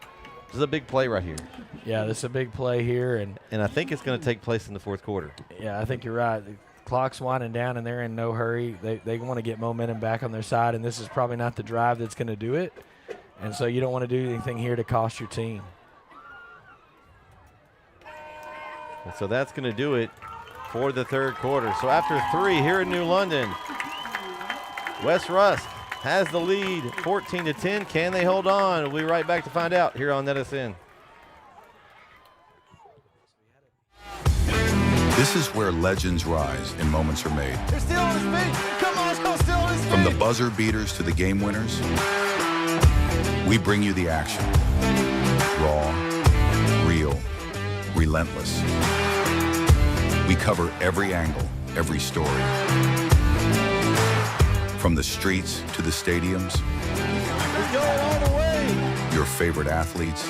this is a big play right here. Yeah, this is a big play here. And I think it's going to take place in the 4th quarter. Yeah, I think you're right. The clock's winding down, and they're in no hurry. They want to get momentum back on their side, and this is probably not the drive that's going to do it. And so you don't want to do anything here to cost your team. And so that's going to do it for the 3rd quarter. So after 3 here in New London, West Rusk has the lead 14-10. Can they hold on? We'll be right back to find out here on NETSN. This is where legends rise and moments are made. They're still on his feet. Come on, let's go, still on his feet. From the buzzer beaters to the game winners, we bring you the action. Raw, real, relentless. We cover every angle, every story. From the streets to the stadiums, He's going all the way. your favorite athletes,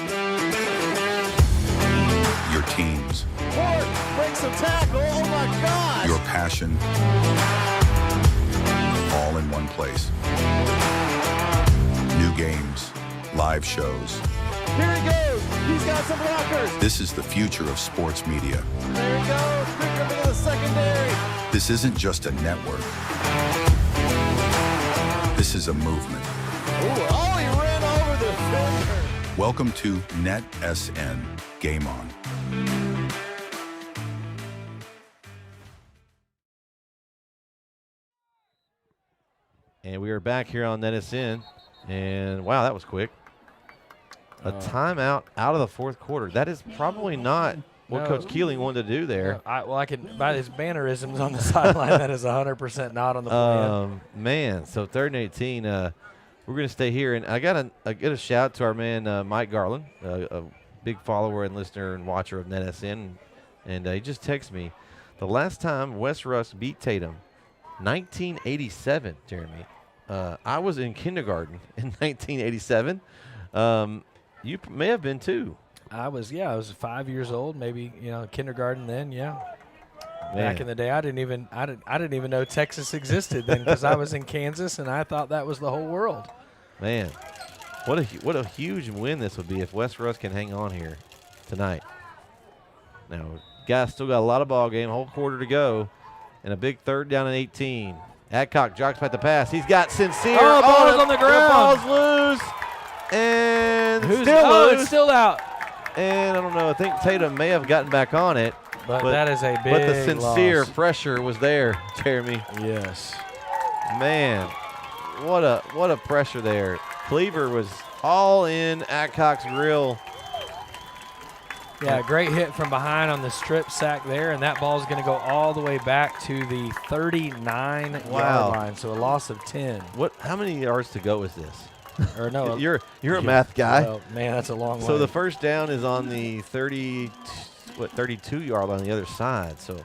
your teams, Ford breaks some tackle. Oh my God. your passion, all in one place. New games, live shows. Here he goes. He's got some blockers. This is the future of sports media. There he goes. Picking up in the secondary. This isn't just a network. This is a movement. Ooh, oh, he ran over the defender. Welcome to NETSN Game On. And we are back here on NETSN. And, wow, that was quick. A timeout out of the fourth quarter. That is probably not what Coach Keeling wanted to do there. I can, by his mannerisms on the sideline, that is 100% not on the plan. Man, so 3rd and 18. We're going to stay here. And I got a shout to our man, Mike Garland, a big follower and listener and watcher of NETSN. And he just texted me, the last time West Rusk beat Tatum, 1987, Jeremy. I was in kindergarten in 1987. You may have been too. I was 5 years old, maybe, kindergarten then, yeah. Man. Back in the day, I didn't even know Texas existed then because I was in Kansas and I thought that was the whole world. Man, what a huge win this would be if West Rusk can hang on here tonight. Now, guys, still got a lot of ball game, whole quarter to go, and a big 3rd down and 18. Adcock jogs back the pass. He's got Sincere. Oh, ball's on the ground. The ball's loose. And loose. It's still out. And I don't know. I think Tatum may have gotten back on it. But that is a big But the Sincere loss. Pressure was there, Jeremy. Yes. Man, what a pressure there. Cleaver was all in Adcock's grill. Yeah, great hit from behind on the strip sack there, and that ball is going to go all the way back to the 39-yard line, so a loss of 10. How many yards to go is this? Or no, you're a math guy. Well, man, that's a long way. So the first down is on the 32-yard line on the other side. So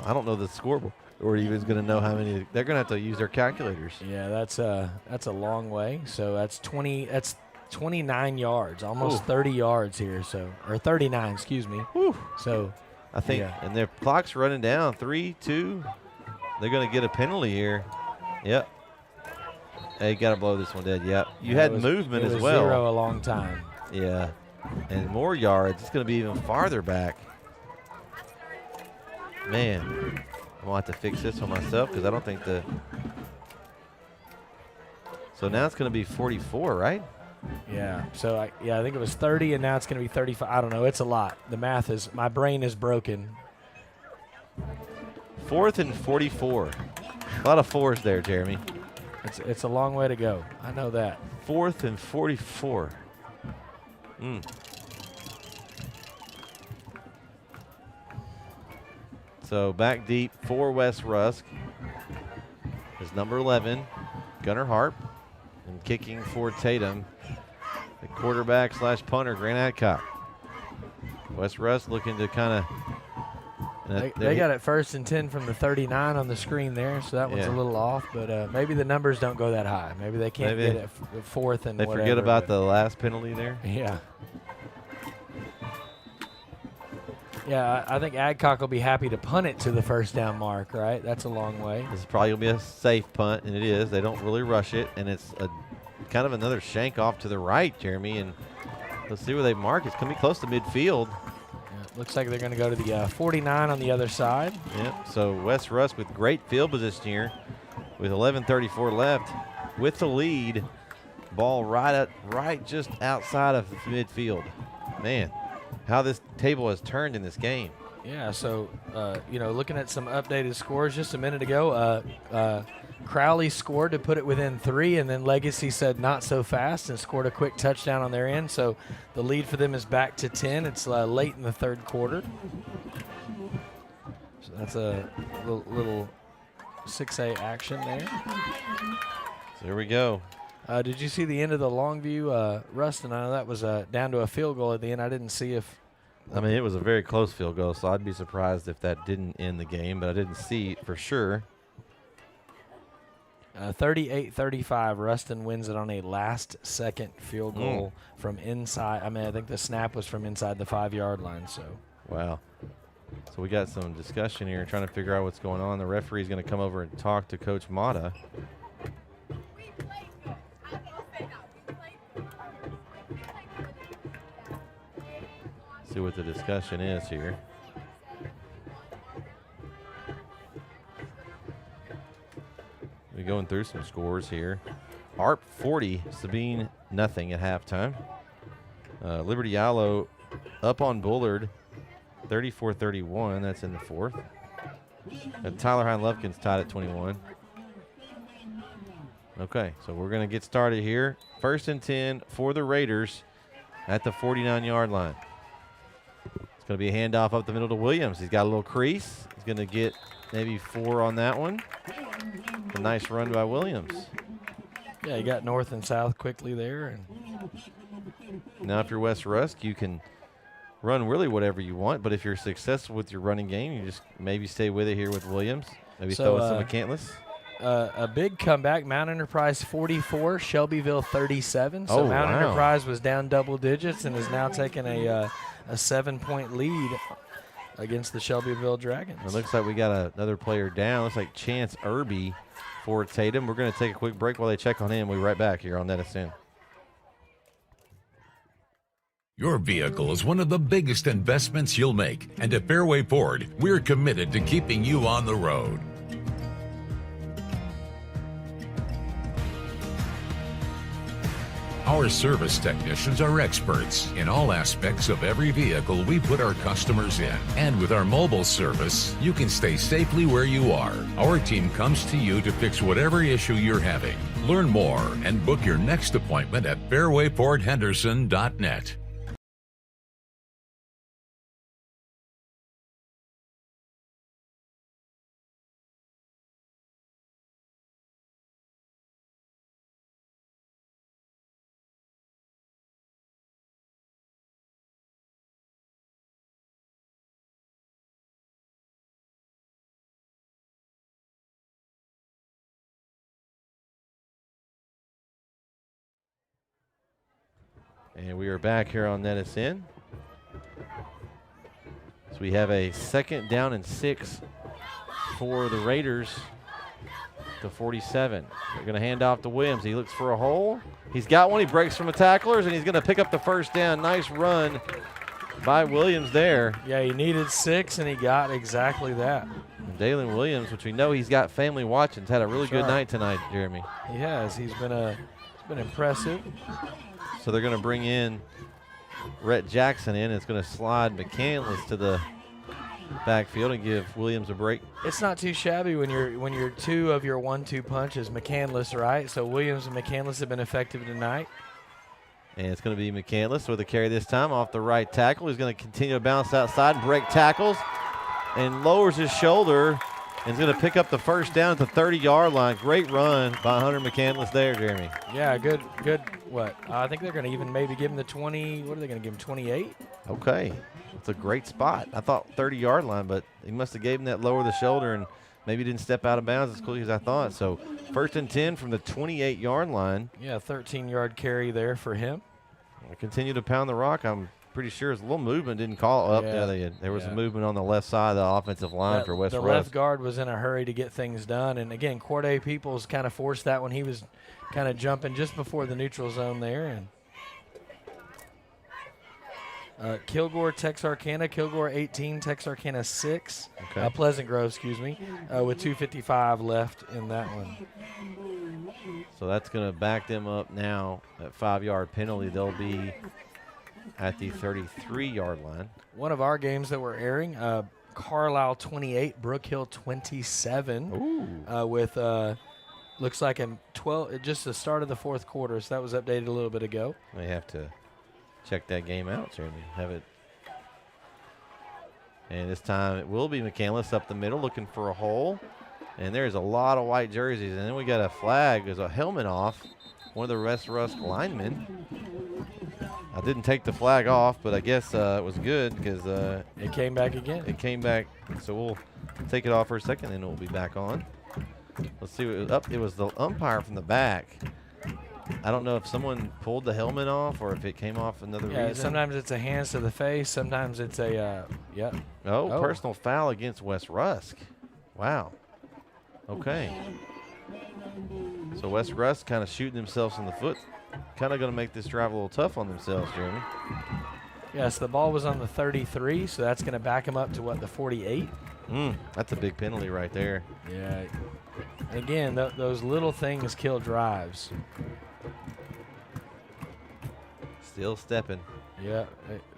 I don't know the scoreboard, or even going to know how many. They're going to have to use their calculators. Yeah, that's a long way. So that's 29 yards, almost 30 yards here. So, or 39, excuse me. Whew. So I think, and their clock's running down. 3-2. They're going to get a penalty here. Yep. Hey, got to blow this one dead. Yep. You had movement as well. 0 a long time. Yeah. And more yards. It's going to be even farther back. Man, I'm going to have to fix this one myself because I don't think So now it's going to be 44, right? Yeah. So, I think it was 30, and now it's going to be 35. I don't know. It's a lot. My brain is broken. 4th and 44. A lot of fours there, Jeremy. It's a long way to go. I know that. 4th and 44. So back deep for West Rusk is number 11, Gunnar Harp, and kicking for Tatum, the quarterback / punter, Grant Adcock. West Rusk looking to kind of. They got it 1st and 10 from the 39 on the screen there, so that one's a little off. But maybe the numbers don't go that high. Maybe they can't get it 4th and whatever. They forget about the last penalty there? Yeah. Yeah, I think Adcock will be happy to punt it to the 1st down mark, right? That's a long way. This is probably going to be a safe punt, and it is. They don't really rush it, and it's kind of another shank off to the right, Jeremy. And let's see where they mark. It's going to be close to midfield. Looks like they're going to go to the 49 on the other side. Yep. So West Rusk with great field position here with 11:34 left with the lead. Ball right just outside of midfield. Man, how this table has turned in this game. Yeah, so, looking at some updated scores just a minute ago, Crowley scored to put it within 3, and then Legacy said not so fast and scored a quick touchdown on their end. So the lead for them is back to 10. It's late in the 3rd quarter. So that's a little 6A action there. So here we go. Did you see the end of the Longview, Ruston? I know that was down to a field goal at the end. I didn't see if. I mean, it was a very close field goal, so I'd be surprised if that didn't end the game, but I didn't see it for sure. 38-35, Ruston wins it on a last-second field goal from inside. I mean, I think the snap was from inside the 5-yard line. So. Wow. So we got some discussion here, trying to figure out what's going on. The referee's going to come over and talk to Coach Mata. See what the discussion is here. We're going through some scores here. ARP 40, Sabine nothing at halftime. Liberty Yalo up on Bullard, 34-31. That's in the 4th. Tyler Hine Lufkin's tied at 21. Okay, so we're going to get started here. 1st and 10 for the Raiders at the 49-yard line. It's going to be a handoff up the middle to Williams. He's got a little crease. He's going to get maybe 4 on that one. A nice run by Williams. Yeah, he got north and south quickly there. And now if you're West Rusk, you can run really whatever you want, but if you're successful with your running game, you just maybe stay with it here with Williams. Maybe throw it to McCandless. A big comeback, Mount Enterprise 44, Shelbyville 37. So Mount Enterprise was down double digits and is now taking a 7-point lead against the Shelbyville Dragons. It looks like we got another player down. Looks like Chance Irby for Tatum. We're going to take a quick break while they check on him. We'll be right back here on NETSN. Your vehicle is one of the biggest investments you'll make, and at Fairway Ford, we're committed to keeping you on the road. Our service technicians are experts in all aspects of every vehicle we put our customers in. And with our mobile service, you can stay safely where you are. Our team comes to you to fix whatever issue you're having. Learn more and book your next appointment at fairwayfordhenderson.net. And we are back here on NETSN. So we have a 2nd down and 6 for the Raiders to 47. They're going to hand off to Williams. He looks for a hole. He's got one. He breaks from the tacklers, and he's going to pick up the 1st down. Nice run by Williams there. Yeah, he needed 6, and he got exactly that. And Dalen Williams, which we know he's got family watching, has had a really good night tonight, Jeremy. He has. He's been impressive. So they're going to bring in Rhett Jackson in. It's going to slide McCandless to the backfield and give Williams a break. It's not too shabby when you're 2 of your 1-2 punches McCandless, right? So Williams and McCandless have been effective tonight. And it's going to be McCandless with a carry this time off the right tackle. He's going to continue to bounce outside and break tackles and lowers his shoulder and is going to pick up the 1st down at the 30-yard line. Great run by Hunter McCandless there, Jeremy. Yeah, good. What? I think they're going to even maybe give him the 20. What are they going to give him, 28? Okay. It's a great spot. I thought 30-yard line, but he must have gave him that lower the shoulder and maybe didn't step out of bounds as quickly as I thought. So 1st and 10 from the 28-yard line. Yeah, 13-yard carry there for him. I continue to pound the rock. I'm pretty sure his little movement didn't call up. Yeah, there was a movement on the left side of the offensive line for West Rusk. The left guard was in a hurry to get things done. And, again, Corday Peoples kind of forced that when he was kind of jumping just before the neutral zone there. And Kilgore, Texarkana. Kilgore 18, Texarkana 6. Okay. Pleasant Grove, excuse me, with 2:55 left in that one. So that's going to back them up now. That 5-yard penalty, they'll be at the 33-yard line. One of our games that we're airing, Carlisle 28, Brook Hill 27. With looks like a 12, just the start of the 4th quarter. So that was updated a little bit ago. They have to check that game out, Jeremy. Have it. And this time it will be McCandless up the middle looking for a hole. And there's a lot of white jerseys. And then we got a flag. There's a helmet off. One of the West Rusk linemen. I didn't take the flag off, but I guess it was good because it came back again. It came back. So we'll take it off for a second and it will be back on. Let's see what it was up. It was the umpire from the back. I don't know if someone pulled the helmet off or if it came off another reason. Sometimes it's a hands to the face. Sometimes it's a, personal foul against West Rusk. Wow. Okay. So West Rusk kind of shooting themselves in the foot. Kind of going to make this drive a little tough on themselves, Jeremy. Yes, the ball was on the 33, so that's going to back them up to, what, the 48? That's a big penalty right there. Yeah. Again, those little things kill drives. Still stepping. Yeah.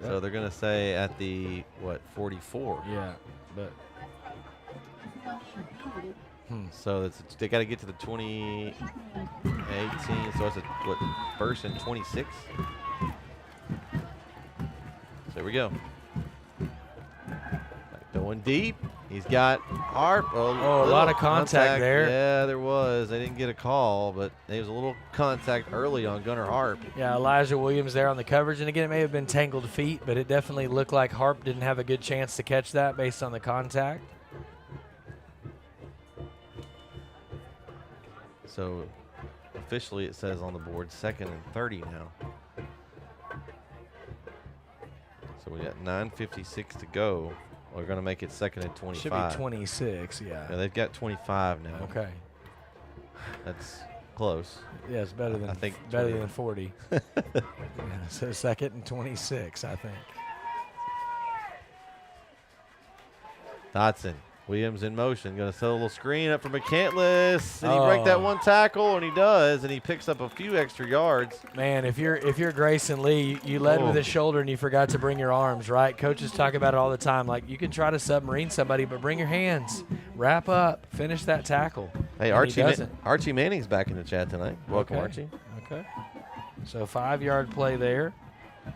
So they're going to say at the, 44? Yeah, but So they got to get to the 2018. So it's first and 26. So here we go. Going deep. He's got Harp. A lot of contact there. Yeah, there was. They didn't get a call, but there was a little contact early on Gunnar Harp. Yeah, Elijah Williams there on the coverage. And again, it may have been tangled feet, but it definitely looked like Harp didn't have a good chance to catch that based on the contact. So officially it says on the board 2nd and 30 now. So we got 9:56 to go. We're going to make it 2nd and 25. Should be 26, yeah. Yeah, they've got 25 now. Okay. That's close. Yeah, it's better than, I think better than 40. Yeah, so 2nd and 26, I think. Dotson. Williams in motion, going to set a little screen up for McCandless, and he break that one tackle, and he does, and he picks up a few extra yards. Man, if you're Grayson Lee, you led with his shoulder and you forgot to bring your arms, right? Coaches talk about it all the time. Like, you can try to submarine somebody, but bring your hands, wrap up, finish that tackle. Hey, Archie Manning's back in the chat tonight. Welcome, Archie. Okay. So 5-yard play there.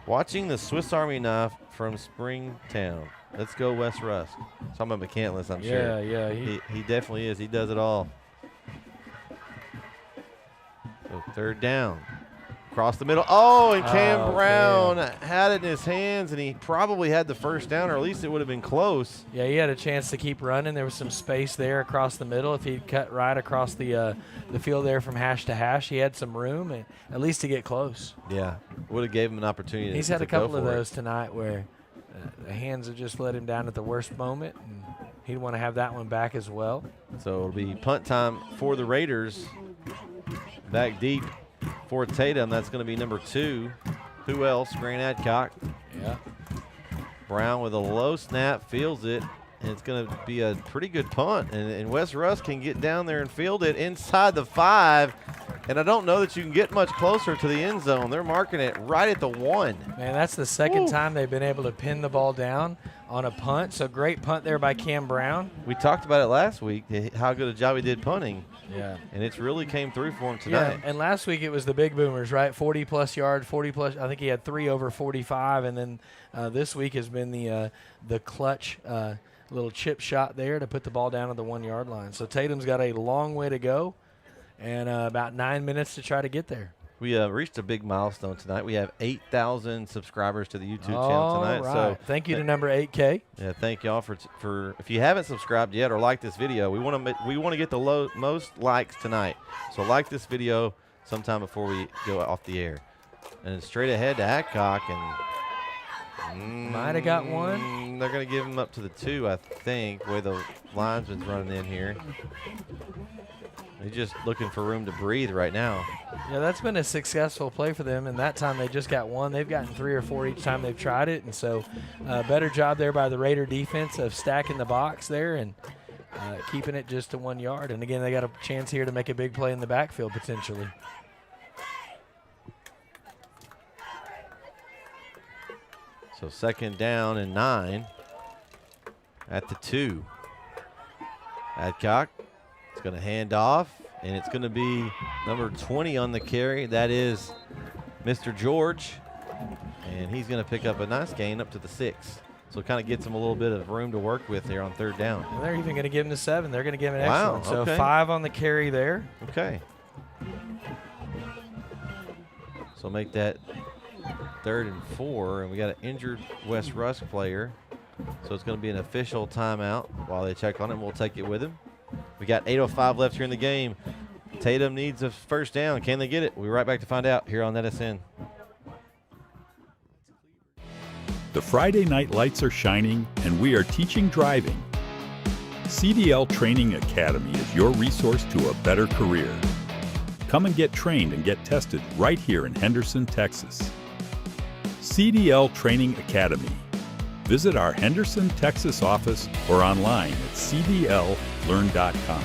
Watching the Swiss Army knife from Springtown. Let's go, Wes Rusk. Talking about McCandless, I'm sure. Yeah. He definitely is. He does it all. So 3rd down. Across the middle. Oh, and Cam Brown had it in his hands, and he probably had the 1st down, or at least it would have been close. Yeah, he had a chance to keep running. There was some space there across the middle. If he'd cut right across the field there from hash to hash, he had some room, and at least to get close. Yeah, would have gave him an opportunity. He's had a couple of those tonight where the hands have just let him down at the worst moment, and he'd want to have that one back as well. So it'll be punt time for the Raiders. Back deep for Tatum. That's going to be number 2. Who else? Grant Adcock. Yeah. Brown with a low snap, fields it, and it's going to be a pretty good punt. And Wes Rusk can get down there and field it inside the 5. And I don't know that you can get much closer to the end zone. They're marking it right at the 1. Man, that's the second time they've been able to pin the ball down on a punt. So great punt there by Cam Brown. We talked about it last week, how good a job he did punting. Yeah. And it's really came through for him tonight. Yeah, and last week it was the big boomers, right? 40-plus yard, 40-plus. I think he had 3 over 45. And then this week has been the clutch little chip shot there to put the ball down at the 1-yard line. So Tatum's got a long way to go. And about 9 minutes to try to get there. We reached a big milestone tonight. We have 8,000 subscribers to the YouTube channel tonight. Right. So thank you to number 8K. Yeah, thank y'all for if you haven't subscribed yet or liked this video, we want to get the most likes tonight. So like this video sometime before we go off the air. And straight ahead to Adcock, and might have got one. They're going to give him up to the 2, I think, where the linesman's running in here. He's just looking for room to breathe right now. Yeah, that's been a successful play for them, and that time they just got 1. They've gotten 3 or 4 each time they've tried it, and so better job there by the Raider defense of stacking the box there and keeping it just to 1 yard. And again, they got a chance here to make a big play in the backfield potentially. So 2nd down and 9 at the 2. Adcock. It's going to hand off, and it's going to be number 20 on the carry. That is Mr. George, and he's going to pick up a nice gain up to the 6. So it kind of gets him a little bit of room to work with here on 3rd down. Well, they're even going to give him the 7. They're going to give him an wow, extra one. So okay. 5 on the carry there. Okay. So make that 3rd and 4, and we got an injured Wes Rusk player. So it's going to be an official timeout while they check on him. We'll take it with him. We got 8:05 left here in the game. Tatum needs a 1st down. Can they get it? We'll be right back to find out here on NETSN. The Friday night lights are shining, and we are teaching driving. CDL Training Academy is your resource to a better career. Come and get trained and get tested right here in Henderson, Texas. CDL Training Academy. Visit our Henderson, Texas office or online at cdllearn.com.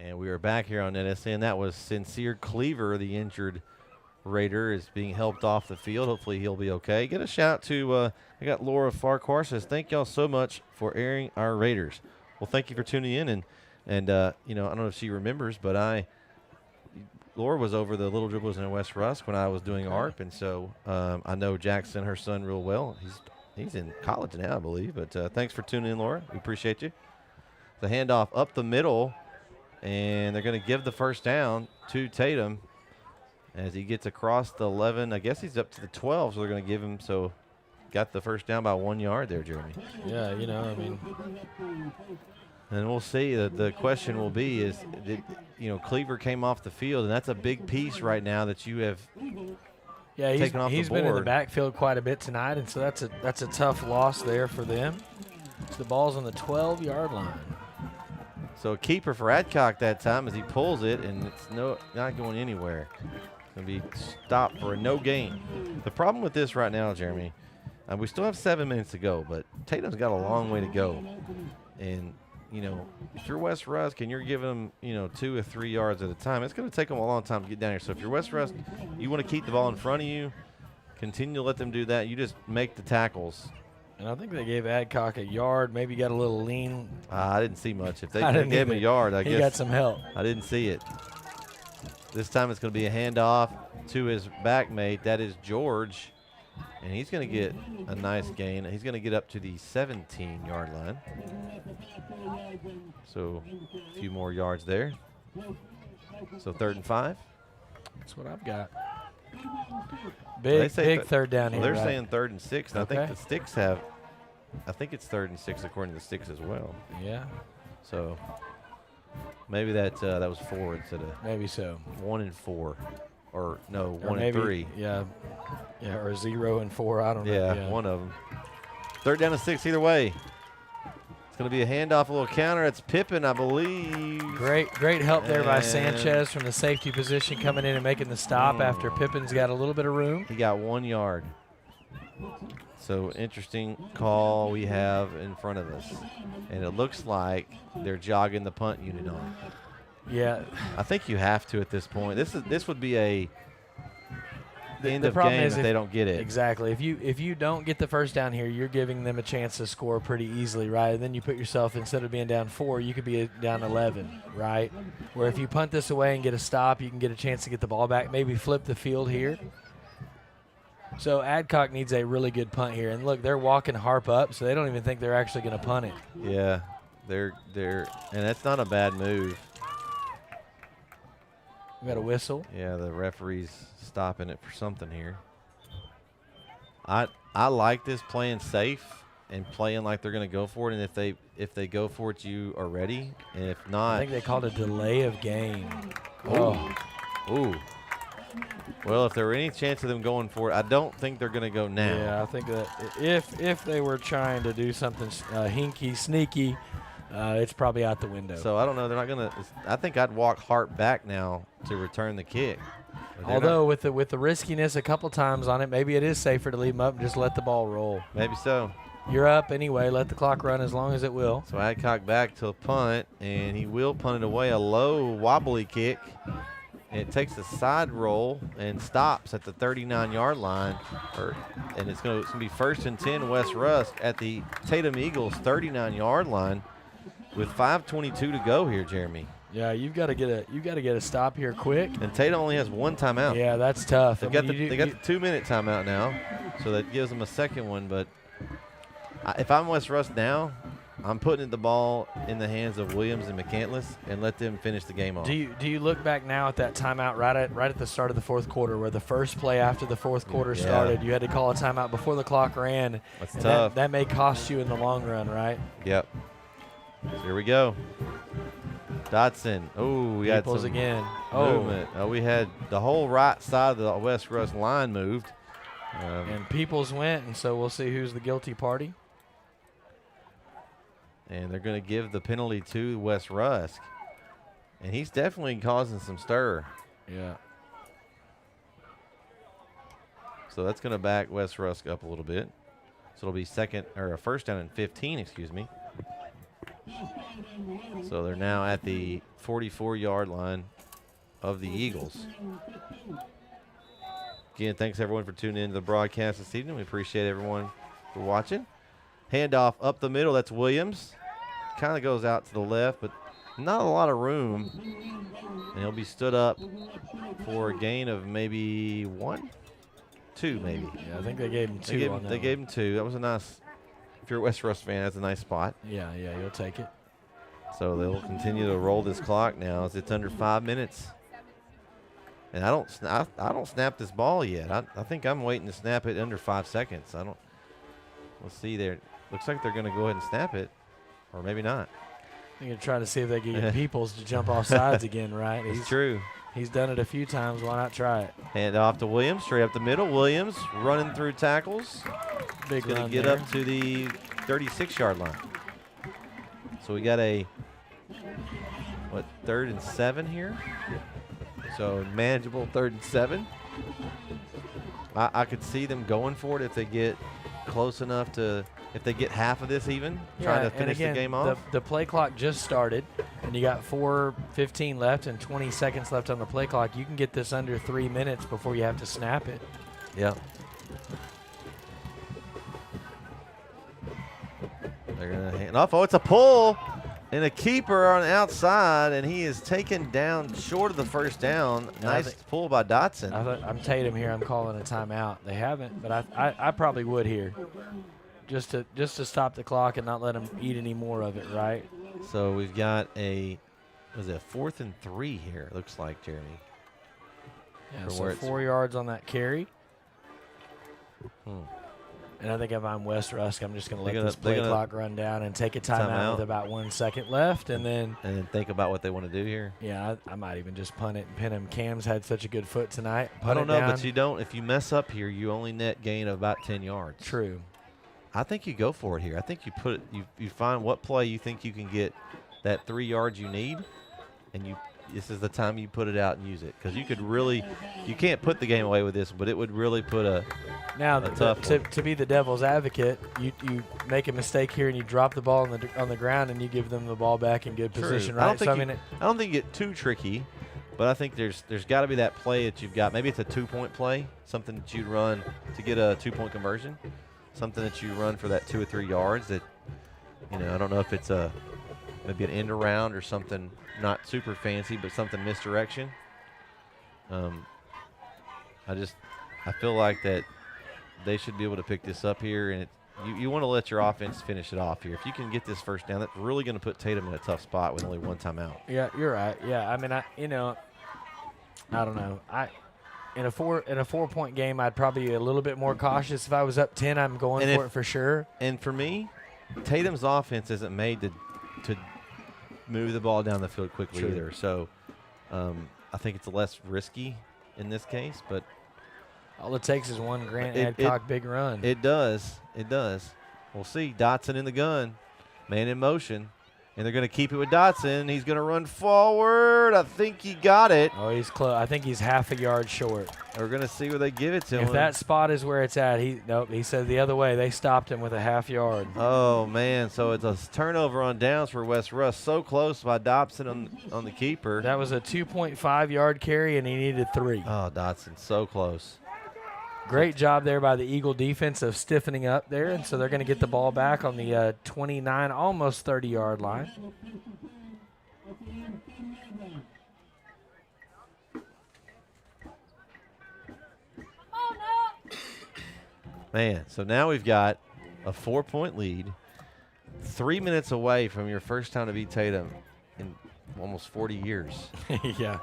And we are back here on NETSN. That was Sincere Cleaver, the injured Raider, is being helped off the field. Hopefully he'll be okay. Get a shout to, I got Laura Farquhar says, thank y'all so much for airing our Raiders. Well, thank you for tuning in. And you know, I don't know if she remembers, but Laura was over the Little Dribblers in West Rusk when I was doing ARP. And so I know Jackson, her son, real well. He's in college now, I believe. But thanks for tuning in, Laura. We appreciate you. The handoff up the middle. And they're going to give the first down to Tatum as he gets across the 11. I guess he's up to the 12, so they're going to give him. So got the first down by 1 yard there, Jeremy. Yeah, you know, I mean. And we'll see. The question will be is, Cleaver came off the field, and that's a big piece right now that you have taken off the board. He's been in the backfield quite a bit tonight, and so that's a tough loss there for them. The ball's on the 12-yard line. So a keeper for Adcock that time as he pulls it, and it's not going anywhere. It's going to be stopped for a no gain. The problem with this right now, Jeremy, we still have 7 minutes to go, but Tatum's got a long way to go. And, if you're West Rusk and you're giving them, 2 or 3 yards at a time, it's going to take them a long time to get down here. So if you're West Rusk, you want to keep the ball in front of you, continue to let them do that. You just make the tackles. And I think they gave Adcock a yard, maybe got a little lean. I didn't see much. If they gave him a yard, I guess. He got some help. I didn't see it. This time it's going to be a handoff to his back mate. That is George. And he's going to get a nice gain. He's going to get up to the 17-yard line. So a few more yards there. So 3rd and 5. That's what I've got. Big third down here. They're saying 3rd and 6. And Okay. I think the Sticks have. I think it's 3rd and 6 according to the Sticks as well. Yeah. So maybe that was 4 instead of. Maybe so. 1 and 4, or no, Or 1 maybe, and 3. Yeah, or 0 and 4. I don't know. Yeah, one of them. 3rd down and 6 either way. It's going to be a handoff, a little counter. It's Pippen, I believe. Great help there by Sanchez from the safety position, coming in and making the stop after Pippen's got a little bit of room. He got 1 yard. So interesting call we have in front of us. And it looks like they're jogging the punt unit on. Yeah. I think you have to at this point. This would be a end the of problem game is if they don't get it. Exactly. If you don't get the first down here, you're giving them a chance to score pretty easily, right? And then you put yourself, instead of being down 4, you could be down 11, right? Where if you punt this away and get a stop, you can get a chance to get the ball back, maybe flip the field here. So Adcock needs a really good punt here. And look, they're walking Harp up, so they don't even think they're actually going to punt it. Yeah, they're and that's not a bad move. We got a whistle. Yeah, the referee's stopping it for something here. I like this playing safe and playing like they're going to go for it. And if they go for it, you are ready. And if not, I think they called a delay of game. Ooh. Well, if there were any chance of them going for it, I don't think they're going to go now. Yeah, I think that if they were trying to do something hinky, sneaky, it's probably out the window. So I don't know. They're not going to. I think I'd walk Hart back now to return the kick. Although with the riskiness a couple times on it, maybe it is safer to leave them up and just let the ball roll. Maybe so. You're up anyway. Let the clock run as long as it will. So Adcock back to a punt, and he will punt it away. A low, wobbly kick. And it takes a side roll and stops at the 39-yard line. And it's going to be 1st and 10 West Rusk at the Tatum Eagles 39-yard line with 5:22 to go here, Jeremy. Yeah, you've got to get a stop here quick. And Tatum only has 1 timeout. Yeah, that's tough. They got the 2-minute timeout now, so that gives them a second one. But if I'm West Rusk now, I'm putting the ball in the hands of Williams and McCandless and let them finish the game off. Do you look back now at that timeout right at the start of the 4th quarter, where the first play after the 4th quarter started, you had to call a timeout before the clock ran? That's tough. That may cost you in the long run, right? Yep. So here we go. Dotson. Oh, we had some again. movement. We had the whole right side of the West Rusk line moved. And Peoples went, and so we'll see who's the guilty party. And they're going to give the penalty to West Rusk. And he's definitely causing some stir. Yeah. So that's going to back West Rusk up a little bit. So it'll be 1st down and 15, excuse me. So they're now at the 44-yard line of the Eagles. Again, thanks everyone for tuning in to the broadcast this evening. We appreciate everyone for watching. Handoff up the middle. That's Williams. Kind of goes out to the left, but not a lot of room. And he'll be stood up for a gain of maybe 1, 2 maybe. Yeah, I think they gave him 2 They gave him 2. That was a nice, if you're a West Rusk fan, that's a nice spot. Yeah, you'll take it. So they'll continue to roll this clock now as it's under 5 minutes. And I don't snap this ball yet. I think I'm waiting to snap it under 5 seconds. We'll see there. Looks like they're going to go ahead and snap it, or maybe not. You're going to try to see if they can get Peoples to jump off sides again, right? It's true. He's done it a few times. Why not try it? Hand off to Williams, straight up the middle. Williams running through tackles. Big going to run get there. up to the 36-yard line. So we got a, 3rd and 7 here? So manageable 3rd and 7. I could see them going for it if they get close enough to, if they get half of this even, trying to finish the game off. The play clock just started, and you got 4:15 left and 20 seconds left on the play clock. You can get this under 3 minutes before you have to snap it. Yeah. They're going to hand off. Oh, it's a pull. And a keeper on the outside, and he is taken down short of the first down. Nice pull by Dotson. I'm Tatum here. I'm calling a timeout. They haven't, but I probably would here, just to stop the clock and not let them eat any more of it, right? So we've got a 4th and 3 here. Looks like, Jeremy. Yeah, so 4 yards on that carry. And I think if I'm West Rusk, I'm just going to let this play clock run down and take a timeout with about 1 second left, and then think about what they want to do here. Yeah, I might even just punt it and pin him. Cam's had such a good foot tonight. I don't know, but you don't. If you mess up here, you only net gain of about 10 yards. True. I think you go for it here. I think you put it. You find what play you think you can get that 3 yards you need, and this is the time you put it out and use it, because you could really, you can't put the game away with this, but it would really put a tough to be the devil's advocate, you make a mistake here and you drop the ball on the ground and you give them the ball back in good position, right? I don't think you get too tricky, but I think there's got to be that play that you've got. Maybe it's a 2-point play, something that you'd run to get a 2-point conversion, something that you run for that 2 or 3 yards. That, I don't know if it's maybe an end around or something not super fancy, but something misdirection. I feel like that they should be able to pick this up here, and you want to let your offense finish it off here. If you can get this first down, that's really going to put Tatum in a tough spot with only 1 timeout. Yeah, you're right. Yeah, I mean, I don't know. In a 4-point game, I'd probably be a little bit more cautious. If I was up 10, I'm going for it for sure. And for me, Tatum's offense isn't made to move the ball down the field quickly either. So I think it's less risky in this case, but all it takes is one Grant Adcock big run. It does. We'll see. Dotson in the gun, man in motion, and they're going to keep it with Dotson. He's going to run forward. I think he got it. Oh, he's close. I think he's half a yard short. We're going to see where they give it to him. If that spot is where it's at, he said the other way. They stopped him with a half yard. Oh, man. So it's a turnover on downs for West Rusk. So close by Dobson on the keeper. That was a 2.5-yard carry, and he needed 3. Oh, Dotson, so close. Great job there by the Eagle defense of stiffening up there, and so they're going to get the ball back on the 29, almost 30-yard line. Man, so now we've got a 4-point lead, 3 minutes away from your first time to beat Tatum in almost 40 years. Yeah.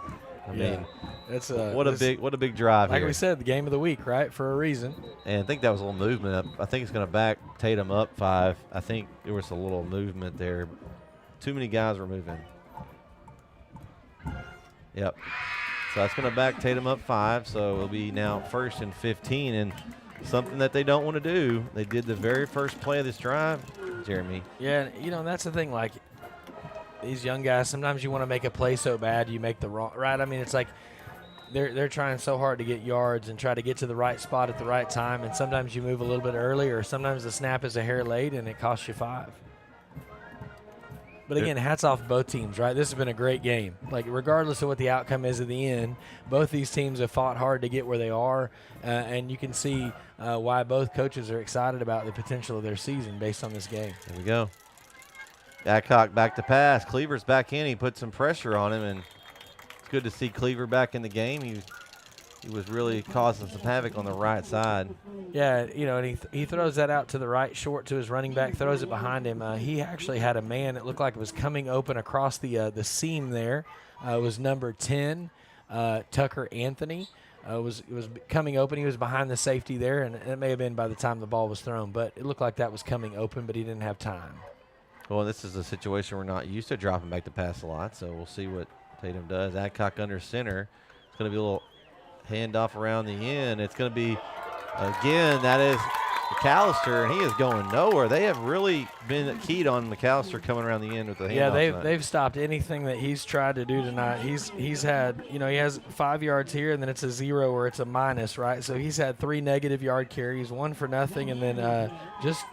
I mean, it's what a big drive like here. we said, the game of the week, right, for a reason. And I think that was a little movement. I think it's going to back Tatum up 5. I think there was a little movement there. Too many guys were moving. Yep. So that's going to back Tatum up 5. So it'll be now 1st and 15. And something that they don't want to do, they did the very first play of this drive, Jeremy. Yeah, that's the thing, like, these young guys, sometimes you want to make a play so bad you make the wrong, right? I mean, it's like they're trying so hard to get yards and try to get to the right spot at the right time, and sometimes you move a little bit early, or sometimes the snap is a hair late and it costs you 5. But again, hats off both teams, right? This has been a great game. Like, regardless of what the outcome is at the end, both these teams have fought hard to get where they are, and you can see why both coaches are excited about the potential of their season based on this game. There we go. Adcock back to pass. Cleaver's back in. He put some pressure on him, and it's good to see Cleaver back in the game. He was really causing some havoc on the right side. Yeah, you know, and he throws that out to the right, short to his running back, throws it behind him. He actually had a man that looked like it was coming open across the seam there. It was number 10, Tucker Anthony. It was coming open. He was behind the safety there, and it may have been by the time the ball was thrown, but it looked like that was coming open, but he didn't have time. Well, this is a situation we're not used to dropping back to pass a lot, so we'll see what Tatum does. Adcock under center. It's going to be a little handoff around the end. It's going to be, again, that is McAllister, and he is going nowhere. They have really been keyed on McAllister coming around the end with the handoff. Yeah, they've stopped anything that he's tried to do tonight. He's had, you know, he has 5 yards here, and then it's a 0 or it's a minus, right? So he's had 3 negative yard carries, 1 for nothing, and then just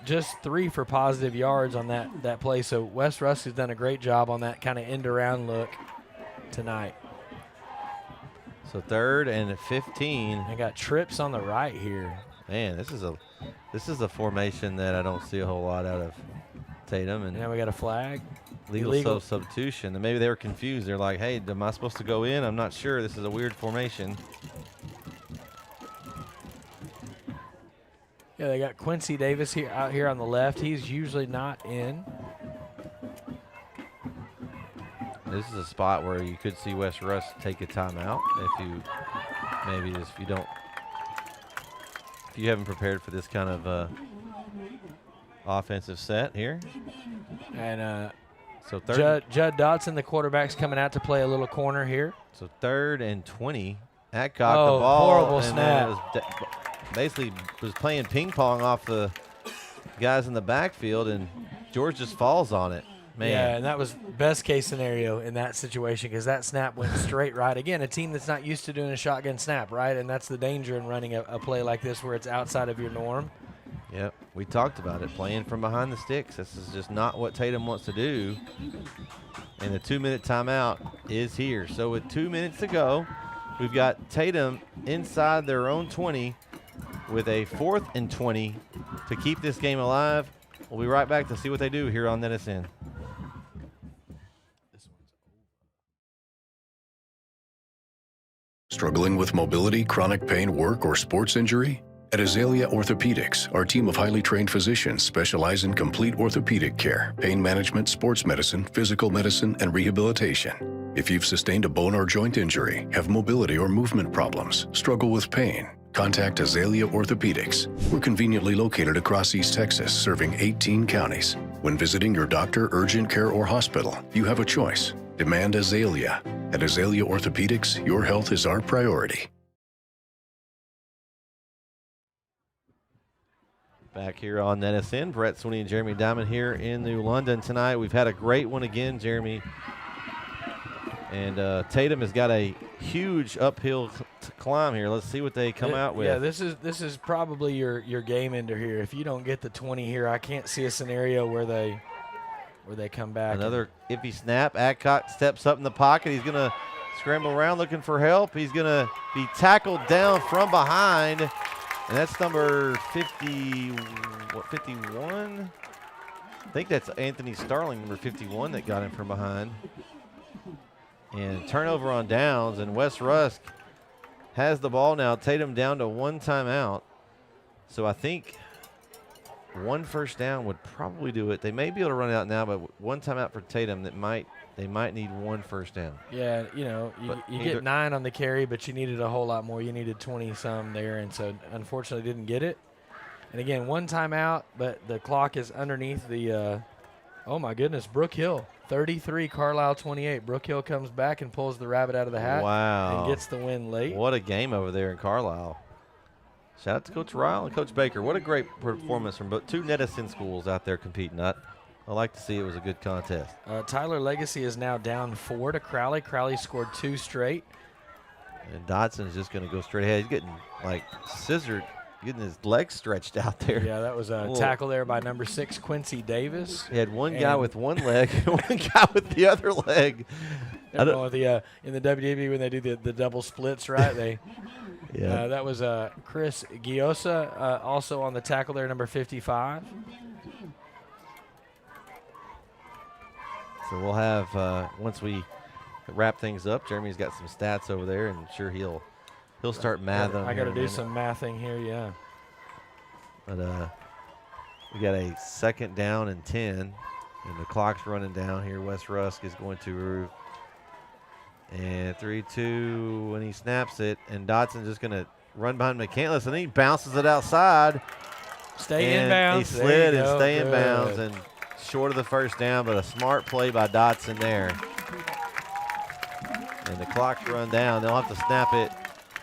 3 for positive yards on that play. So Wes Rusk has done a great job on that kind of end around look tonight. So 3rd and 15. They got trips on the right here. Man, this is a formation that I don't see a whole lot out of Tatum. And now we got a flag. Illegal substitution. And maybe they were confused. They're like, hey, am I supposed to go in? I'm not sure. This is a weird formation. Yeah, they got Quincy Davis out here on the left. He's usually not in. This is a spot where you could see Wes Rusk take a timeout if you haven't prepared for this kind of offensive set here. And so third, Judd Dotson, the quarterback's coming out to play a little corner here. So 3rd and 20. Adcock the ball. Horrible snap. Basically was playing ping pong off the guys in the backfield, and George just falls on it. Man. Yeah, and that was best case scenario in that situation because that snap went straight right. Again, a team that's not used to doing a shotgun snap, right? And that's the danger in running a play like this where it's outside of your norm. Yep, we talked about it, playing from behind the sticks. This is just not what Tatum wants to do. And the 2-minute timeout is here. So with 2 minutes to go, we've got Tatum inside their own 20 with a 4th and 20 to keep this game alive. We'll be right back to see what they do here on NETSN. Struggling with mobility, chronic pain, work, or sports injury? At Azalea Orthopedics, our team of highly trained physicians specialize in complete orthopedic care, pain management, sports medicine, physical medicine, and rehabilitation. If you've sustained a bone or joint injury, have mobility or movement problems, struggle with pain, contact Azalea Orthopedics. We're conveniently located across East Texas, serving 18 counties. When visiting your doctor, urgent care, or hospital, you have a choice. Demand Azalea. At Azalea Orthopedics, your health is our priority. Back here on NETSN, Brett Swinney and Jeremy Diamond here in New London tonight. We've had a great one again, Jeremy. And Tatum has got a huge uphill climb here. Let's see what they come out with. Yeah, this is probably your game ender here. If you don't get the 20 here, I can't see a scenario where they come back. Another iffy snap. Adcock steps up in the pocket. He's going to scramble around looking for help. He's going to be tackled down from behind. And that's number 51? I think that's Anthony Starling, number 51, that got him from behind. And turnover on downs, and Wes Rusk has the ball now. Tatum down to 1 timeout. So I think 1 first down would probably do it. They may be able to run it out now, but 1 timeout for Tatum, they might need 1 first down. Yeah, you know, you get 9 on the carry, but you needed a whole lot more. You needed 20-some there, and so unfortunately didn't get it. And again, 1 timeout, but the clock is underneath the oh my goodness, Brook Hill. 33, Carlisle 28. Brook Hill comes back and pulls the rabbit out of the hat. Wow. And gets the win late. What a game over there in Carlisle. Shout out to Coach Ryle and Coach Baker. What a great performance from both 2 NETSN schools out there competing. I like to see it was a good contest. Tyler Legacy is now down 4 to Crowley. Crowley scored 2 straight. And Dodson is just going to go straight ahead. He's getting, like, scissored getting his legs stretched out there. Yeah, that was a tackle there by number 6, Quincy Davis. He had one guy with one leg and one guy with the other leg. I don't know in the WWE when they do the double splits, right? They that was Chris Giosa also on the tackle there, number 55. So we'll have once we wrap things up, Jeremy's got some stats over there, and sure he'll start mathing. I got to do some mathing here, yeah. But we got a 2nd down and 10, and the clock's running down here. Wes Rusk is going to and 3-2 when he snaps it, and Dodson's just going to run behind McCandless, and he bounces it outside. Stay in bounds. He slid and stay in bounds, and short of the 1st down, but a smart play by Dodson there. And the clock's run down. They'll have to snap it,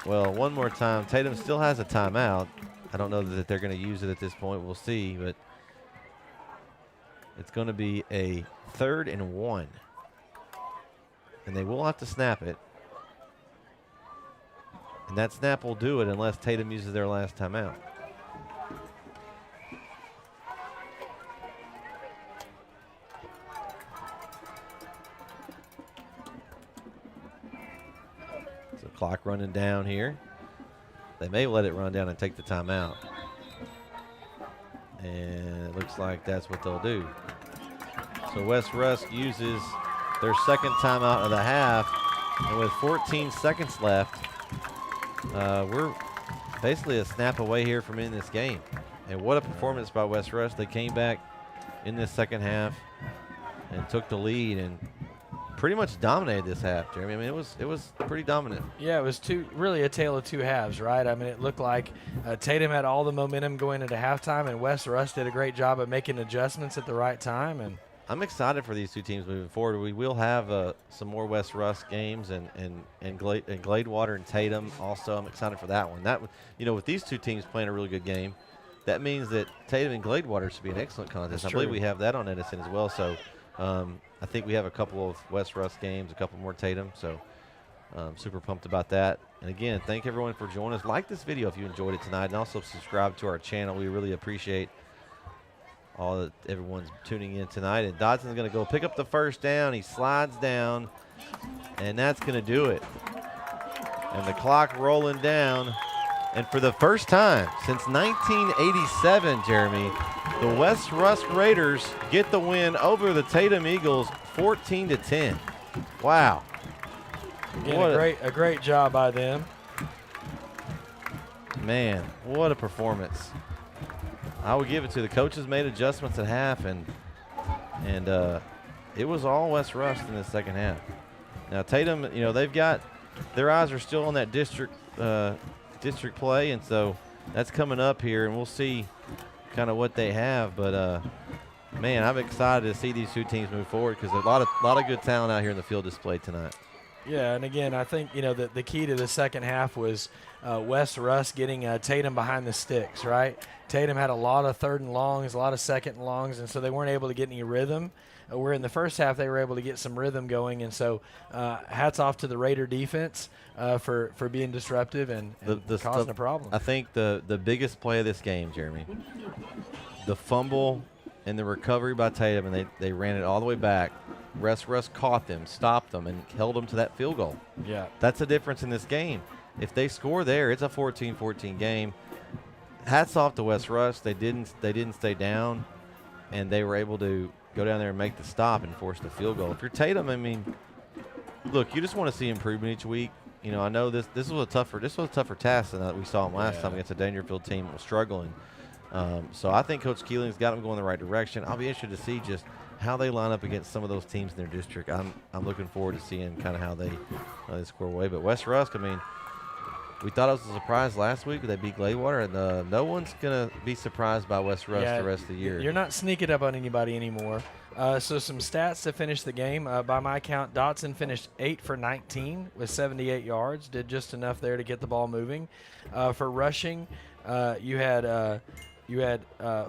well, one more time. Tatum still has a timeout. I don't know that they're going to use it at this point. We'll see, but it's going to be a 3rd and 1. And they will have to snap it. And that snap will do it unless Tatum uses their last timeout. So clock running down here. They may let it run down and take the timeout. And it looks like that's what they'll do. So Wes Rusk uses their 2nd timeout of the half, and with 14 seconds left, we're basically a snap away here from ending this game. And what a performance by Wes Rusk. They came back in this 2nd half and took the lead and pretty much dominated this half, Jeremy. I mean, it was pretty dominant. Yeah, it was really a tale of two halves, right? I mean, it looked like Tatum had all the momentum going into halftime, and Wes Rusk did a great job of making adjustments at the right time. And I'm excited for these two teams moving forward. We will have some more Wes Rusk games and Gladewater and Tatum. Also, I'm excited for that one. With these two teams playing a really good game, that means that Tatum and Gladewater should be an excellent contest. I believe we have that on NETSN as well. So I think we have a couple of Wes Rusk games, a couple more Tatum. So super pumped about that. And again, thank everyone for joining us. Like this video if you enjoyed it tonight, and also subscribe to our channel. We really appreciate everyone's tuning in tonight. And Dodson's going to go pick up the 1st down. He slides down, and that's going to do it. And the clock rolling down. And for the first time since 1987, Jeremy, the Wes Rusk Raiders get the win over the Tatum Eagles 14-10. Wow. Again, a great job by them. Man, what a performance. I would give it to the coaches. Made adjustments at half, and it was all Wes Rusk in the 2nd half. Now Tatum, they've got their eyes are still on that district play, and so that's coming up here, and we'll see kind of what they have. But man, I'm excited to see these two teams move forward because a lot of good talent out here in the field displayed tonight. Yeah, and again, I think the key to the 2nd half was Wes Rusk getting Tatum behind the sticks, right? Tatum had a lot of 3rd and longs, a lot of 2nd and longs, and so they weren't able to get any rhythm. Where in the 1st half they were able to get some rhythm going, and so hats off to the Raider defense for being disruptive and causing a problem. I think the biggest play of this game, Jeremy, the fumble and the recovery by Tatum, and they ran it all the way back. Rusk caught them, stopped them, and held them to that field goal. Yeah. That's the difference in this game. If they score there, it's a 14-14 game. Hats off to Wes Rusk. They didn't stay down, and they were able to go down there and make the stop and force the field goal. If you're Tatum, I mean, look, you just want to see improvement each week. I know this was a tougher task than we saw them last time against a Dangerfield team that was struggling. So I think Coach Keeling's got them going the right direction. I'll be interested to see just how they line up against some of those teams in their district. I'm looking forward to seeing kind of how they score away. But Wes Rusk, I mean, we thought it was a surprise last week. They beat Gladewater, and no one's going to be surprised by Wes Rusk the rest of the year. You're not sneaking up on anybody anymore. So some stats to finish the game. By my count, Dotson finished 8 for 19 with 78 yards. Did just enough there to get the ball moving. For rushing, you had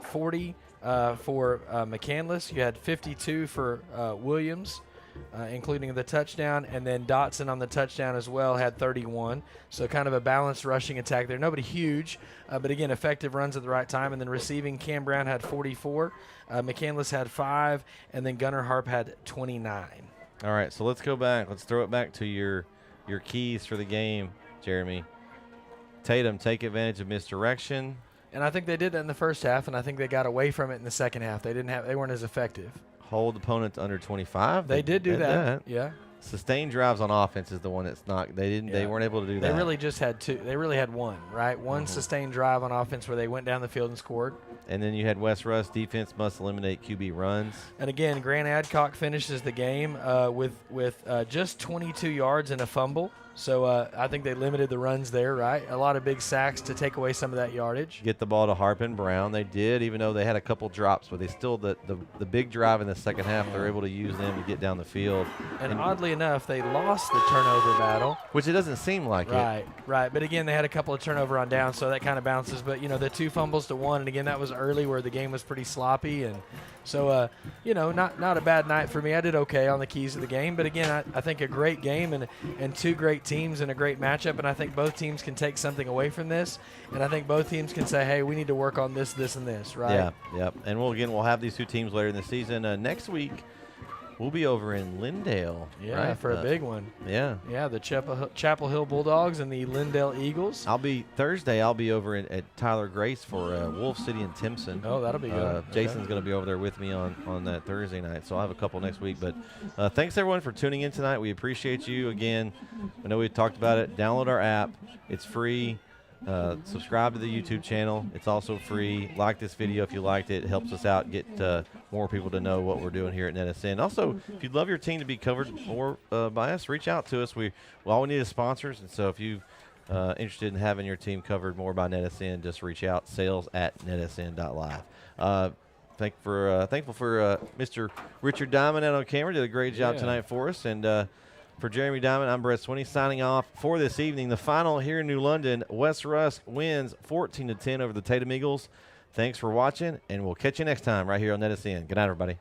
40 for McCandless. You had 52 for Williams. including the touchdown, and then Dotson on the touchdown as well had 31. So kind of a balanced rushing attack there. Nobody huge, but again, effective runs at the right time. And then receiving, Cam Brown had 44, McCandless had 5, and then Gunnar Harp had 29. All right, so let's go back. Let's throw it back to your keys for the game, Jeremy. Tatum, take advantage of misdirection. And I think they did that in the first half, and I think they got away from it in the second half. They weren't as effective. Hold opponent to under 25. They did do that. Yeah. Sustained drives on offense is the one that's not. They weren't able to do that. They really just had two. They really had one, right? One sustained drive on offense where they went down the field and scored. And then you had West Rusk. Defense must eliminate QB runs. And again, Grant Adcock finishes the game with just 22 yards and a fumble. So I think they limited the runs there, right? A lot of big sacks to take away some of that yardage. Get the ball to Harp and Brown. They did, even though they had a couple drops, but they still, the big drive in the second half, they're able to use them to get down the field. And oddly enough, they lost the turnover battle. Which it doesn't seem like it. Right. But again, they had a couple of turnover on down, so that kind of bounces. But, the 2 fumbles to 1, and again, that was early where the game was pretty sloppy. And so, not a bad night for me. I did okay on the keys of the game. But again, I think a great game and 2 great teams and a great matchup. And I think both teams can take something away from this. And I think both teams can say, hey, we need to work on this, this, and this, right? Yeah. And we'll have these 2 teams later in the season. Next week, we'll be over in Lindale. Yeah, right? for a big one. Yeah. Yeah, the Chapel Hill Bulldogs and the Lindale Eagles. Thursday, I'll be over at Tyler Grace for Wolf City and Timpson. Oh, that'll be good. Jason's going to be over there with me on that Thursday night, so I'll have a couple next week. But thanks, everyone, for tuning in tonight. We appreciate you. Again, I know we talked about it. Download our app. It's free. Subscribe to the YouTube channel. It's also free. Like this video if you liked it. It helps us out, get more people to know what we're doing here at NETSN. Also, if you'd love your team to be covered more by us, reach out to us. All we need is sponsors, and so if you're interested in having your team covered more by NETSN, just reach out, sales@netsn.live. Thankful for Mr. Richard Diamond out on camera. Did a great job tonight for us. And for Jeremy Diamond, I'm Brett Swinney signing off for this evening. The final here in New London, West Rusk wins 14-10 over the Tatum Eagles. Thanks for watching, and we'll catch you next time right here on NETSN. Good night, everybody.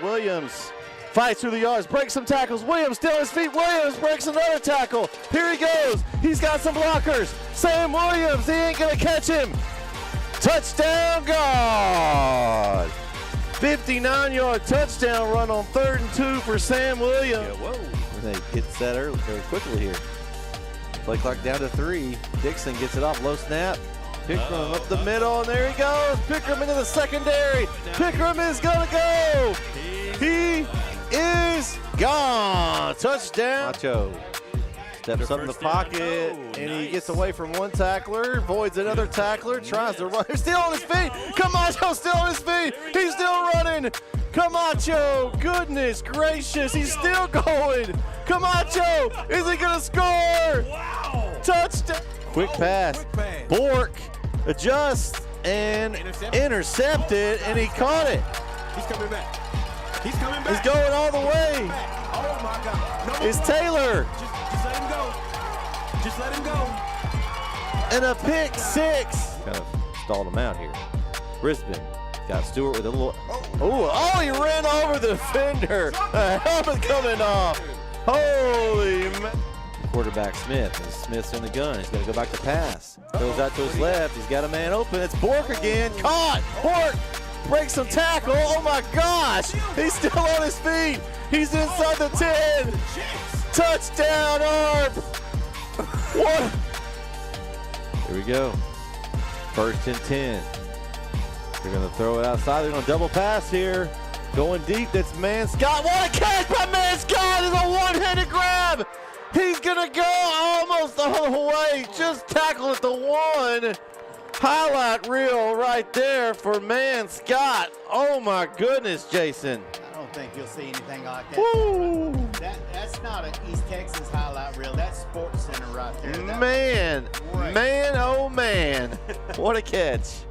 Williams fights through the yards, breaks some tackles. Williams still on his feet. Williams breaks another tackle. Here he goes. He's got some blockers. Sam Williams, he ain't going to catch him. Touchdown, God. 59-yard touchdown run on 3rd and 2 for Sam Williams. Yeah, whoa. They get set early, very quickly here. Play clock down to 3. Dixon gets it off, low snap. Pickram up the middle, and there he goes. Pickram into the secondary. Pickram is going to go. He is gone. Touchdown. Macho steps up in the pocket, and he gets away from one tackler, avoids another tackler, tries to run. He's still on his feet. Camacho's still on his feet. He's still running. Camacho, goodness gracious, he's still going. Camacho, is he going to score? Wow. Touchdown. Quick pass. Bork adjusts and intercepted, and he caught it. He's coming back. He's coming back. He's going all the way. Oh, my God. No, it's Taylor. Just let him go. Just let him go. And a pick 6. Kind of stalled him out here. Brisbane got Stewart with a little. Oh, he ran over the defender. A helmet coming off. Holy man. Quarterback Smith. And Smith's in the gun. He's going to go back to pass. Goes out to his left. He's got a man open. It's Bork again. Caught. Bork breaks some tackle. Oh my gosh. He's still on his feet. He's inside the 10. Touchdown, Arp. What? Here we go. 1st and 10. They're going to throw it outside. They're going to double pass here. Going deep. That's Man Scott. What a catch by Man Scott. It's a one-handed grab. He's going to go almost all the way. Just tackled at the 1. Highlight reel right there for Man Scott. Oh, my goodness, Jason. I don't think you'll see anything like that. Woo. That's not an East Texas highlight reel. That's Sports Center right there. Man, oh, man. What a catch.